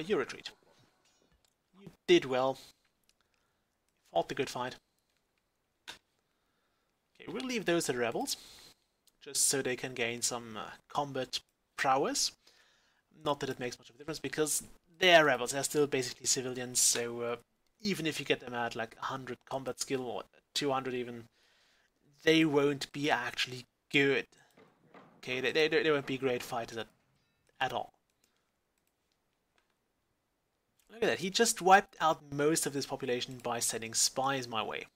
You retreat. You did well. Fought the good fight. Okay, we'll leave those to the rebels, just so they can gain some combat prowess. Not that it makes much of a difference, because they're rebels, they're still basically civilians, so even if you get them at like 100 combat skill, or 200 even, they won't be actually good. Okay, they won't be great fighters at all. Look at that, he just wiped out most of this population by sending spies my way.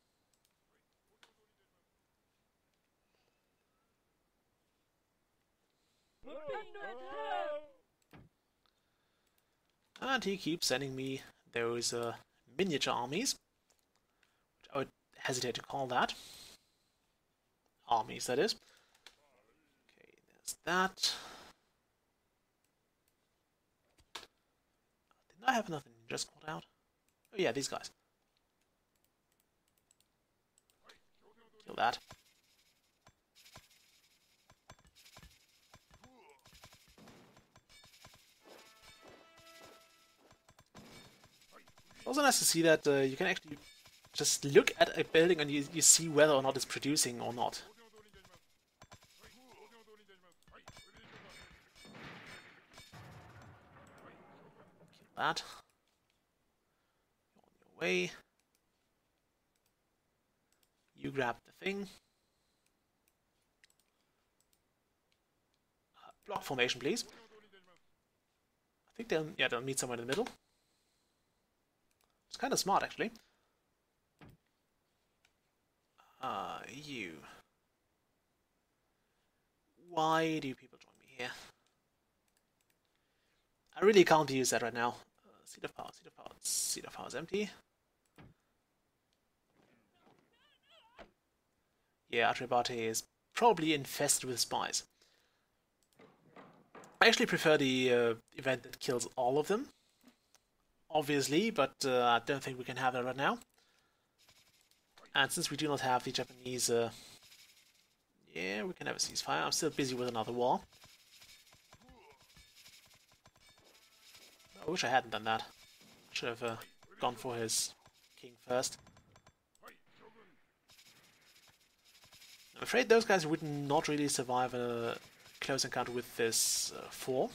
And he keeps sending me those miniature armies, which I would hesitate to call that. Armies, that is. Okay, there's that. Didn't I have another ninja squad out? Oh yeah, these guys. Kill that. Also nice to see that you can actually just look at a building and you see whether or not it's producing or not. Kill that. You're on your way. You grab the thing. Block formation, please. I think they'll meet somewhere in the middle. It's kind of smart, actually. You. Why do people join me here? I really can't use that right now. Seat of power, seat of power, seat of power is empty. Yeah, Atribate is probably infested with spies. I actually prefer the event that kills all of them, obviously, but I don't think we can have that right now. And since we do not have the Japanese, yeah, we can have a ceasefire. I'm still busy with another war. I wish I hadn't done that. I should have gone for his king first. I'm afraid those guys would not really survive a close encounter with this 4.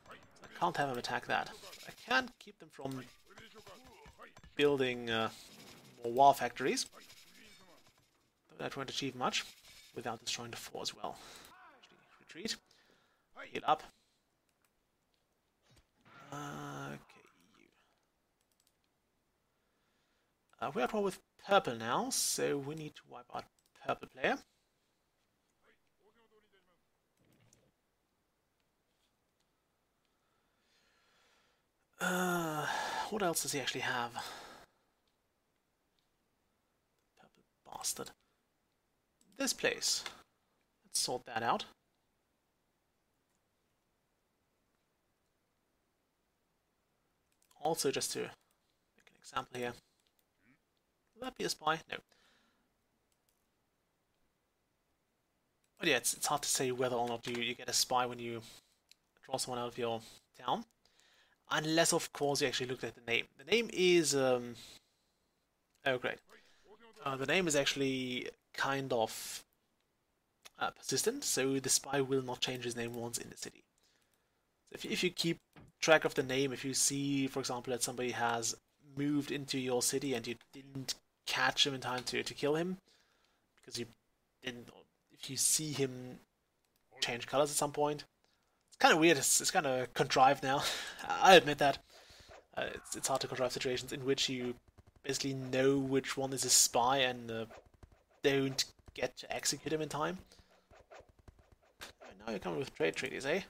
I can't have them attack that. I can keep them from building more war factories. That won't achieve much without destroying the 4 as well. Actually, retreat. Heal up. Okay, you. We're at war with purple now, so we need to wipe out purple player. What else does he actually have? Purple bastard. This place. Let's sort that out. Also, just to make an example here. Will that be a spy? No. But yeah, it's hard to say whether or not you get a spy when you draw someone out of your town. Unless, of course, you actually look at the name. The name is... oh, great. The name is actually kind of persistent, so the spy will not change his name once in the city. So if you keep track of the name, if you see, for example, that somebody has moved into your city and you didn't catch him in time to kill him, because you didn't... If you see him change colors at some point, it's kind of weird. It's kind of contrived now. I admit that. It's hard to contrive situations in which you basically know which one is a spy and don't get to execute him in time. Now you're coming with trade treaties, eh?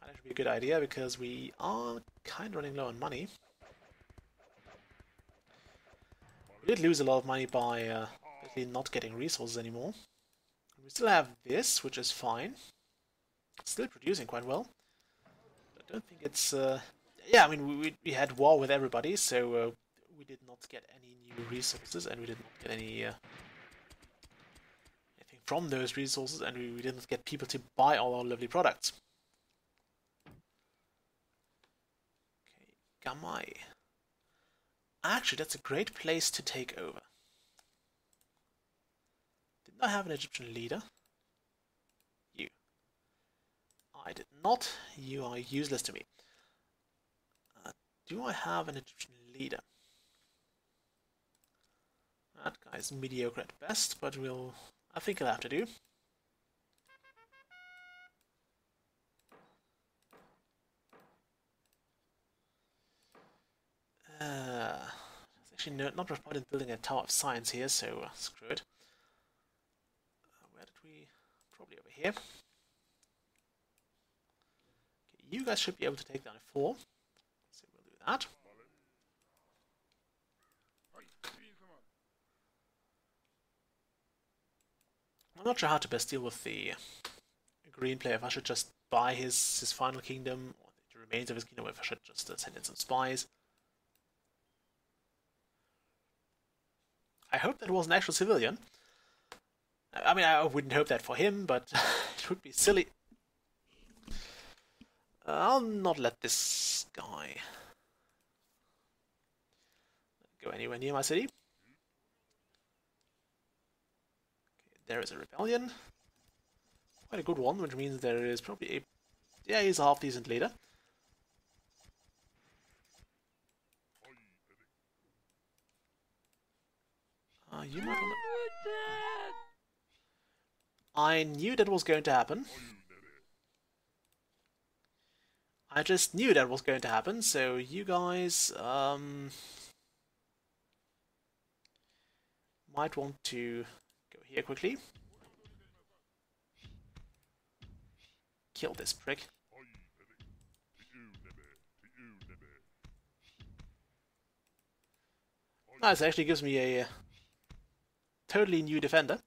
That should be a good idea because we are kind of running low on money. We did lose a lot of money by basically not getting resources anymore. We still have this, which is fine. It's still producing quite well. I don't think it's... yeah, I mean, we had war with everybody, so we did not get any new resources, and we did not get any anything from those resources, and we did not get people to buy all our lovely products. Okay, Gamai. Actually, that's a great place to take over. Did I have an Egyptian leader? You. I did not. You are useless to me. Do I have an Egyptian leader? That guy's mediocre at best, but I think he'll have to do. There's actually not much point in building a Tower of Science here, so screw it. Where did we... Probably over here. Okay, you guys should be able to take down a 4. So we'll do that. I'm not sure how to best deal with the green player, if I should just buy his final kingdom, or the remains of his kingdom, or if I should just send in some spies. I hope that was an actual civilian. I mean, I wouldn't hope that for him, but it would be silly. I'll not let this guy go anywhere near my city. Okay, there is a rebellion. Quite a good one, which means there is probably a... Yeah, he's a half-decent leader. You might want to... I knew that was going to happen. I just knew that was going to happen, so you guys might want to go here quickly. Kill this prick. Nice, actually gives me a totally new defender.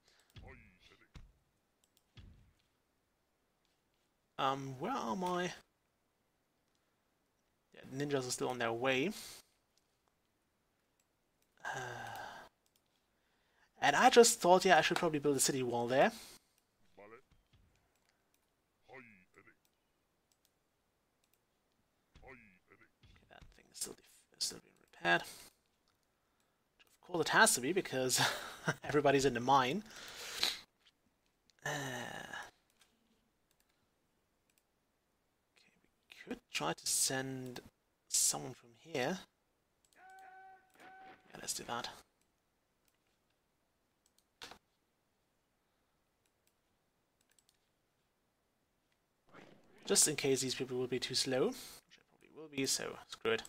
Where are my... Yeah, ninjas are still on their way. And I just thought, yeah, I should probably build a city wall there. Okay, that thing is still being repaired. Of course it has to be, because everybody's in the mine. Okay, we could try to send someone from here. Yeah, let's do that. Just in case these people will be too slow, which they probably will be, so screw it.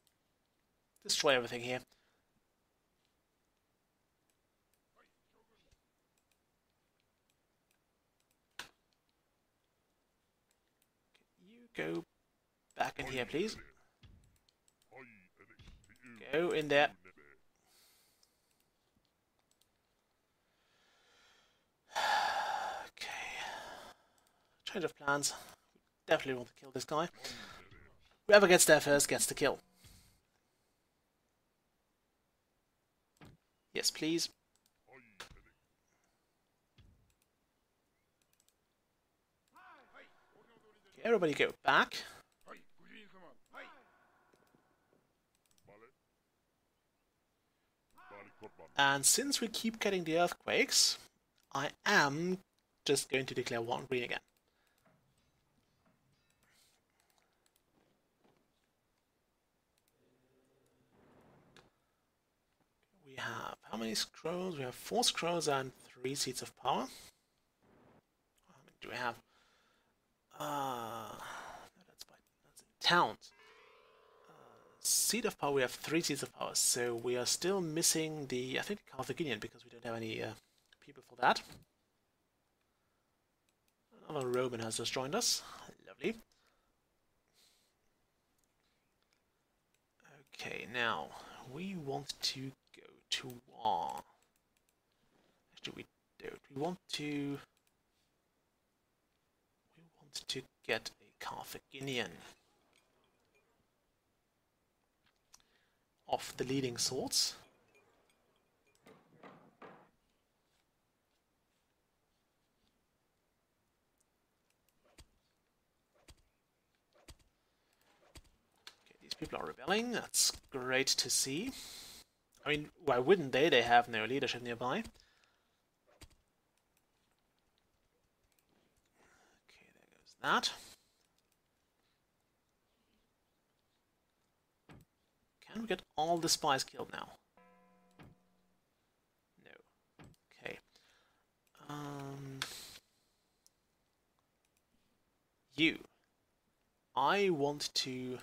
Destroy everything here. You go back in here, please. Go in there. Okay. Change of plans. Definitely want to kill this guy. Whoever gets there first gets the kill. Yes, please. Okay, everybody go back. And since we keep getting the earthquakes, I am just going to declare war on green again. We have how many scrolls? We have 4 scrolls and 3 seats of power. How many do we have? That's in towns. Seat of power, we have 3 seats of power, so we are still missing the, I think, the Carthaginian, because we don't have any people for that. Another Roman has just joined us. Lovely. Okay, now we want to go to war. Actually, we don't. We want to get a Carthaginian of the leading sorts. Okay, these people are rebelling. That's great to see. I mean, why wouldn't they? They have no leadership nearby. Okay, there goes that. Can we get all the spies killed now? No. Okay. You. I want to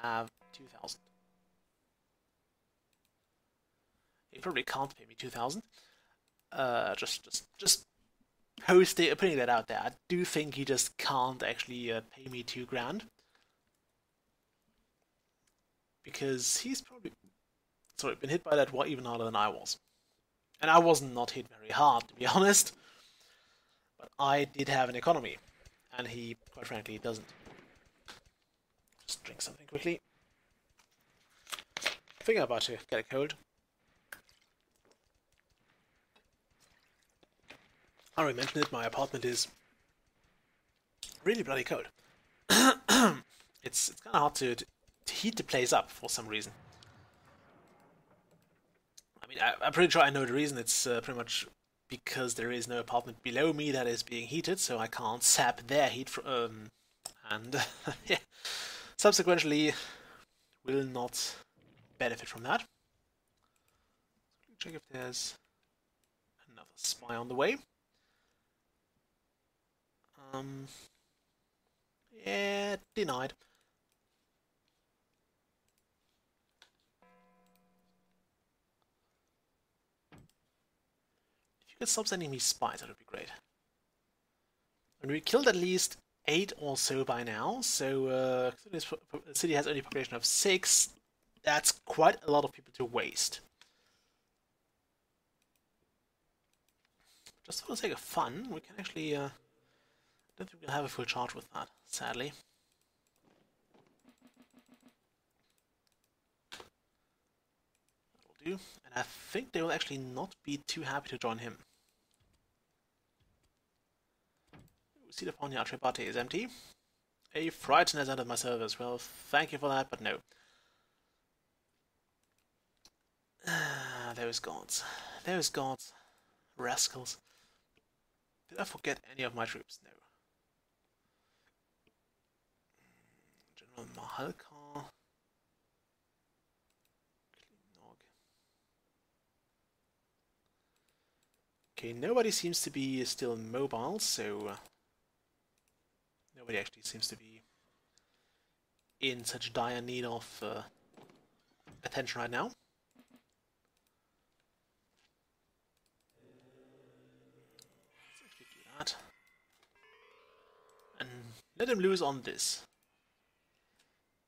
have 2,000. You probably can't pay me 2,000. Just putting that out there. I do think he just can't actually pay me 2 grand. Because he's probably been hit by that war even harder than I was. And I wasn't not hit very hard, to be honest. But I did have an economy. And he, quite frankly, doesn't. Just drink something quickly. I think I'm about to get a cold. I already mentioned it, my apartment is really bloody cold. It's kind of hard to heat the place up for some reason. I mean, I'm pretty sure I know the reason. It's pretty much because there is no apartment below me that is being heated, so I can't sap their heat from, and yeah, subsequently will not benefit from that. So check if there's another spy on the way. Yeah, denied. If you could stop sending me spies, that would be great. And we killed at least 8 or so by now, so this city has only a population of 6. That's quite a lot of people to waste. Just for the sake of fun, we can actually Don't think we'll have a full charge with that, sadly. That'll do. And I think they will actually not be too happy to join him. We see the Pony Archibate is empty. A Frighten has entered my service. Well, thank you for that, but no. Those gods. Those gods. Rascals. Did I forget any of my troops? No. General Mahalkar. Okay, nobody seems to be still mobile, so nobody actually seems to be in such dire need of attention right now. Let's actually do that. And let him lose on this.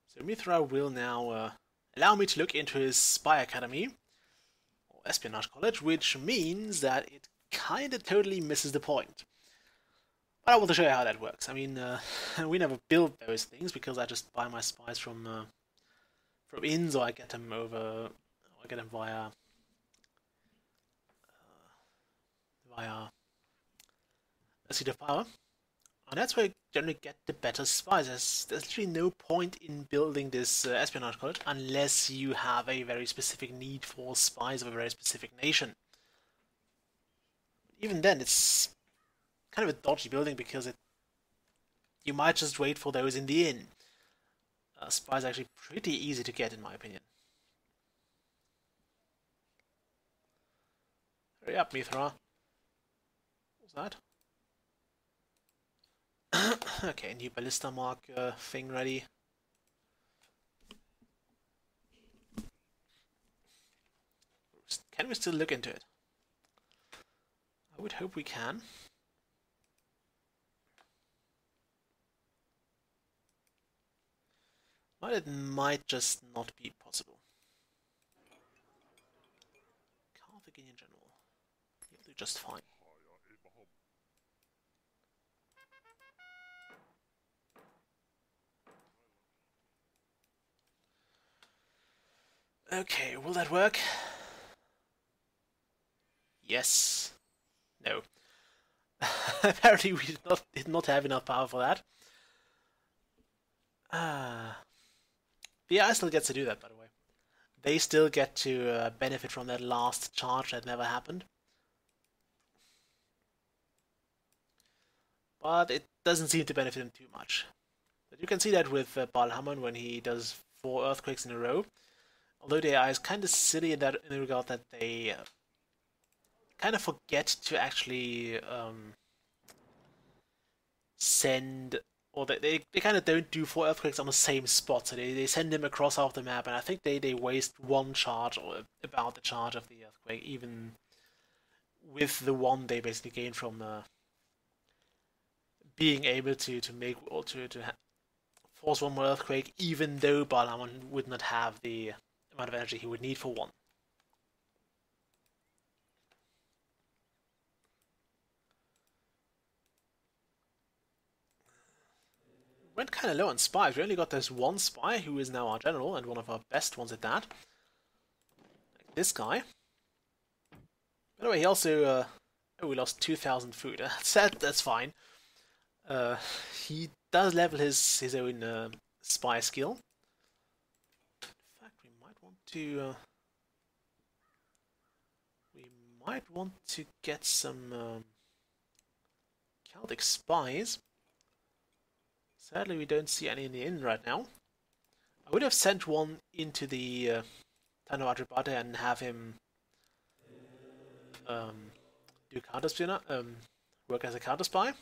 So Mithra will now allow me to look into his spy academy, or espionage college, which means that it kinda totally misses the point. But I want to show you how that works. I mean, we never build those things because I just buy my spies from inns, or I get them via a seat of power. And that's where you generally get the better spies. There's literally no point in building this espionage college unless you have a very specific need for spies of a very specific nation. Even then, it's kind of a dodgy building because you might just wait for those in the inn. Spies are actually pretty easy to get, in my opinion. Hurry up, Mithra. What's that? Okay, new ballista mark thing ready. Can we still look into it? I would hope we can. But it might just not be possible. Carthaginian general. He'll do just fine. Okay, will that work? Yes. No. Apparently we did not have enough power for that. The AI still gets to do that, by the way. They still get to benefit from that last charge that never happened. But it doesn't seem to benefit him too much. But you can see that with Balhamon when he does 4 earthquakes in a row. Although the AI is kind of silly in the regard that they kind of forget to actually send, or they kind of don't do 4 earthquakes on the same spot, so they send them across half the map, and I think they waste 1 charge, or about the charge of the earthquake, even with the 1 they basically gain from being able to make, or to force 1 more earthquake, even though Balhamon would not have the amount of energy he would need for 1. Went kind of low on spies. We only got this 1 spy who is now our general, and one of our best ones at that. Like this guy. By the way, he also oh, we lost 2,000 food. That's fine. He does level his own spy skill. In fact, we might want to get some Celtic spies. Sadly, we don't see any in the inn right now. I would have sent one into the town of Adribate and have him do counter-spionage, work as a counter-spy.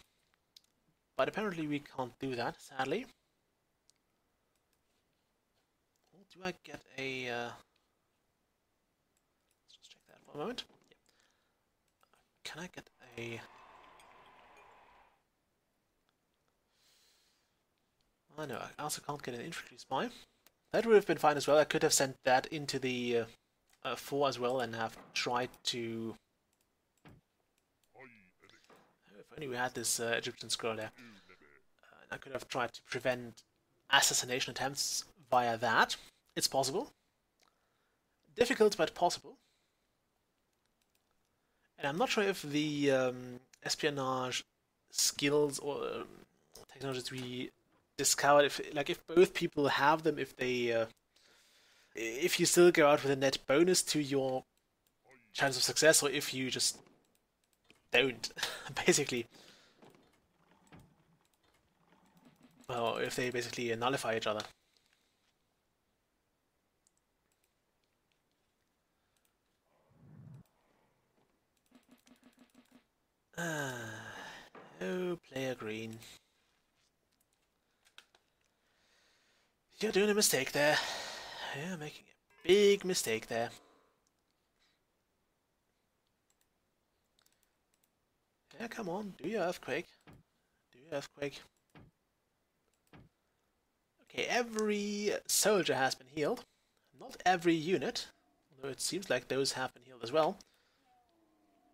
But apparently we can't do that, sadly. Well, do I get a... let's just check that for a moment. Yeah. Can I get a... Oh no, I also can't get an infantry spy. That would have been fine as well. I could have sent that into the 4 as well and have tried to... If only we had this Egyptian scroll there. I could have tried to prevent assassination attempts via that. It's possible. Difficult, but possible. And I'm not sure if the espionage skills or technologies we discovered, if both people have them, if you still go out with a net bonus to your chance of success, or if you just don't, basically. Well, if they basically nullify each other. Oh, player green. You're doing a mistake there. You're making a big mistake there. Yeah, come on, do your earthquake. Do your earthquake. Okay, every soldier has been healed. Not every unit, although it seems like those have been healed as well.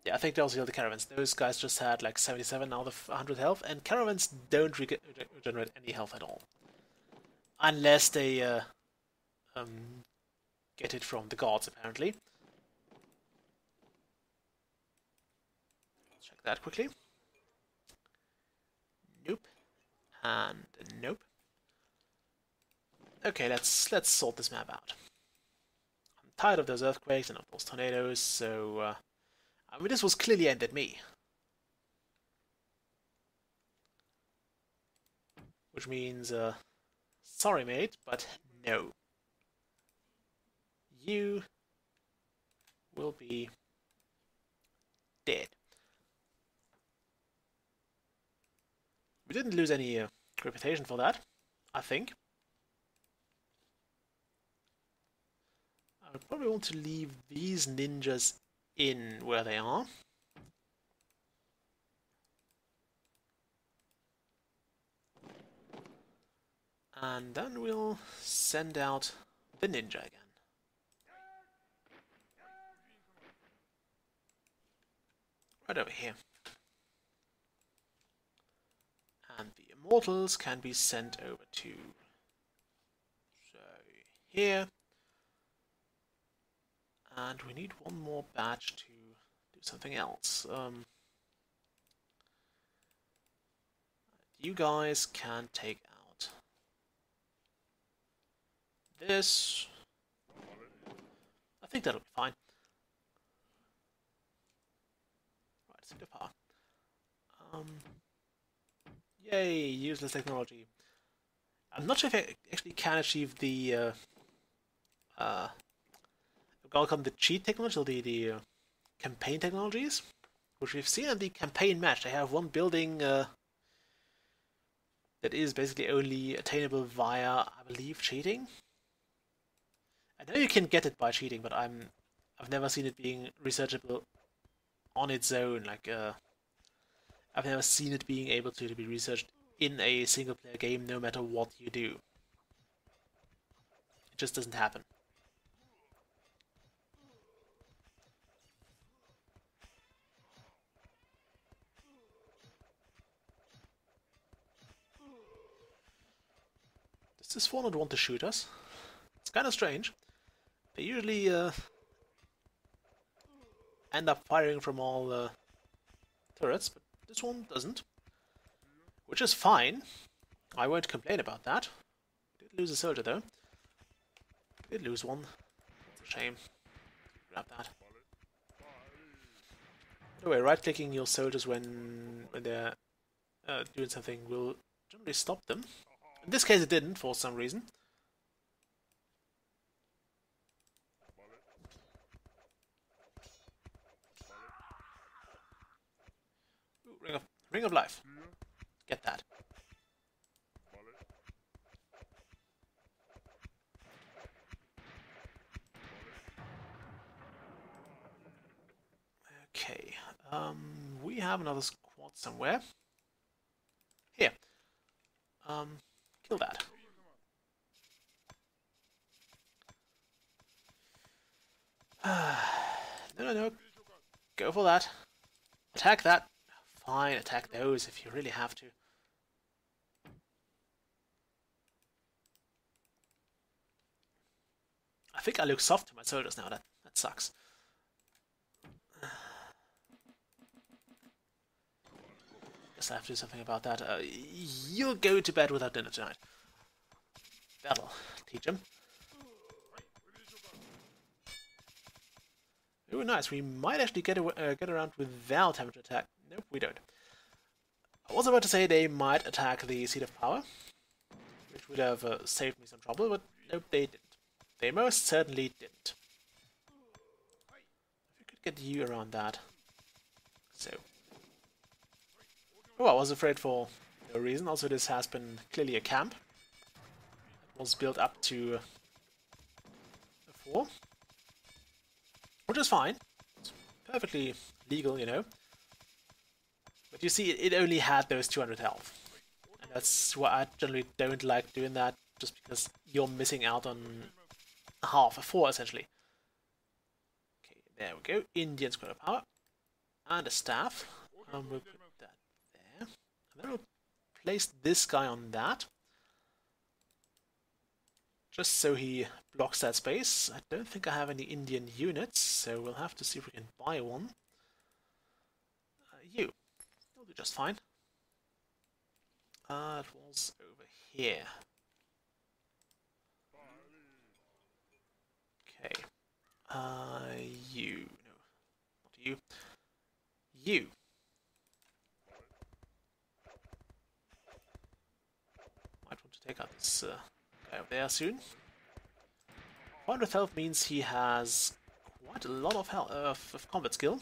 Yeah, I think they also healed the caravans. Those guys just had like 77 out of 100 health, and caravans don't regenerate any health at all. Unless they get it from the gods, apparently. Let's check that quickly. Nope. And nope. Okay, let's sort this map out. I'm tired of those earthquakes and of those tornadoes, so I mean, this was clearly aimed at me. Which means, sorry mate, but no. You will be dead. We didn't lose any reputation for that, I think. I would probably want to leave these ninjas in where they are. And then we'll send out the ninja again. Right over here. And the immortals can be sent over to, so here. And we need one more batch to do something else. You guys can take out this. I think that'll be fine. Right, center power. Yay, useless technology. I'm not sure if I actually can achieve the I'll call them the cheat technology, or the campaign technologies, which we've seen in the campaign match. They have one building that is basically only attainable via, I believe, cheating. I know you can get it by cheating, but I've never seen it being researchable on its own. Like I've never seen it being able to be researched in a single-player game, no matter what you do. It just doesn't happen. Does this one not want to shoot us? It's kind of strange. They usually end up firing from all turrets, but this one doesn't. Which is fine. I won't complain about that. We did lose a soldier though. We did lose one. It's a shame. Grab that. By the way, right-clicking your soldiers when they're doing something will generally stop them. In this case it didn't, for some reason. Ooh, Ring of Life. Get that. Okay, we have another squad somewhere. Here. Kill that. No. Go for that. Attack that. fine, attack those if you really have to. I think I look soft to my soldiers now, that sucks. Guess I have to do something about that. You'll go to bed without dinner tonight. That'll teach him. Oh, nice. We might actually get around without having to attack. Nope, we don't. I was about to say they might attack the Seat of Power, which would have saved me some trouble, but nope, they didn't. They most certainly didn't. If we could get you around that. So. Oh, I was afraid for no reason. Also, this has been clearly a camp. It was built up to a 4. Which is fine. It's perfectly legal, you know. But you see, it only had those 200 health. And that's why I generally don't like doing that, just because you're missing out on half a 4, essentially. Okay, there we go. Indian Square of Power. And a staff. We'll put that there. And then we'll place this guy on that. Just so he blocks that space. I don't think I have any Indian units, so we'll have to see if we can buy one. You'll do just fine. It was over here. Okay. You. No, not you. You. Might want to take out this guy over there soon. 400 health means he has quite a lot of health, of combat skill.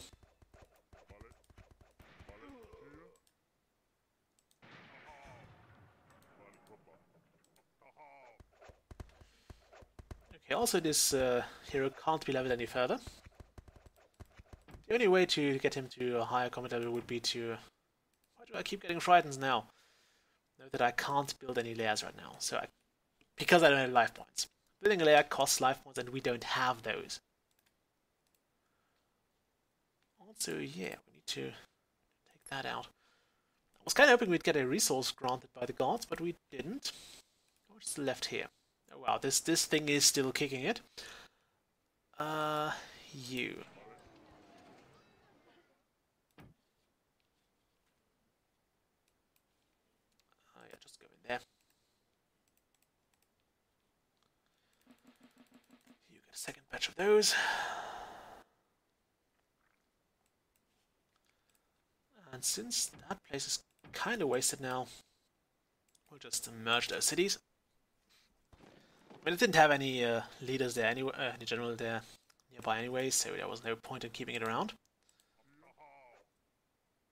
Okay, also this hero can't be leveled any further. The only way to get him to a higher combat level would be to... Why do I keep getting frightened now? Note that I can't build any layers right now, so because I don't have life points. Building a layer costs life points and we don't have those. Also, yeah, we need to take that out. I was kind of hoping we'd get a resource granted by the gods, but we didn't. What's left here? Oh wow, this thing is still kicking it. You. Yeah, just go in there. You get a second batch of those. And since that place is kind of wasted now, we'll just merge those cities. I mean, it didn't have any leaders there anyway, any general there nearby anyway, so there was no point in keeping it around.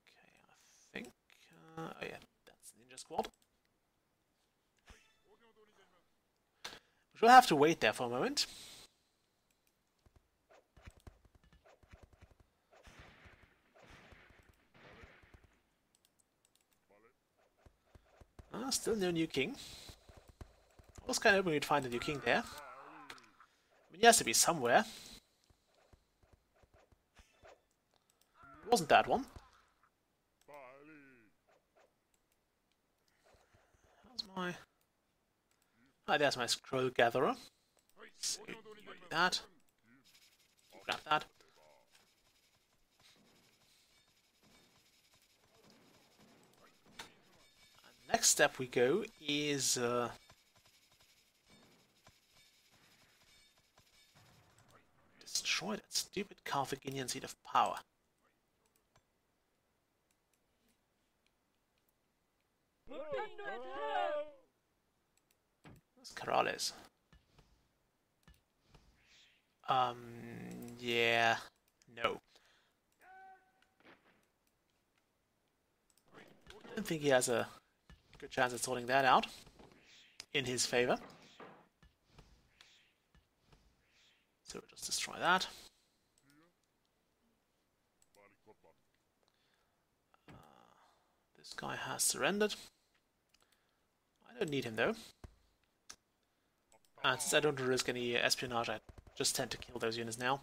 Okay, I think... oh yeah, that's the Ninja Squad. We'll have to wait there for a moment. Still no new king. I was kind of hoping we'd find a new king there. I mean, he has to be somewhere. It wasn't that one. How's my... Ah, there's my scroll gatherer. So you do that. Grab that. And next step we go is... destroy that stupid Carthaginian Seat of Power. Where's Corrales? Yeah, no. I don't think he has a good chance at sorting that out in his favor. So we'll just destroy that. This guy has surrendered. I don't need him though. And since I don't risk any espionage, I just tend to kill those units now.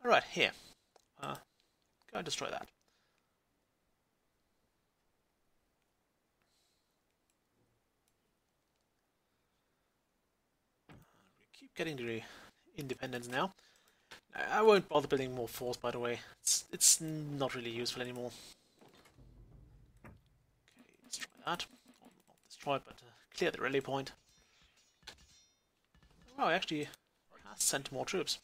Alright, here. Go and destroy that. We keep getting the independence now. I won't bother building more force, by the way. It's not really useful anymore. Okay, destroy that. Well, not destroy, but clear the rally point. Wow, actually has sent more troops.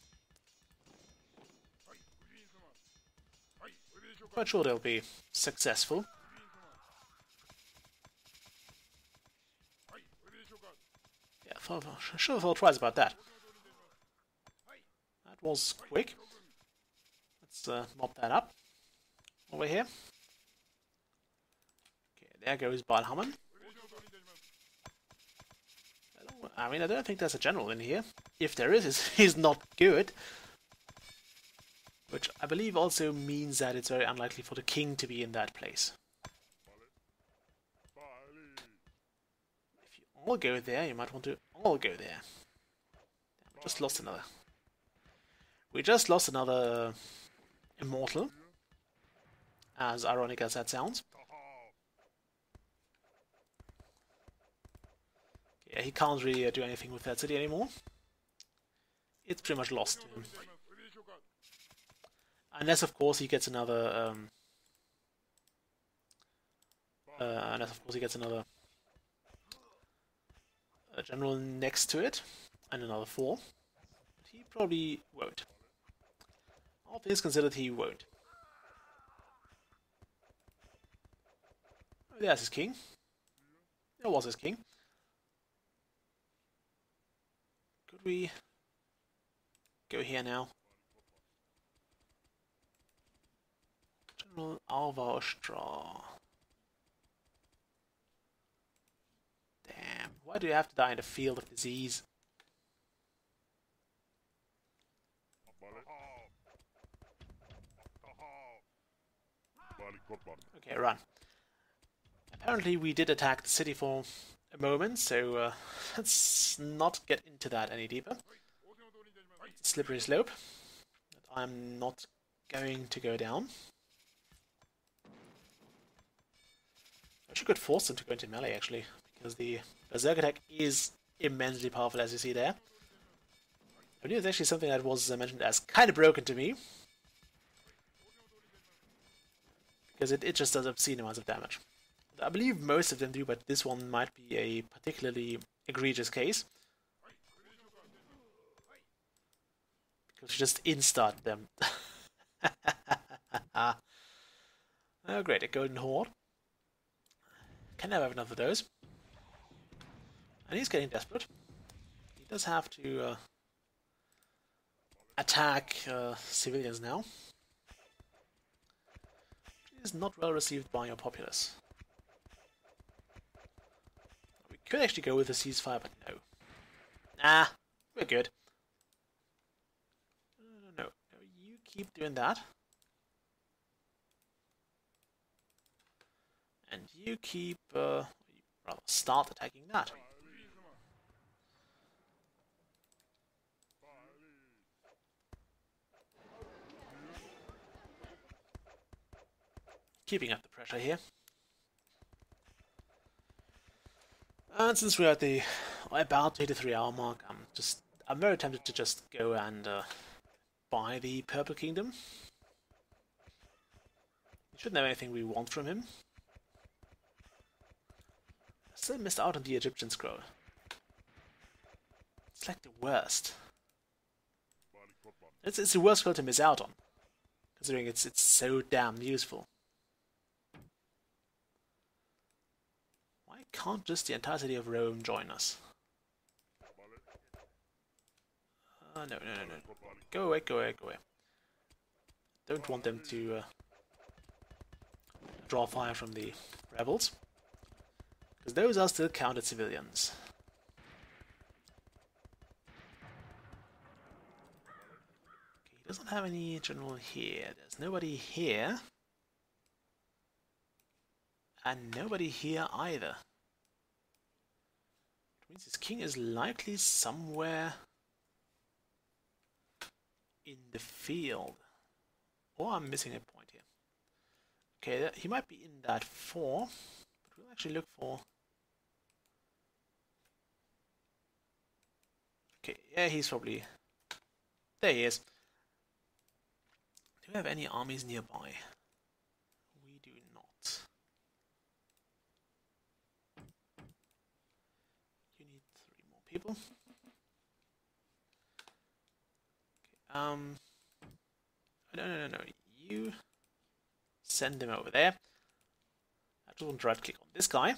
Quite sure they'll be successful. Yeah, should have thought twice about that. That was quick. Let's mop that up. Over here. Okay, there goes Balhaman. I mean, I don't think there's a general in here. If there is, he's not good. Which I believe also means that it's very unlikely for the king to be in that place. If you all go there, you might want to all go there. We just lost another. We just lost another immortal. As ironic as that sounds. Yeah, he can't really do anything with that city anymore. It's pretty much lost to him. Unless, of course, he gets another. General next to it, and another 4. But he probably won't. All things considered, he won't. Oh, there's his king. There was his king. Could we go here now? General Alva Ostra. Damn, why do you have to die in the field of disease? Okay, run. Apparently we did attack the city for a moment, so let's not get into that any deeper. It's a slippery slope that I'm not going to go down. I should could force them to go into melee, actually, because the Berserk attack is immensely powerful, as you see there. I believe it's actually something that was mentioned as kind of broken to me, because it just does obscene amounts of damage. I believe most of them do, but this one might be a particularly egregious case. Because you just instarted them. Oh great, a golden horde. Can never have enough of those. And he's getting desperate. He does have to attack civilians now. Which is not well received by your populace. We could actually go with a ceasefire, but no. Nah, we're good. No, you keep doing that. And you keep, rather start attacking that. Keeping up the pressure here. And since we're at the about 83-hour mark, I'm very tempted to just go and buy the Purple Kingdom. We shouldn't have anything we want from him. I still missed out on the Egyptian scroll. It's like the worst. It's the worst scroll to miss out on, considering it's so damn useful. Why can't just the entire city of Rome join us? No. Go away. Don't want them to draw fire from the rebels. Because those are still counted civilians. Okay, he doesn't have any general here. There's nobody here. And nobody here either. means his king is likely somewhere in the field. Or I'm missing a point here. Okay, he might be in that 4, but we'll actually look for... Okay, yeah, he's probably... There he is. Do we have any armies nearby? We do not. You need 3 more people. Okay, no. You send them over there. I just want to right click on this guy.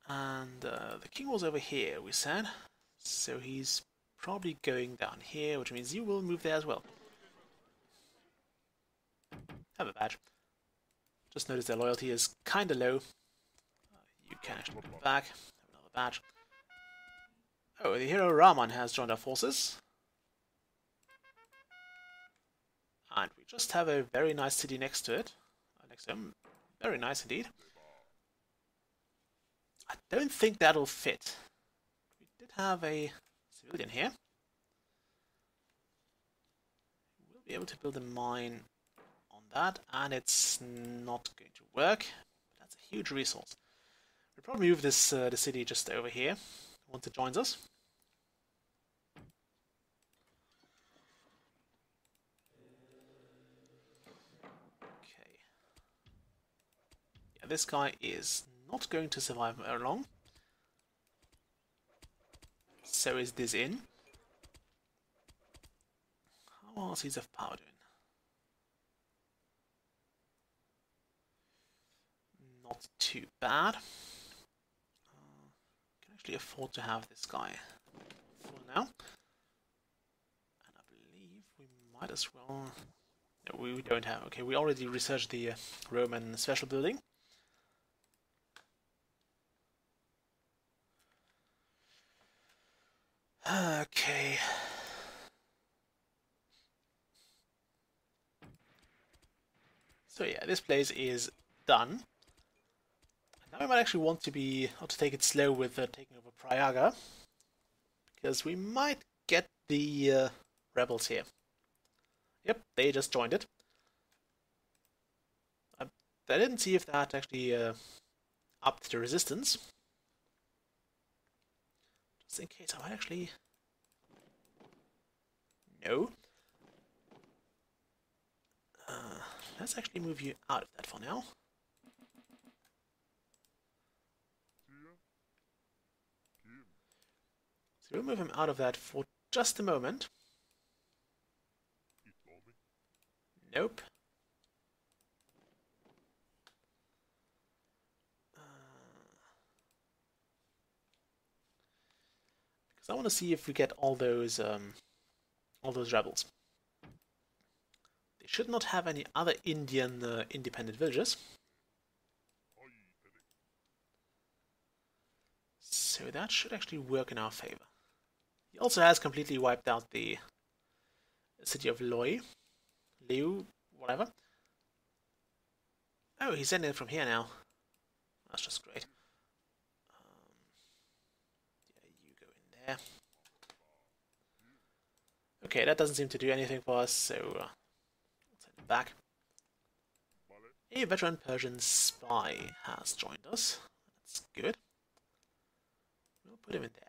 And the king was over here, we said. So he's probably going down here, which means you will move there as well. Have a badge. Just notice their loyalty is kind of low. You can actually move back. Have another badge. Oh, the hero Rahman has joined our forces. And we just have a very nice city next to it. Next to him. Very nice indeed. I don't think that'll fit. We did have a civilian here. We'll be able to build a mine on that, and it's not going to work. But that's a huge resource. We'll probably move this the city just over here once it joins us. This guy is not going to survive very long. So is this in. How are Seeds of Power doing? Not too bad. Can actually afford to have this guy for now. And I believe we might as well... No, we don't have... Okay, we already researched the Roman special building. Okay. So yeah, this place is done. Now we might actually want to take it slow with taking over Prayaga, because we might get the rebels here. Yep, they just joined it. I didn't see if that actually upped the resistance. Just in case, I might actually... No. Let's actually move you out of that for now. So we'll move him out of that for just a moment. Nope. Because I want to see if we get all those rebels. They should not have any other Indian independent villages. So that should actually work in our favor. He also has completely wiped out the city of Liu, whatever. Oh, he's sending it from here now. That's just great. Yeah, you go in there. Okay, that doesn't seem to do anything for us, so we'll send it back. A veteran Persian spy has joined us. That's good. We'll put him in there.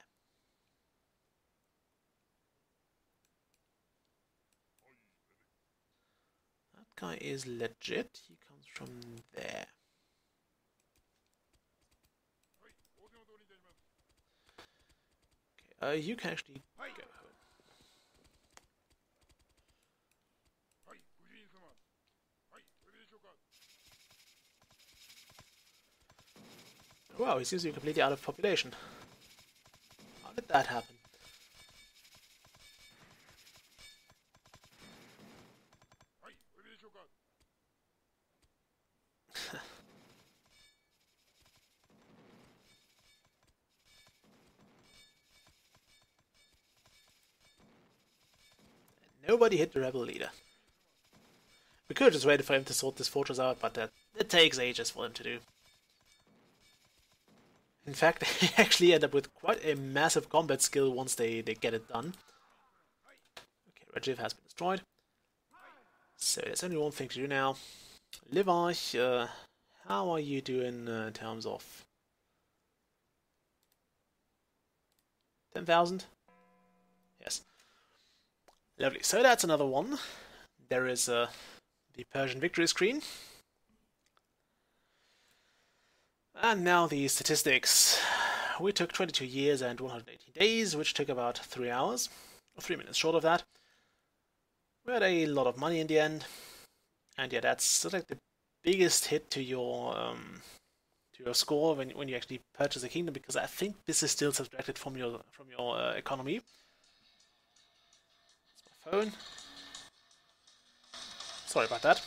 That guy is legit. He comes from there. Okay, you can actually go home. Wow, he seems to be completely out of population. How did that happen? Nobody hit the rebel leader. We could have just waited for him to sort this fortress out, but it takes ages for him to do. In fact, they actually end up with quite a massive combat skill once they get it done. Okay, Regiv has been destroyed. So there's only one thing to do now. Levi, how are you doing in terms of 10,000? Yes. Lovely. So that's another one. There is the Persian victory screen. And now the statistics. We took 22 years and 118 days, which took about 3 hours, or 3 minutes short of that. We had a lot of money in the end, and yeah, that's sort of like the biggest hit to your score when you actually purchase a kingdom, because I think this is still subtracted from your economy. It's my phone. Sorry about that.